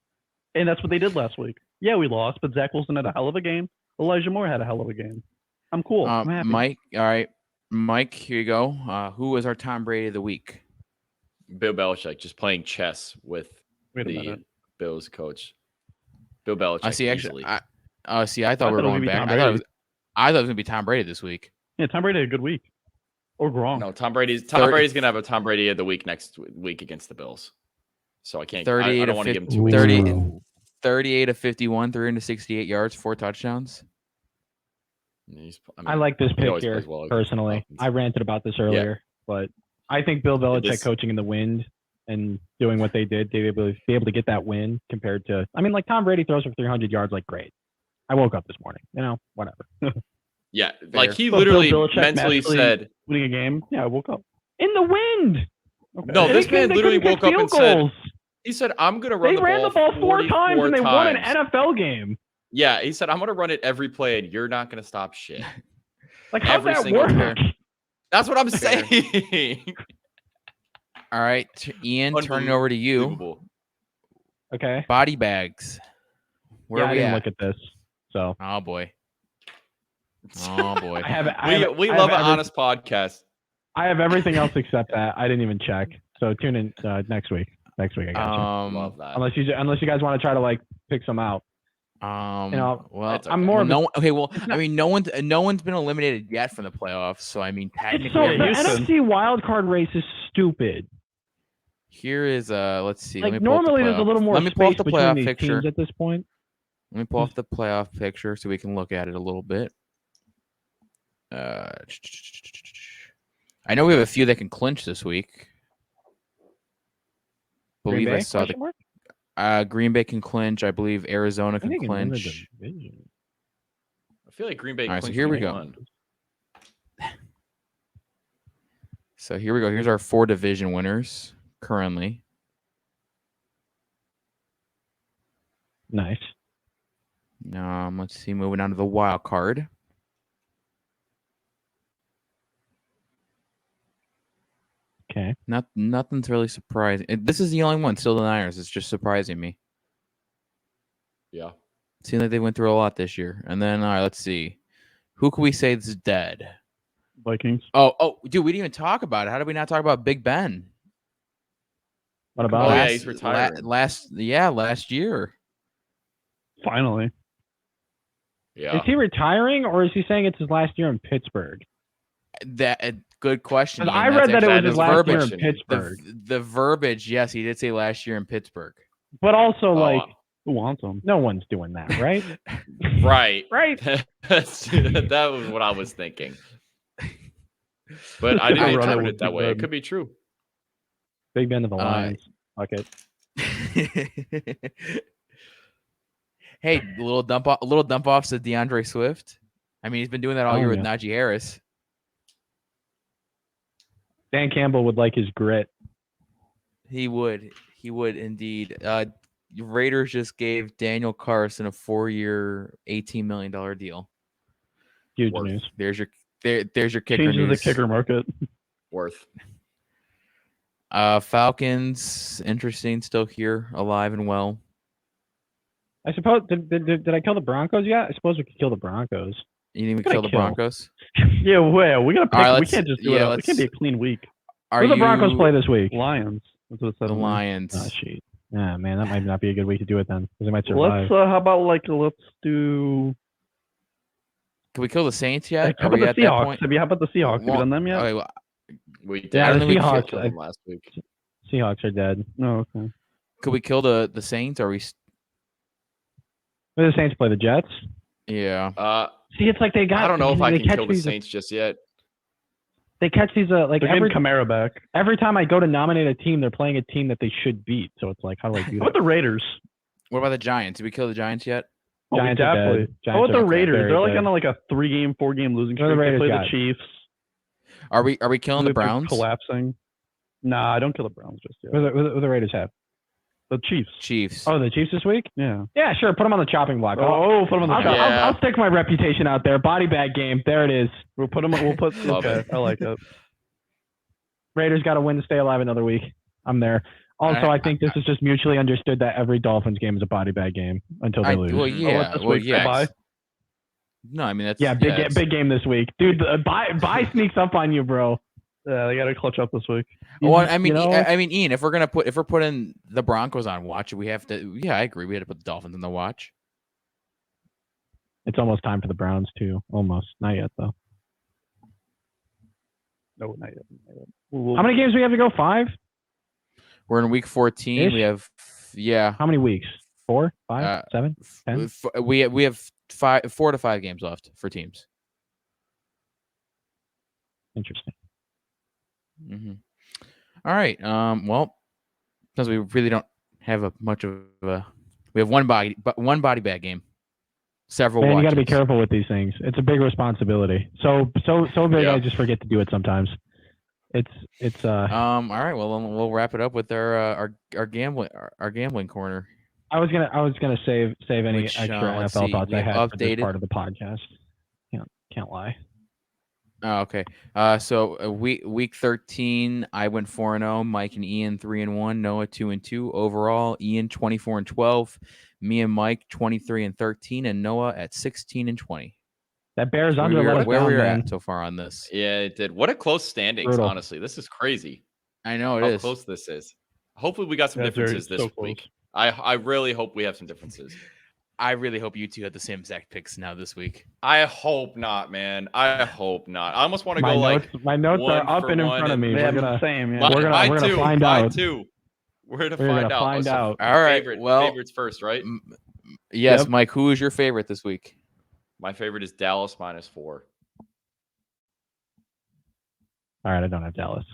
And that's what they did last week. Yeah, we lost, but Zach Wilson had a hell of a game. Elijah Moore had a hell of a game. I'm cool. I'm happy. Mike, all right. Mike, here you go. Who was our Tom Brady of the week? Bill Belichick just playing chess with Wait a the minute. Bills coach. Bill Belichick. I see. easily. Actually, I thought we thought were it was going gonna be back. Tom I thought Brady. it was gonna be Tom Brady this week. Yeah, Tom Brady had a good week. Or Gronk. No, Tom Brady's gonna have a Tom Brady of the week next week against the Bills. So I can't. 38 I don't of want to give him 50 2 weeks. 30 38 of 51, 368 yards, 4 touchdowns. I like this he pick always here plays well against personally. Falcons. I ranted about this earlier, but I think Bill Belichick This- coaching in the wind and doing what they did to be able to get that win compared to, I mean, like Tom Brady throws for 300 yards, like great. I woke up this morning, whatever. Yeah, like he But literally Bill Belichick mentally magically- said, Winning a game. Yeah, I woke up. In the wind. Okay. No, this man They literally couldn't kick woke up field and said, goals. he said, I'm gonna They run the ran ball the ball 4 times and they won an times." NFL game. Yeah, he said, I'm gonna run it every play, and you're not gonna stop shit. Like, how's Every that single work? pair. That's what I'm Fair. saying. All right, Ian, turning over to you. Unbelievable. Okay. Body bags. Where Yeah, are I we didn't at? look at this. So Oh boy. Oh boy. We love an honest podcast. I have everything else except that. I didn't even check. So tune in next week. Next week, I got you. Love that. Unless you guys want to try to like pick some out. Well, It's I'm okay. more well, of a, no one, okay. Well, I mean, no one's been eliminated yet from the playoffs. So I mean, it's technically, so the Houston. NFC wildcard race is stupid. here is let's see. Like let me pull up the normally there's a playoff- little more Let me pull up space the between playoff these picture. teams at this point. Let me pull off the playoff picture so we can look at it a little bit. I know we have a few that can clinch this week. Green Believe I Bay, saw question mark? Green Bay can clinch. I believe Arizona I can think they can win the clinch. division. I feel like Green Bay. All right, so clinched here we week go. one. So here we go. Here's our 4 division winners currently. Nice. Let's see. Moving on to the wild card. Okay. Nothing's really surprising. This is the only one. Still the Niners. It's just surprising me. Yeah. Seems like they went through a lot this year. And then, all right, let's see. Who can we say is dead? Vikings. Oh, dude, we didn't even talk about it. How did we not talk about Big Ben? What about Oh, it? yeah, he's retiring. Last year. Finally. Yeah. Is he retiring or is he saying it's his last year in Pittsburgh? That good question. 'Cause Ian. I read that it was that his is last year in verbiage. Pittsburgh. The verbiage, yes, he did say last year in Pittsburgh. But also, like, Who wants them? no one's doing that, right? Right. Right. That was what I was thinking. But I didn't Run it interpret with it that Big way. It Ben. could be true. Big Ben to the Lions. Fuck it. Hey, a little dump offs to DeAndre Swift. I mean, he's been doing that all year with Najee Harris. Dan Campbell would like his grit. He would indeed. Raiders just gave Daniel Carson a 4-year, $18 million deal. Huge Worth. news. There's your kicker Changes news. the kicker market. Worth. Falcons, interesting, still here, alive and well. I suppose did I kill the Broncos yet? I suppose we could kill the Broncos. You didn't even Gotta kill the kill. Broncos. Yeah, well, we gotta pick. All right, We can't just do it. It can't be a clean week. Are Who the Broncos play this week? Lions. That's what it said. The on there. Lions? Oh shit. Yeah, man, that might not be a good week to do it then, because they might survive. Let's. How about let's do. Can we kill the Saints yet? How Are about we the at that Seahawks? point? How about the Seahawks? Have you done them yet? Okay, well, We did. Yeah, I the don't think we Seahawks. killed them last week. Seahawks are dead. No, okay. could we kill the Saints? Are we? Who do the Saints play? The Jets? Yeah. See, it's like they got. I don't know if I they can catch kill the these- Saints just yet. They catch these like They're every getting Kamara back. every time I go to nominate a team, they're playing a team that they should beat. So it's like, how do I do How that? about the Raiders? What about the Giants? Did we kill the Giants yet? Oh, we Giants are definitely. dead. How Giants about the are Raiders? very They're like dead. on like a 3-game, 4-game losing What do the streak. They Raiders play got? the Chiefs. Are we killing the They're Browns? collapsing. Nah, I don't kill the Browns just yet. Who the Raiders have? The Chiefs. Chiefs. Oh, the Chiefs this week? Yeah. Yeah, sure. Put them on the chopping block. Oh, put them on the I'll, top. Yeah. I'll stick my reputation out there. Body bag game. There it is. We'll put them. We'll put. Love Okay, it. I like it. Raiders got to win to stay alive another week. I'm there. Also, I think this is just mutually understood that every Dolphins game is a body bag game until they lose. Well, Mhm. yeah. this Well, week, yeah. bye. No, I mean that's Yeah, it's- big game this week, dude. Bye sneaks up on you, bro. Yeah, they got to clutch up this week. Well, I mean, You know? I mean, Ian, if we're putting the Broncos on watch, we have to. Yeah, I agree. We had to put the Dolphins on the watch. It's almost time for the Browns too. Almost, not yet though. No, not yet. How many games do we have to go? 5? We're in week 14. Ish? We have How many weeks? 4, 5, Uh, 7? 10? we have 4 to 5 games left for teams. Interesting. Mm-hmm. All right. Well, because we really don't have much of a. We have one body bag game. Several. Man, you got to be watches. careful with these things. It's a big responsibility. So big. Yeah. I just forget to do it sometimes. It's All right. Well, then we'll wrap it up with our gambling corner. I was gonna save any Which, extra let's NFL see, thoughts we I have had for this updated- part of the podcast. Can't lie. Oh, okay. So week 13, I went 4-0. Mike and Ian 3-1. Noah 2-2. Overall, Ian 24-12. Me and Mike 23-13, and Noah at 16-20. That Bears So under let us where down, we're man. at so far on this. Yeah, it did. What a close standings, Brutal. honestly. This is crazy. I know it How is. close this is. Hopefully we got some That's very- differences this so close. week. I really hope we have some differences. I really hope you two have the same exact picks now this week. I hope not, man. I hope not. I almost want to go My notes are one up for and in one front of me. Yeah, We're gonna the same. Yeah. Mine we're gonna too. find Mine out. too. We're gonna We're find gonna out. find out. All right. Well, favorites first, right? Yes, Yep. Mike. Who is your favorite this week? My favorite is Dallas -4. All right, I don't have Dallas.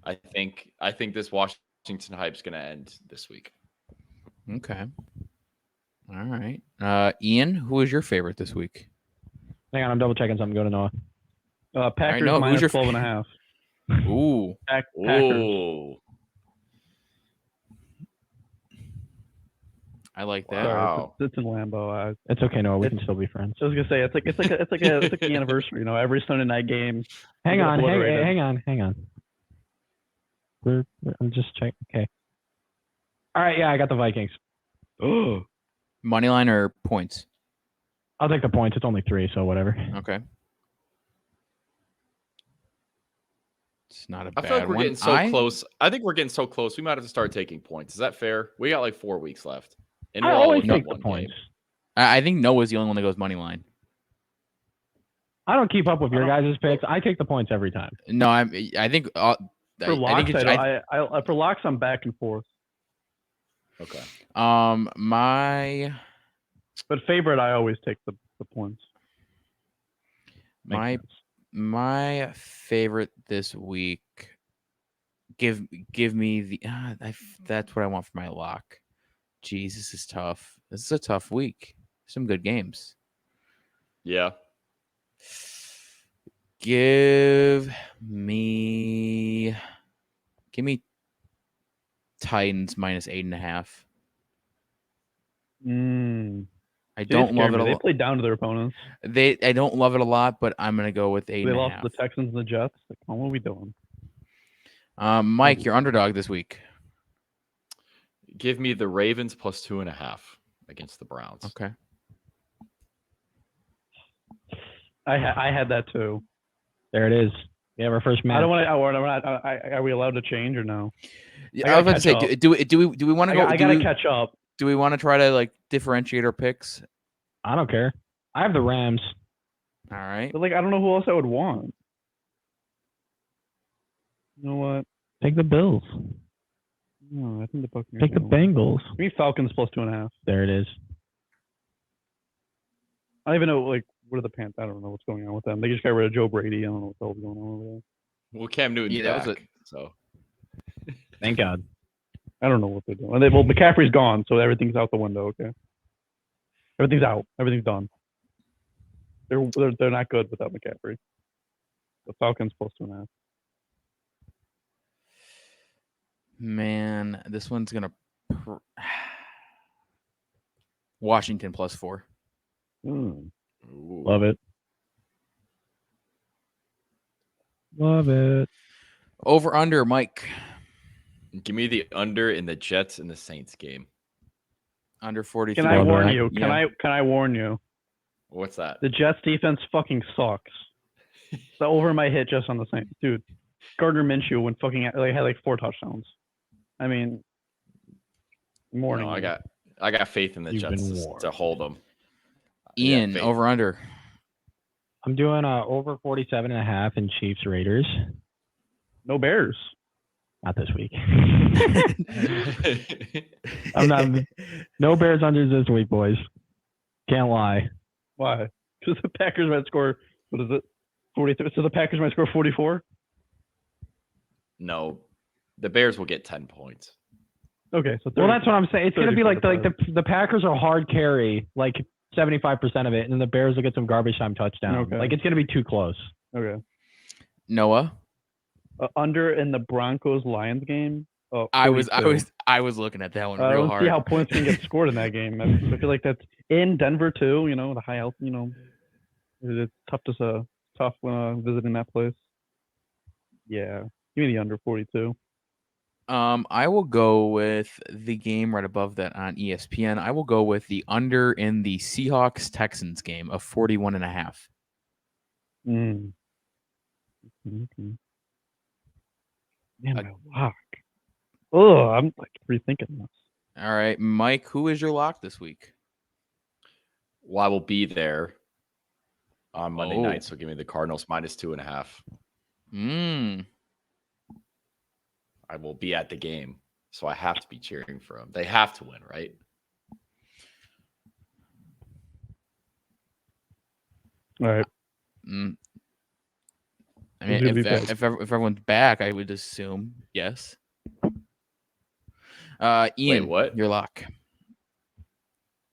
I think this Washington hype's gonna end this week. Okay. All right. Ian, who is your favorite this week? Hang on, I'm double checking something. Go to Noah. Packers Noah, who's minus your 12.5. Ooh. Packers. Ooh. I like that. Sorry, Wow. it's in Lambeau. It's okay, Noah. We can still be friends. I was gonna say it's like the anniversary. You know, every Sunday night game. Hang get on. obliterated. Hang on. I'm just checking. Okay. All right. Yeah, I got the Vikings. Oh, Money line or points? I'll take the points. It's only 3, so whatever. Okay. It's not a I bad feel like we're one. getting so close. I think we're getting so close. We might have to start taking points. Is that fair? We got like 4 weeks left. And I we're all always looking at take the one points. game. I think Noah's the only one that goes money line. I don't keep up with your I guys' picks. I take the points every time. No, I think for locks, for locks, I'm back and forth. Okay. my But favorite, I always take the points. my my favorite this week. Give me the that's what I want for my lock. Jeez, this is tough. This is a tough week. Some good games. Yeah. Give me Titans -8.5. I don't love it a They lot. played down to their opponents. I don't love it a lot, but I'm gonna go with 8.5. They lost to the Texans and the Jets. Like, what are we doing? Mike, your underdog this week. Give me the Ravens +2.5 against the Browns. Okay. I had that too. There it is. We have our first match. I don't want to. Are we allowed to change or no? I was about to say, do we want to go? I gotta catch up. Do we want to try to like differentiate our picks? I don't care. I have the Rams. All right. But like, I don't know who else I would want. You know what? Take the Bills. No, I think the Buccaneers. Take the Bengals. Maybe Falcons +2.5. There it is. I don't even know like what are the Panthers. I don't know what's going on with them. They just got rid of Joe Brady. I don't know what the hell's going on over there. Well, Cam Newton's back. So Thank God. I don't know what they're doing. Well, McCaffrey's gone, so everything's out the window. Okay, everything's out. Everything's done. They're not good without McCaffrey. The Falcons +2.5. Man, this one's gonna Washington +4. Love it. Love it. Over under, Mike. give me the under in the Jets and the Saints game. Under 43. Can I Love warn that. you? Can I warn you? What's that? The Jets defense fucking sucks. The over my hit just on the Saints, dude. Gardner Minshew went fucking had like 4 touchdowns. I mean, morning. No, I got faith in the You've Jets been to warned. hold them. Ian, faith. over under. I'm doing over 47.5 in Chiefs Raiders. No Bears. Not this week. I'm not. No Bears unders this week, boys. Can't lie. Why? Because the Packers might score. What is it? 43. So the Packers might score 44. No, the Bears will get 10 points. Okay, so 30, Well, that's what I'm saying. It's going to be like 30-45. the Packers are hard carry, like 75% of it, and then the Bears will get some garbage time touchdown. Okay. Like it's going to be too close. Okay. Noah. Under in the Broncos Lions game. Oh, I was 42. looking at that one I real don't hard. see how points can get scored in that game. I feel like that's in Denver too. You know, the high health. You know, it's tough to tough when visiting that place. Yeah, give me the under 42. I will go with the game right above that on ESPN. I will go with the under in the Seahawks-Texans game of 41.5. Mm. Okay. Man, my lock. Oh, I'm like rethinking this. All right, Mike, who is your lock this week? Well, I will be there on Monday Oh. night, so give me the Cardinals -2.5. I will be at the game, so I have to be cheering for them. They have to win, right? All right. I mean, if everyone's back, I would assume yes. Ian, Wait, what? Your lock.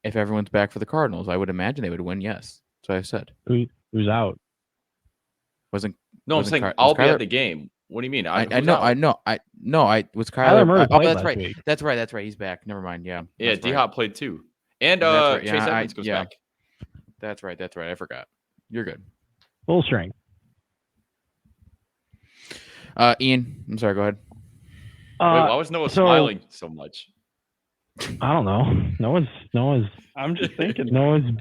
If everyone's back for the Cardinals, I would imagine they would win. Yes, that's what I said. Who's out? Wasn't No, I'm saying I'll be at the game. What do you mean? I know. I was Kyler Murray played that's last right. week. That's right. He's back. Never mind. Yeah. Yeah, D-Hop played too. And That's right. Chase Yeah, Edmonds goes back. That's right. I forgot. You're good. Full strength. Ian, I'm sorry. Go ahead. Wait, why was Noah smiling so much? I don't know. No one's. I'm just thinking. No one's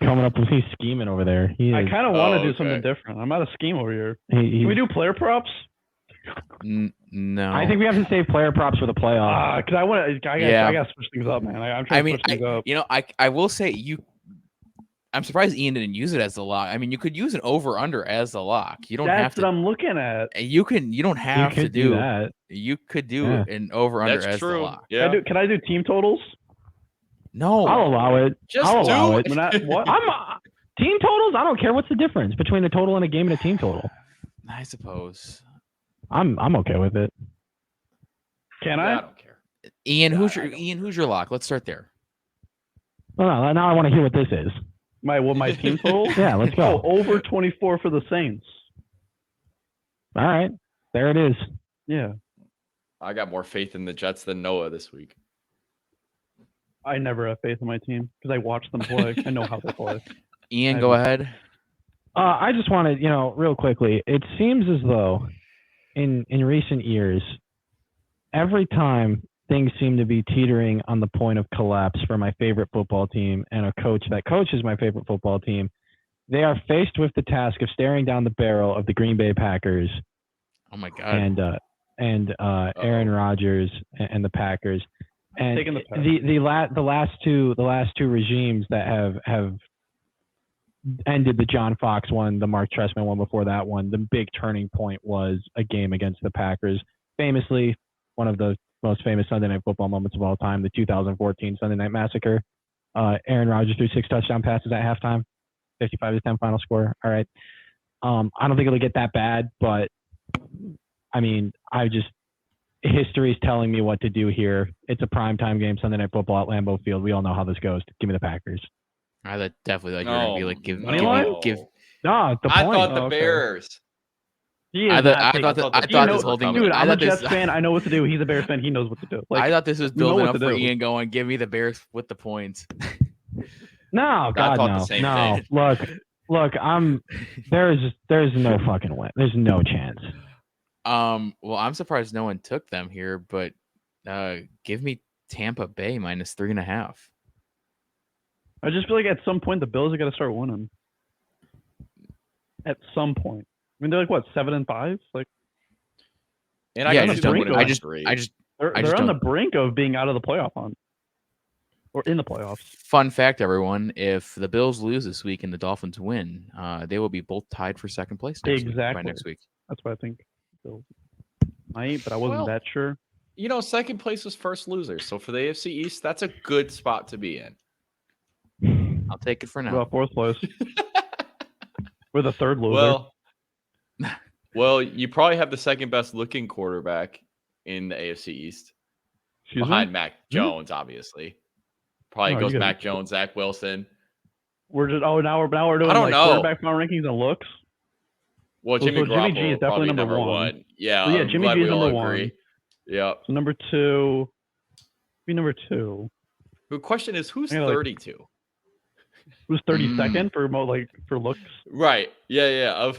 coming up with he's scheming over there. I kind of want to do something different. I'm out of scheme over here. Can we do player props? No. I think we have to save player props for the playoffs. Because I got to switch things up, man. I'm trying to switch things up. I will say I'm surprised Ian didn't use it as the lock. I mean, you could use an over/under as the lock. You don't have to. That's what I'm looking at. You don't have to do that. You could do an over/under as the lock. Yeah. Can I do team totals? No, I'll allow it. I'll allow it. What? Team totals. I don't care. What's the difference between a total in a game and a team total? I suppose. I'm okay with it. Can I? I don't care. Ian, who's your lock? Let's start there. Well, now I want to hear what this is. My team total? Yeah, let's go. Over 24 for the Saints. All right, there it is. Yeah. I got more faith in the Jets than Noah this week. I never have faith in my team because I watch them play. I know how they play. Ian, go ahead. I just wanted, real quickly. It seems as though in recent years, every time things seem to be teetering on the point of collapse for my favorite football team and a coach that coaches my favorite football team, they are faced with the task of staring down the barrel of the Green Bay Packers. Oh my God. And Aaron Rodgers and the Packers. And the last two regimes that have ended, the John Fox one, the Mark Trestman one before that one, the big turning point was a game against the Packers. Famously, one of the most famous Sunday Night Football moments of all time, the 2014 Sunday Night Massacre. Aaron Rodgers threw 6 touchdown passes at halftime, 55-10 final score. All right. I don't think it'll get that bad, but I mean, history is telling me what to do here. It's a primetime game, Sunday Night Football at Lambeau Field. We all know how this goes. Give me the Packers. I definitely you're gonna be like give. No, the point. I thought the Bears. I thought this whole thing. Dude, I'm a Jets fan. I know what to do. He's a Bears fan. He knows what to do. I thought this was building up for Ian going, give me the Bears with the points. No, God, no. Look, there's no fucking way. There's no chance. Well, I'm surprised no one took them here, but give me Tampa Bay -3.5. I just feel like at some point the Bills are gonna start winning. At some point. I mean, they're like what, 7-5? Like, and they're on the brink of being out of the playoff hunt, or in the playoffs. Fun fact, everyone: if the Bills lose this week and the Dolphins win, they will be both tied for second place by next week. That's what I think. Bills might, but I wasn't that sure. Second place was first loser, so for the AFC East, that's a good spot to be in. I'll take it for now. Well, fourth place. We're the third loser. Well, you probably have the second best looking quarterback in the AFC East. Behind Mac Jones, obviously. Probably goes Mac Jones, Zach Wilson. We're just now we're doing quarterback power rankings and looks. Well, Jimmy G is definitely number one. Yeah, so Jimmy G is number one. Yeah. So number two. Be number two. The question is, who's 32? was 32nd for looks. Right. Yeah.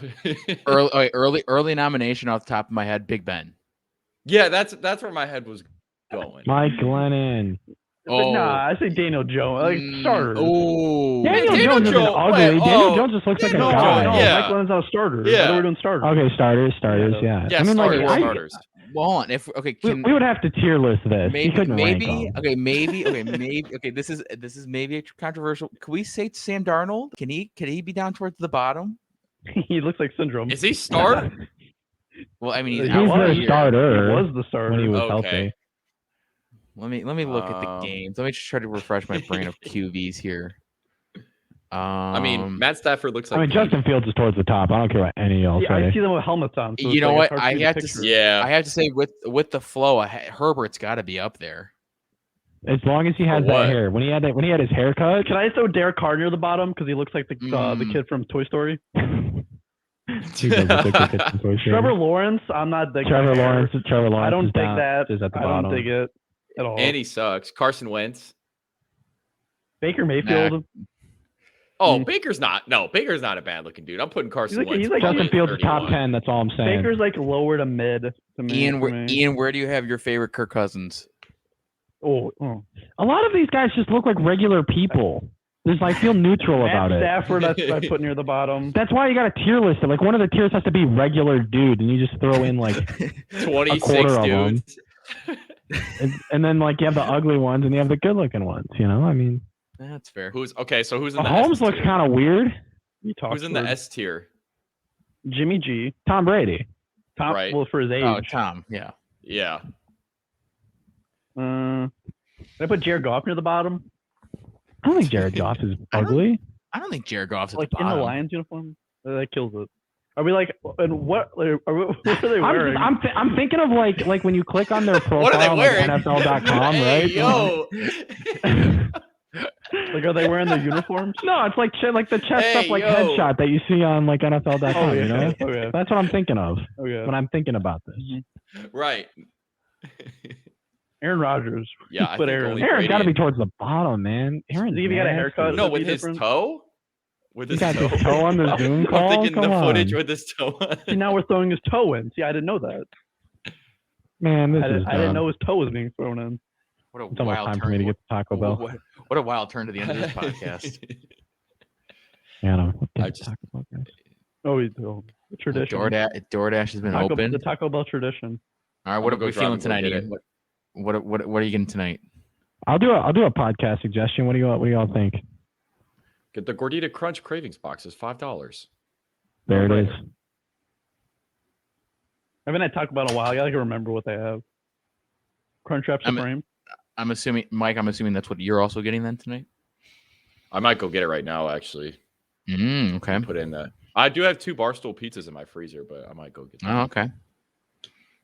Early nomination off the top of my head, Big Ben. Yeah, that's where my head was going. Mike Glennon. But nah, I say Daniel Jones. Starters. Oh, Daniel Daniel Jones isn't Jones- ugly. wait, Daniel Jones just looks like a No, guy. no, Yeah. Mike Glennon's not a starter. Yeah. I thought we were doing starters. Okay, starters, yeah. Yeah, I mean, starters. like, starters. well, hold on. we would have to tier list this. He couldn't rank them. Maybe. Okay, this is maybe controversial. Can we say Sam Darnold? Can he be down towards the bottom? He looks like Syndrome. Is he start? Well, I mean, He's he's the out for a the year. starter. He was the starter. when he was Okay. healthy. Let me look at the games. Let me just try to refresh my brain of QBs here. I mean, Matt Stafford looks like. I mean, Justin Fields is towards the top. I don't care what any else Yeah, I say. see them with helmets on. So You it's know like, what? it's hard I see the have to picture. Yeah. I have to say with the flow, Herbert's got to be up there. As long as he has For what? that hair. When he had his haircut. Can I throw Derek Carr near the bottom because he looks like the kid from Toy Story? He does look like a kid from Toy Story. Trevor Lawrence, I'm not digging. Trevor the hair. Lawrence. I don't is dig down- that. Is at the I bottom. don't dig it at all. And he sucks. Carson Wentz. Baker Mayfield. Oh, Baker's not a bad looking dude. I'm putting Carson Wentz. he's like- probably Justin at Fields is top 31. 10. That's all I'm saying. Baker's like lower to mid to me. Ian, for me. Ian, where do you have your favorite Kirk Cousins? Oh. A lot of these guys just look like regular people. I feel neutral about Matt it. Stafford, I put near the bottom. That's why you got to tier list it. Like one of the tiers has to be regular dude, and you just throw in like, 26 quarter of them. dudes. and then like you have the ugly ones and you have the good looking ones. You know, I mean, That's fair. Who's in the Mahomes S looks tier? kind of weird. Who's in the S tier? Jimmy G. Tom Brady. Top Right. well for his age. Oh, Tom. Yeah. Yeah. Did I put Jared Goff near the bottom? I don't think Jared Goff is ugly. I don't think Jared Goff's at Like the in bottom. the Lions uniform? That kills it. Are we like? And what are they wearing? I'm thinking of like when you click on their profile What are they on wearing? NFL.com, Hey, right? yo. Like, are they wearing their uniforms? No, it's like the chest Hey, up like yo. headshot that you see on like NFL.com. Oh yeah. You know, Oh yeah. that's what I'm thinking of Oh yeah. when I'm thinking about this. Right. Aaron Rodgers. Yeah, I Put think Aaron. only Aaron's got to be Brady- towards the bottom, man. Aaron's Think if he got a haircut? No, That'd with be his different. toe. With He his got toe. his toe on the Zoom call? I'm thinking Come the footage on. with his toe. See, now we're throwing his toe in. See, I didn't know that. Man, this I is didn't dumb. know his toe was being thrown in. What a It's almost wild time turn. for me to get to Taco Bell. What a wild turn to the end of this podcast. Yeah, no, what I the just- Taco Bell, guys? Oh, the tradition. DoorDash has been open. The Taco Bell tradition. All right, what are I'm gonna we go feeling drive and tonight, go get Ian? What are you getting tonight? I'll do a podcast suggestion. What do y'all think? Get the Gordita Crunch Cravings box. It's $5. There it is. I haven't had Taco Bell in a while. I gotta remember what they have. Crunchwrap Supreme. I'm assuming, Mike. I'm assuming that's what you're also getting then tonight. I might go get it right now, actually. Okay. Put in that. I do have 2 Barstool pizzas in my freezer, but I might go get them. Oh, okay.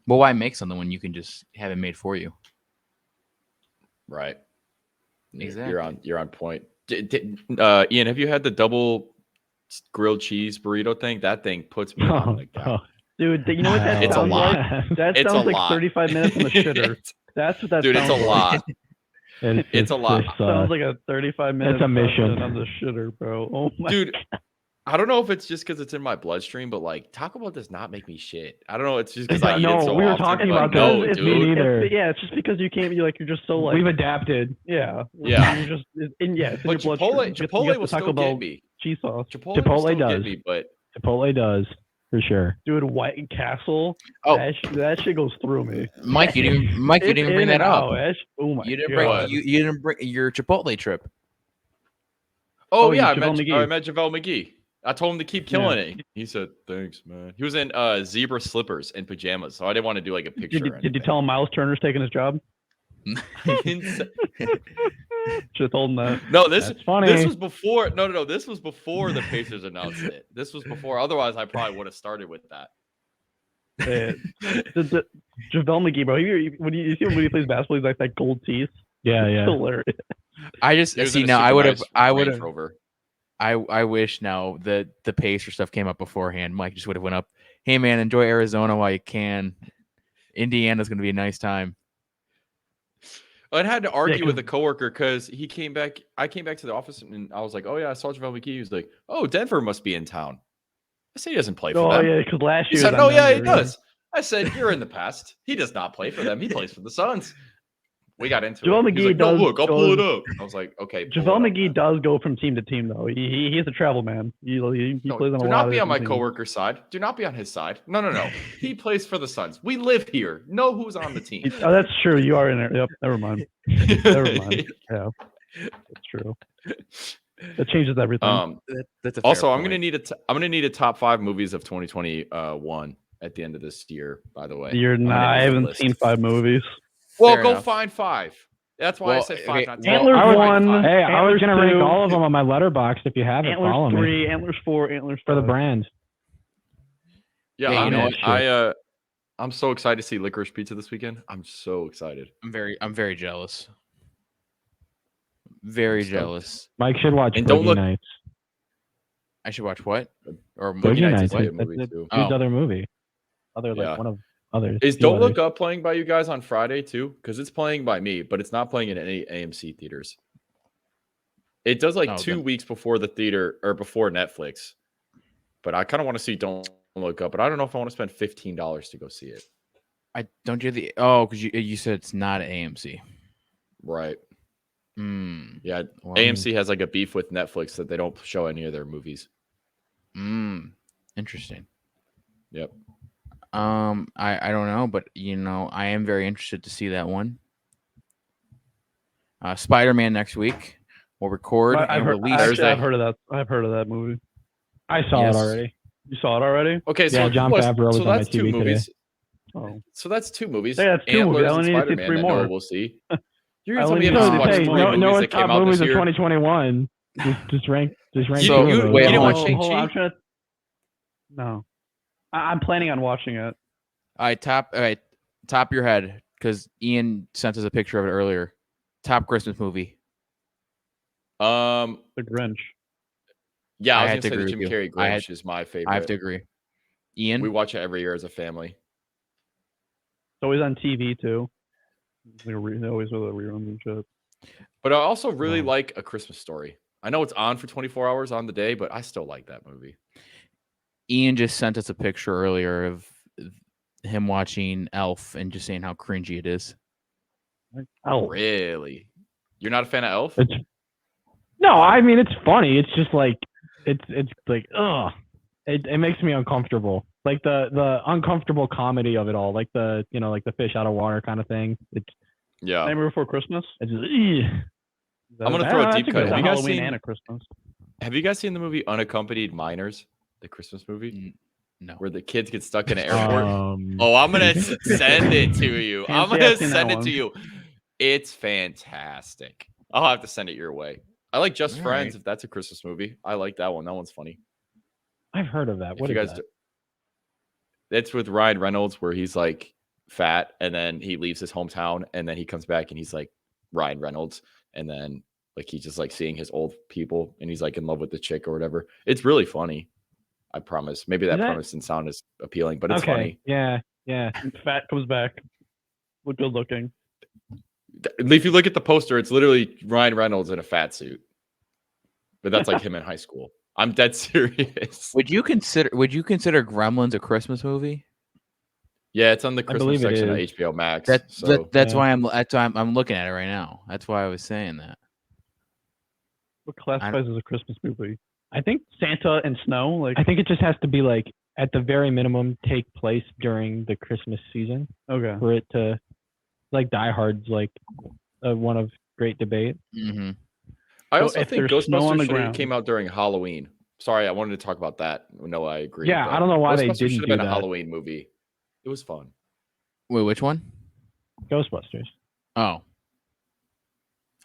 Well, why make something when you can just have it made for you? Right. Exactly. You're on point. Ian, have you had the double grilled cheese burrito thing? That thing puts me on like that. Dude, you know what that It's a sounds lot. like? That It's sounds a like lot. 35 minutes on the shitter. That's what that Dude, it's sounds a like. lot. It's a lot. Sounds like a 35 minutes a mission. on the shitter, bro. Oh my. Dude, I don't know if it's just because it's in my bloodstream, but like Taco Bell does not make me shit. I don't know. It's just because I eat No, it so we were often, talking but about no, this. dude. Me neither. Yeah, it's just because you can't be like you're just so like We've adapted. yeah. Yeah. You're just it's in your But bloodstream. Chipotle You get will the Taco still Bell get me. cheese sauce. Chipotle Chipotle will still does. get me, but Chipotle does for sure. Dude, White Castle. Oh. That shit goes through me. Mike, you didn't even bring that up. Oh my You didn't god. bring you didn't bring your Chipotle trip. oh, Oh, yeah, I JaVale met, McGee. I met JaVale McGee. I told him to keep killing it. He said, "Thanks, man." He was in zebra slippers and pajamas, so I didn't want to do like a picture. Did you tell him Miles Turner's taking his job? Should have told him that. No, this That's funny. This was before. No. This was before the Pacers announced it. This was before. Otherwise, I probably would have started with that. JaVale McGee, bro. When you see him when he plays basketball, he's like that gold teeth. Yeah, It's yeah. hilarious. I just He was see in a now. super I would have. nice I would Range have. Rover. I wish now that the Pacer stuff came up beforehand. Mike just would have went up. Hey man, enjoy Arizona while you can. Indiana's going to be a nice time. I had to argue with a 'cause- coworker because he came back. I came back to the office and I was like, "Oh yeah, I saw JaVale McGee." He was like, "Oh, Denver must be in town." I said, "He doesn't play for Oh them." yeah, because last He year. said, "Oh yeah, he does." I said, "You're in the past. He does not play for them. He plays for the Suns." We got into JaVale it. He's McGee like, "No, does- look, I'll pull it up." I was like, "Okay." pull it JaVale up, McGee man." does go from team to team though. He's a travel man. He No, plays on a do lot not of be on my different teams. coworker's side. Do not be on his side. No. He plays for the Suns. We live here. Know who's on the team. Oh, that's true. You are in there. Yep. Never mind. Never mind. Yeah, that's true. That changes everything. That's a fair Also, I'm point. gonna need a top 5 movies of 2021 at the end of this year. By the way, I haven't list. seen 5 movies. Well, Fair go enough. find 5. That's why I Well, said 5. okay, Not well, 10. Antlers I would- 1. Hey, I was Antlers gonna rank 2, all of them on my letterbox if you have it. Follow Antlers me 3, Antlers 4, Antlers for the 5. brand. Yeah, Hey, you know what? I'm so excited to see Licorice Pizza this weekend. I'm so excited. I'm very jealous. Very I'm stoked. jealous. Mike should watch And don't Boogie look- Nights. I should watch what? Or Boogie Nights Nights. is a That's good movie, the too. dude's Oh. other movie. Yeah. One of others. Is few Don't others. Look Up playing by you guys on Friday too? Because it's playing by me, but it's not playing in any AMC theaters. It does like Oh, 2 then- weeks before the theater or before Netflix. But I kind of want to see Don't Look Up, but I don't know if I want to spend $15 to go see it. I don't you because you said it's not AMC. Right. Mm. Yeah. Well, AMC has like a beef with Netflix that they don't show any of their movies. Interesting. Yep. I don't know, but I am very interested to see that one. Spider-Man next week. We'll record I've and heard, release. actually, Thursday. I've heard of that. I've heard of that movie. I saw Yes. it already. You saw it already? Okay, so Yeah, Jon Favreau was so on my that's 2 TV today. movies. Oh. So that's 2 movies. Yeah, that's 2 movies. I Antlers only and need to see Spider-Man 3 that more. Noah will see. You're I gonna tell me only you need haven't to watched see 3 no- movies no that top came out movies this of year? 2021. Just rank. So, two you of those. didn't watch hold on, Shang-Chi? I'm trying to... No. I'm planning on watching it. All right, top your head because Ian sent us a picture of it earlier. Top Christmas movie. Um, The Grinch. yeah, I I was had gonna to say the agree Jim with you. Carrey Grinch is my favorite. I have to agree. Ian, We watch it every year as a family. It's always on TV too. They always with the reruns and shit. But I also really Wow. like A Christmas Story. I know it's on for 24 hours on the day, but I still like that movie. Ian just sent us a picture earlier of him watching Elf and just saying how cringy it is. Oh, Really? You're not a fan of Elf? No, I mean it's funny. It's just like it's like ugh. It makes me uncomfortable. Like the uncomfortable comedy of it all. Like the like the fish out of water kind of thing. It's Yeah. Nightmare Before Christmas. just, ugh. I'm gonna throw a That's deep a cut. good Have It's you a guys Halloween seen? and a Christmas. Have you guys seen the movie Unaccompanied Minors, the Christmas movie, No. where the kids get stuck in an airport? Um, Oh, I'm gonna send it to you. Can't I'm say gonna I've seen send that it to one. you. It's fantastic. I'll have to send it your way. I like Just All Friends. right. If that's a Christmas movie, I like that one. That one's funny. I've heard of that. If What you is guys that? do, it's with Ryan Reynolds where he's like fat and then he leaves his hometown and then he comes back and he's like Ryan Reynolds and then like he's just like seeing his old people and he's like in love with the chick or whatever. It's really funny. I promise. Maybe that that- premise didn't sound as appealing, but it's okay. funny. Yeah. Fat comes back. Look good looking. If you look at the poster, it's literally Ryan Reynolds in a fat suit. But that's like him in high school. I'm dead serious. Would you consider Gremlins a Christmas movie? Yeah, it's on the Christmas believe it section of is. HBO Max. That's so that's Yeah. why I'm looking at it right now. That's why I was saying that. What classifies as a Christmas movie? I think Santa and snow. Like it just has to be like at the very minimum take place during the Christmas season okay. for it to like Die Hard's like one of great debate. Mm-hmm. I So also if think there's snow on Ghostbusters the should have ground- came out during Halloween. Sorry, I wanted to talk about that. No, I agree. Yeah, but I don't know why they Ghostbusters didn't should have do been a that. Halloween movie. It was fun. Wait, which one? Ghostbusters. Oh.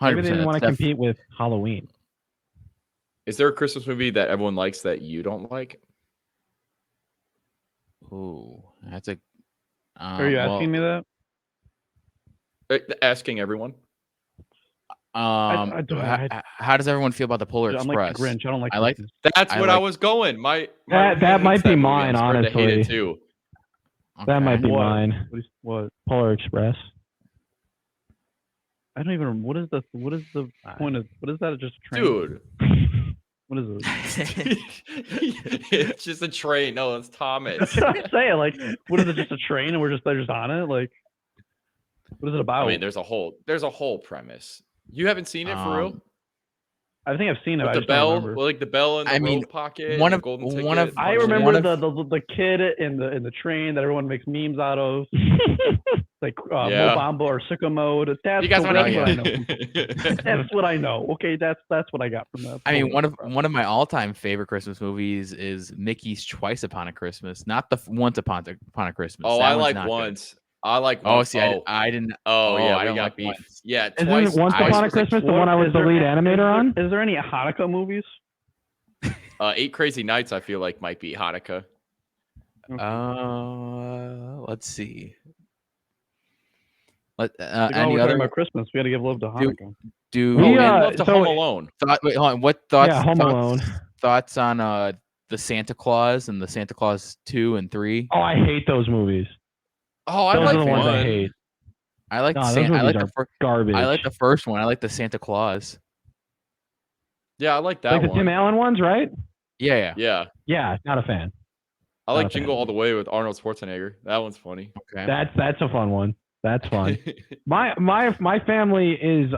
Maybe 100%. they didn't want to That's compete with Halloween. Is there a Christmas movie that everyone likes that you don't like? Ooh, that's a. Are you asking me that? Asking everyone. I don't- how does everyone feel about the Polar I'm like Express? the Grinch. I don't like. I like- Christmas. That's I what I like- was going. My That roommate might hates be that movie. mine, I'm starting to hate it honestly. too. That might be What? mine. What? Polar Express. I don't even. What is the point of? What is that? Just a train? Dude. What is it? It's just a train. No, it's Thomas. That's what I'm saying. Like, what is it? Just a train, and they're just on it. Like, what is it about? I mean, there's a whole premise. You haven't seen it for real? I think I've seen it. With I the just don't bell, remember. like the bell in the robe pocket, one the of- golden one ticket. of- I One remember of- the kid in the train that everyone makes memes out of, like Yeah. Mobamba or Sicko Mode. That's You guys what want I to? know. That's what I know. Okay, that's what I got from that. I mean, one of my all-time favorite Christmas movies is Mickey's Twice Upon a Christmas, not the Once Upon a Christmas. Oh, That I one's like not good. Once. I like Oh, Once. see, I didn't. Oh, yeah, I we don't got like beef. Once. Yeah, Isn't Twice. Once Twice Upon a was like Christmas the one I was the lead animator on? Is there any Hanukkah movies? 8 Crazy Nights, I feel like might be Hanukkah. Let's see. We're Any talking other? about Christmas. We got to give love to Hanukkah. Do We, love to so- Home Alone. wait, hold on. What thoughts? Yeah, Home Alone. Thoughts on the Santa Claus and the Santa Claus 2 and 3? Oh, I hate those movies. Oh, I Those like are the ones I one. hate. I like No, those I like movies the are garbage. I like the first one. I like the Santa Claus. Yeah, I like that like the one. Tim Allen ones, right? Yeah. Yeah, Yeah, not a fan. I Not like a fan. Jingle All the Way with Arnold Schwarzenegger. That one's funny. Okay. That's a fun one. That's fun. My family is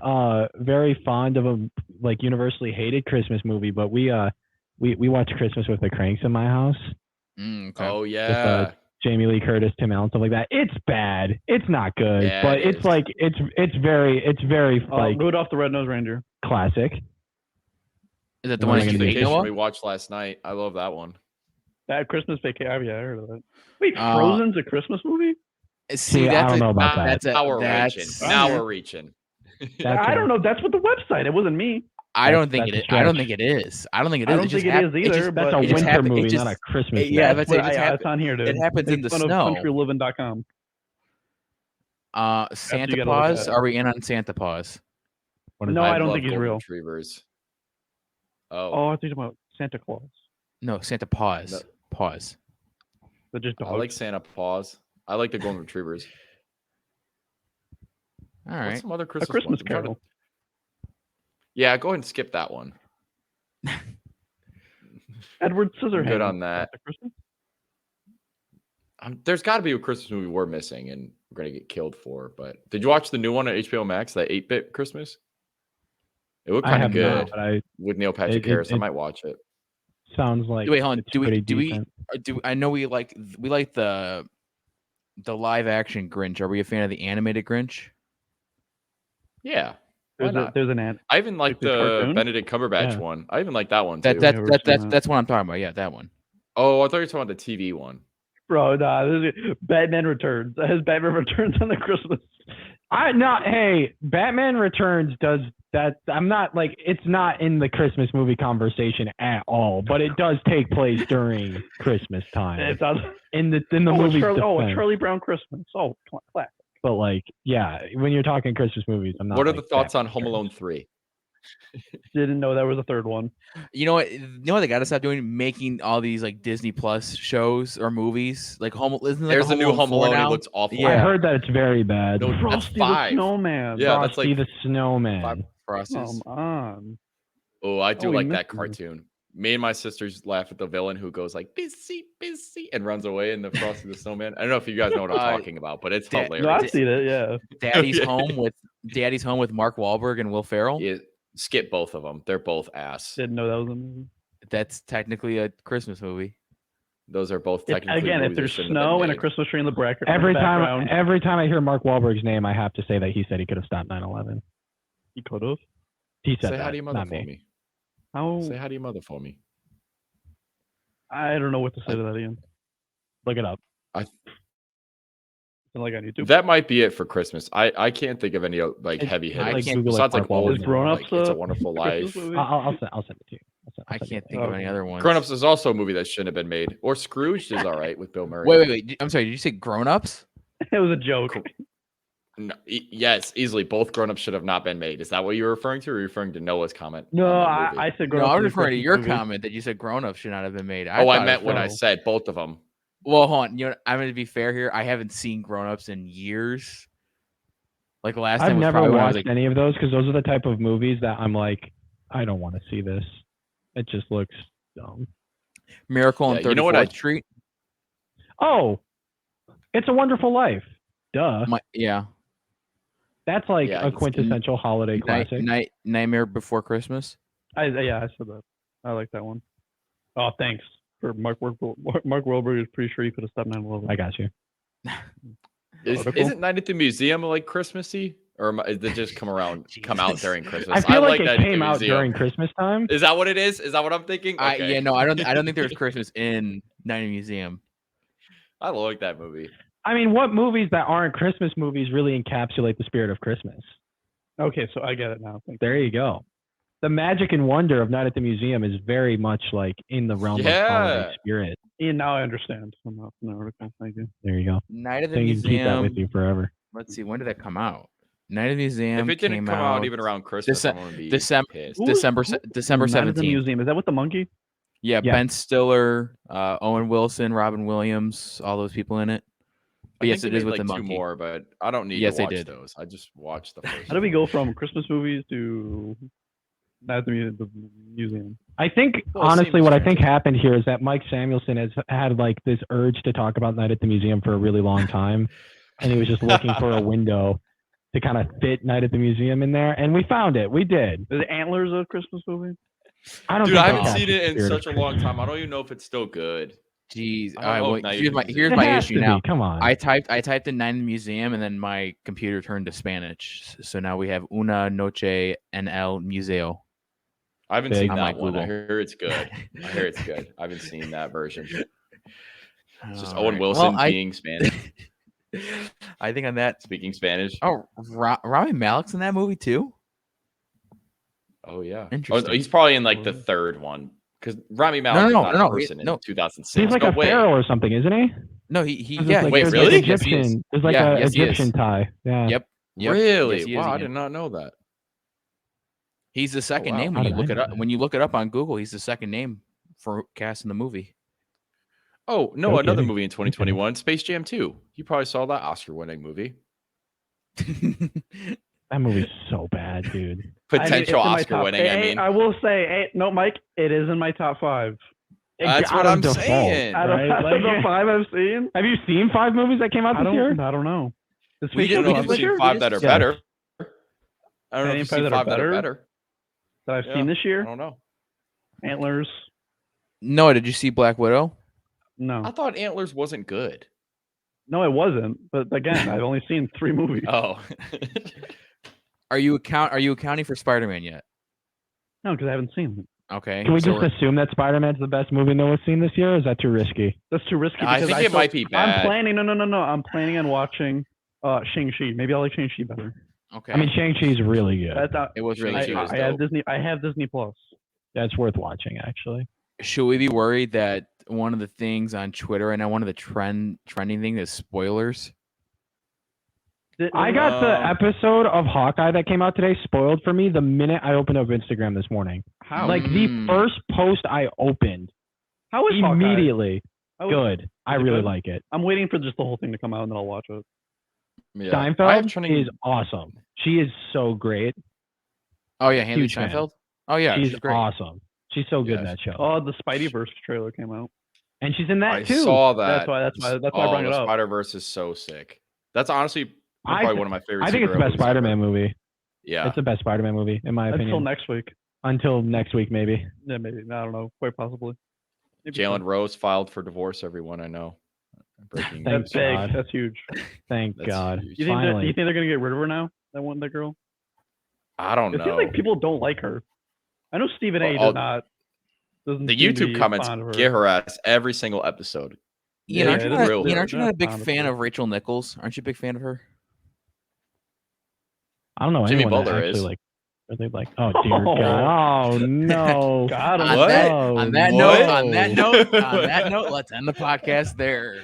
very fond of a like universally hated Christmas movie, but we watch Christmas with the Cranks in my house. Okay. Oh yeah. Jamie Lee Curtis, Tim Allen, stuff like that. It's bad. It's not good, Yeah, but it it's is. like it's very like Rudolph the Red-Nosed Reindeer. classic. Is that the What one am I that gonna you do? hate, Vacation Noah? we watched last night. I love that one. That Christmas Vacation. Yeah, I heard of that. Wait, Uh, Frozen's a Christmas movie? See, I don't know about that. That's Now we're that's reaching. Oh, Now yeah. we're reaching. That's I don't know. That's what the website. It wasn't me. I don't think that's it a is. I don't stretch. think it is. I don't think it is. I don't think it is either. That's but a it just winter happened- it movie, just- not a Christmas yeah, movie. but it just it's happened- on here, dude. it happens in Make the fun snow. of countryliving.com. Santa gotta look Paws. at it. Are we in on Santa Paws? What is No, that? I don't love think he's Golden real. Retrievers. Oh, Oh, I think about Santa Claus. No, Santa Paws. No. Pause. They're just dogs. I like Santa Paws. I like the Golden Retrievers. All What's right. some other a Christmas Christmas ones? I'm trying to- Carol. Yeah, go ahead and skip that one. Edward Scissorhands. Good on that. Is Christmas? There's got to be a Christmas movie we're missing and we're gonna get killed for. But did you watch the new one on HBO Max, that 8-bit Christmas? It looked I kind of have good not, but I with Neil Patrick it- Harris. I it- might watch it. sounds like Wait, hold on. it's Do we pretty do we decent. do I know we like the live action Grinch. Are we a fan of the animated Grinch? Yeah. Why not? There's an ant. I even like the the cartoon? Benedict Cumberbatch Yeah. one. I even like that one too. That's seen that. that's what I'm talking about. Yeah, that one. Oh, I thought you were talking about the TV one. Bro, nah, this is Batman Returns. It has Batman Returns on the Christmas. Hey, Batman Returns does that. I'm not like it's not in the Christmas movie conversation at all, but it does take place during Christmas time. It's on. in the a movie. Charlie Brown Christmas. Oh, classic. But like, yeah, when you're talking Christmas movies, I'm not. What are like the thoughts on Batman Home Returns. Alone 3? Didn't know there was a third one. You know what? You know what they got to stop doing? Making all these like Disney Plus shows or movies. Like Home. Isn't There's a new Home 4 Alone. It now? looks awful. Yeah. I heard that it's very bad. No, that's Frosty the 5. Snowman. Yeah, that's Frosty like the Snowman. 5 Frosties. Come on. Oh, I do Oh, we like that missed it. cartoon. Me and my sisters laugh at the villain who goes like busy, busy, and runs away in the Frosty the Snowman. I don't know if you guys know what I'm talking about, but it's hilarious. No, I've seen it. Yeah. Daddy's Yeah. Home with Mark Wahlberg and Will Ferrell. Yeah, skip both of them. They're both ass. Didn't know that was a movie. That's technically a Christmas movie. Those are both technically Again, if movies that there's shouldn't have been snow and a made. Christmas tree in the bracket, Every background, time I hear Mark Wahlberg's name, I have to say that he said he could have stopped 9/11. he could have. He said Say that, hi to your mother not for me. me. How? Say hi to your mother for me. I don't know what to say to that again. Look it up. It's not like on YouTube. That might be it for Christmas. I can't think of any like heavy I hitters. can't- Besides like Google it, old Mark Grown like, Ups, It's a Wonderful Christmas Life. movie? I'll send it to you. I send can't it to think you. of any other ones. Grown Ups is also a movie that shouldn't have been made. Or Scrooge is all right with Bill Murray. Wait. I'm sorry. Did you say Grown Ups? It was a joke. No, yes, easily. Both Grown Ups should have not been made. Is that what you were referring to, or are you referring to Noah's comment? No, on that movie? I said No, grown I up was is a referring to Christmas your movie. comment that you said Grown Ups should not have been made. I thought meant it when I was- said both of them. Well, hold on. You know, I'm going to be fair here. I haven't seen Grown Ups in years. Like the last I've time was never probably when I was watched like any of those because those are the type of movies that I'm like, I don't want to see this. It just looks dumb. Miracle on Yeah, you know what 34th Street. Oh, It's a Wonderful Life. Duh. Yeah. That's like Yeah, I a can see- quintessential holiday classic. Nightmare Before Christmas. I said that. I like that one. Oh, thanks for Mark Wahlberg is pretty sure he could have stopped 9/11. I got you. Isn't Night at the Museum like Christmassy, or did it just come out during Christmas? I feel like Night at it the came out Museum. during Christmas time. Is that what it is? Is that what I'm thinking? Okay. Yeah, no, I don't think there's Christmas in Night at the Museum. I like that movie. I mean, what movies that aren't Christmas movies really encapsulate the spirit of Christmas? Okay, so I get it now. Thank you. There you go. The magic and wonder of Night at the Museum is very much like in the realm of holiday spirit. Ian, now I understand. I'm not in the article. Thank you. There you go. Night at the So you can keep that with Museum. you forever. Let's see, when did that come out? Night at the Museum. If it didn't came come out even around Christmas, I'm gonna be pissed. December Night at the 17th. Museum. Is that with the monkey? Yeah, Yeah. Ben Stiller, Owen Wilson, Robin Williams, all those people in it. But yes, it is with the two monkey. more, but I don't need Yes, to they watch did. those. I just watched the first. How do we go from Christmas movies to Night at the Museum? I think, Well, it honestly, seems what I strange. think happened here is that Mike Samuelson has had like this urge to talk about Night at the Museum for a really long time. And he was just looking for a window to kind of fit Night at the Museum in there. And we found it. We did. Is Antlers a Christmas movie? I don't Dude, think I that haven't seen captures it the in spirit of such a long Christmas. time. I don't even know if it's still good. Jeez. I don't know if Night at the Museum- Here's It my has issue to be. now. Come on. I typed in Night in the Museum and then my computer turned to Spanish. So now we have Una Noche en el Museo. I haven't Big seen on that my one. I Google. hear it's good. I hear it's good. I haven't seen that version. It's just All Owen right. Wilson Well, being Spanish, I think on that. speaking Spanish. Oh, Rami Malek's in that movie too. Oh yeah. Interesting. He's probably in like the third one because Rami Malek was not a person in 2006. He's like No a way. pharaoh or something, isn't he? No, he There's yeah. like, wait, there's really? Like Yes, he is. Egyptian. There's like Yeah, a yes, he is. Egyptian tie. Yeah. Yep. Really? Yes, he is Wow, I again. did not know that. He's the second wow. name How when you did look I it know up. that? When you look it up on Google, he's the second name for cast in the movie. Oh no, No another kidding. movie in 2021, Space Jam 2. You probably saw that Oscar-winning movie. That movie's so bad, dude. Potential it's in my Oscar-winning. top- I mean, I will say, no, Mike, it is in my top 5. that's Out what of I'm default, saying. Out of, right? out of the 5 I've seen, Have you seen 5 movies that came out I this year? don't know. Is We Space Jam didn't out know this if year? you've seen 5 that are Yeah. better. I don't know Any if you've five seen that are 5 that are better? better. that I've Yeah. seen this I year? don't know. Antlers? No, did you see Black Widow? No. I thought Antlers wasn't good. No, it wasn't. But again, I've only seen 3 movies. Oh. Are you accounting for Spider-Man yet? No, because I haven't seen it. Okay. Can we so just assume that Spider-Man's the best movie Noah's seen this year? Or is that too risky? That's too risky. I because think it still- might be bad. I'm planning. No. I'm planning on watching Shang-Chi. Maybe I'll like Shang-Chi better. okay. I mean, Shang-Chi's really good. That's not, it was really Shang-Chi good. was I have dope. Disney. I have Disney Plus. That's worth watching, actually. Should we be worried that one of the things on Twitter right now, one of the trending things is spoilers? I got the No. episode of Hawkeye that came out today spoiled for me the minute I opened up Instagram this morning. How? Like the Mm. first post I opened, How is Hawkeye? immediately How is- good. I is it really good? like it. I'm waiting for just the whole thing to come out and then I'll watch it. Yeah. I have Steinfeld trending- is awesome. She is so great. Oh yeah, Haley Huge fan. Steinfeld. Oh yeah, she's she's great. awesome. She's so good in Yes. that show. Oh, the Spideyverse trailer came out. And she's in that I too. saw that. That's why I brought it up. Spider-Verse is so sick. That's honestly I probably th- one of my favorite. I think it's the superhero best movies ever. Spider-Man movie. Yeah. It's the best Spider-Man movie, in my Until opinion. next week. Until next week, maybe. Yeah, maybe. I don't know. Quite possibly. Maybe Jalen Rose filed for divorce. Everyone I know. Breaking Thank news. That's big. God. That's huge. Thank That's God. huge. You think, Finally. you think they're gonna get rid of her now? That girl. I don't It know. seems like people don't like her. I know Stephen A. Well, does not. Doesn't the seem to YouTube be comments fond of her. get her ass every single episode. Ian, aren't Yeah, you it not, is real. Ian, aren't you They're not a big fond of fan her. of Rachel Nichols? Aren't you a big fan of her? I don't know Jimmy anyone Butler that actually is. like. Are they like? Oh dear God! Oh no! Got him. On What? that, Oh, on that What? note, on that note, let's end the podcast there.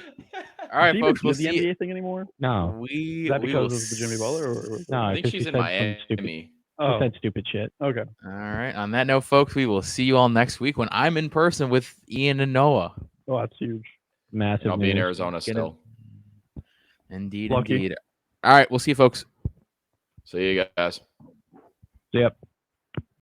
All right, Do you even folks, we'll do the see. NBA thing anymore? No, We Is that we will because of the Jimmy Butler? Or no. I think 'cause she's he in said some stupid, Miami. he Oh, said stupid shit. okay. All right. On that note, folks, we will see you all next week when I'm in person with Ian and Noah. Oh, that's huge. Massive. And I'll be in news. Arizona Get it. still. Indeed, Lucky. indeed. All right, we'll see you, folks. See you guys. Yep.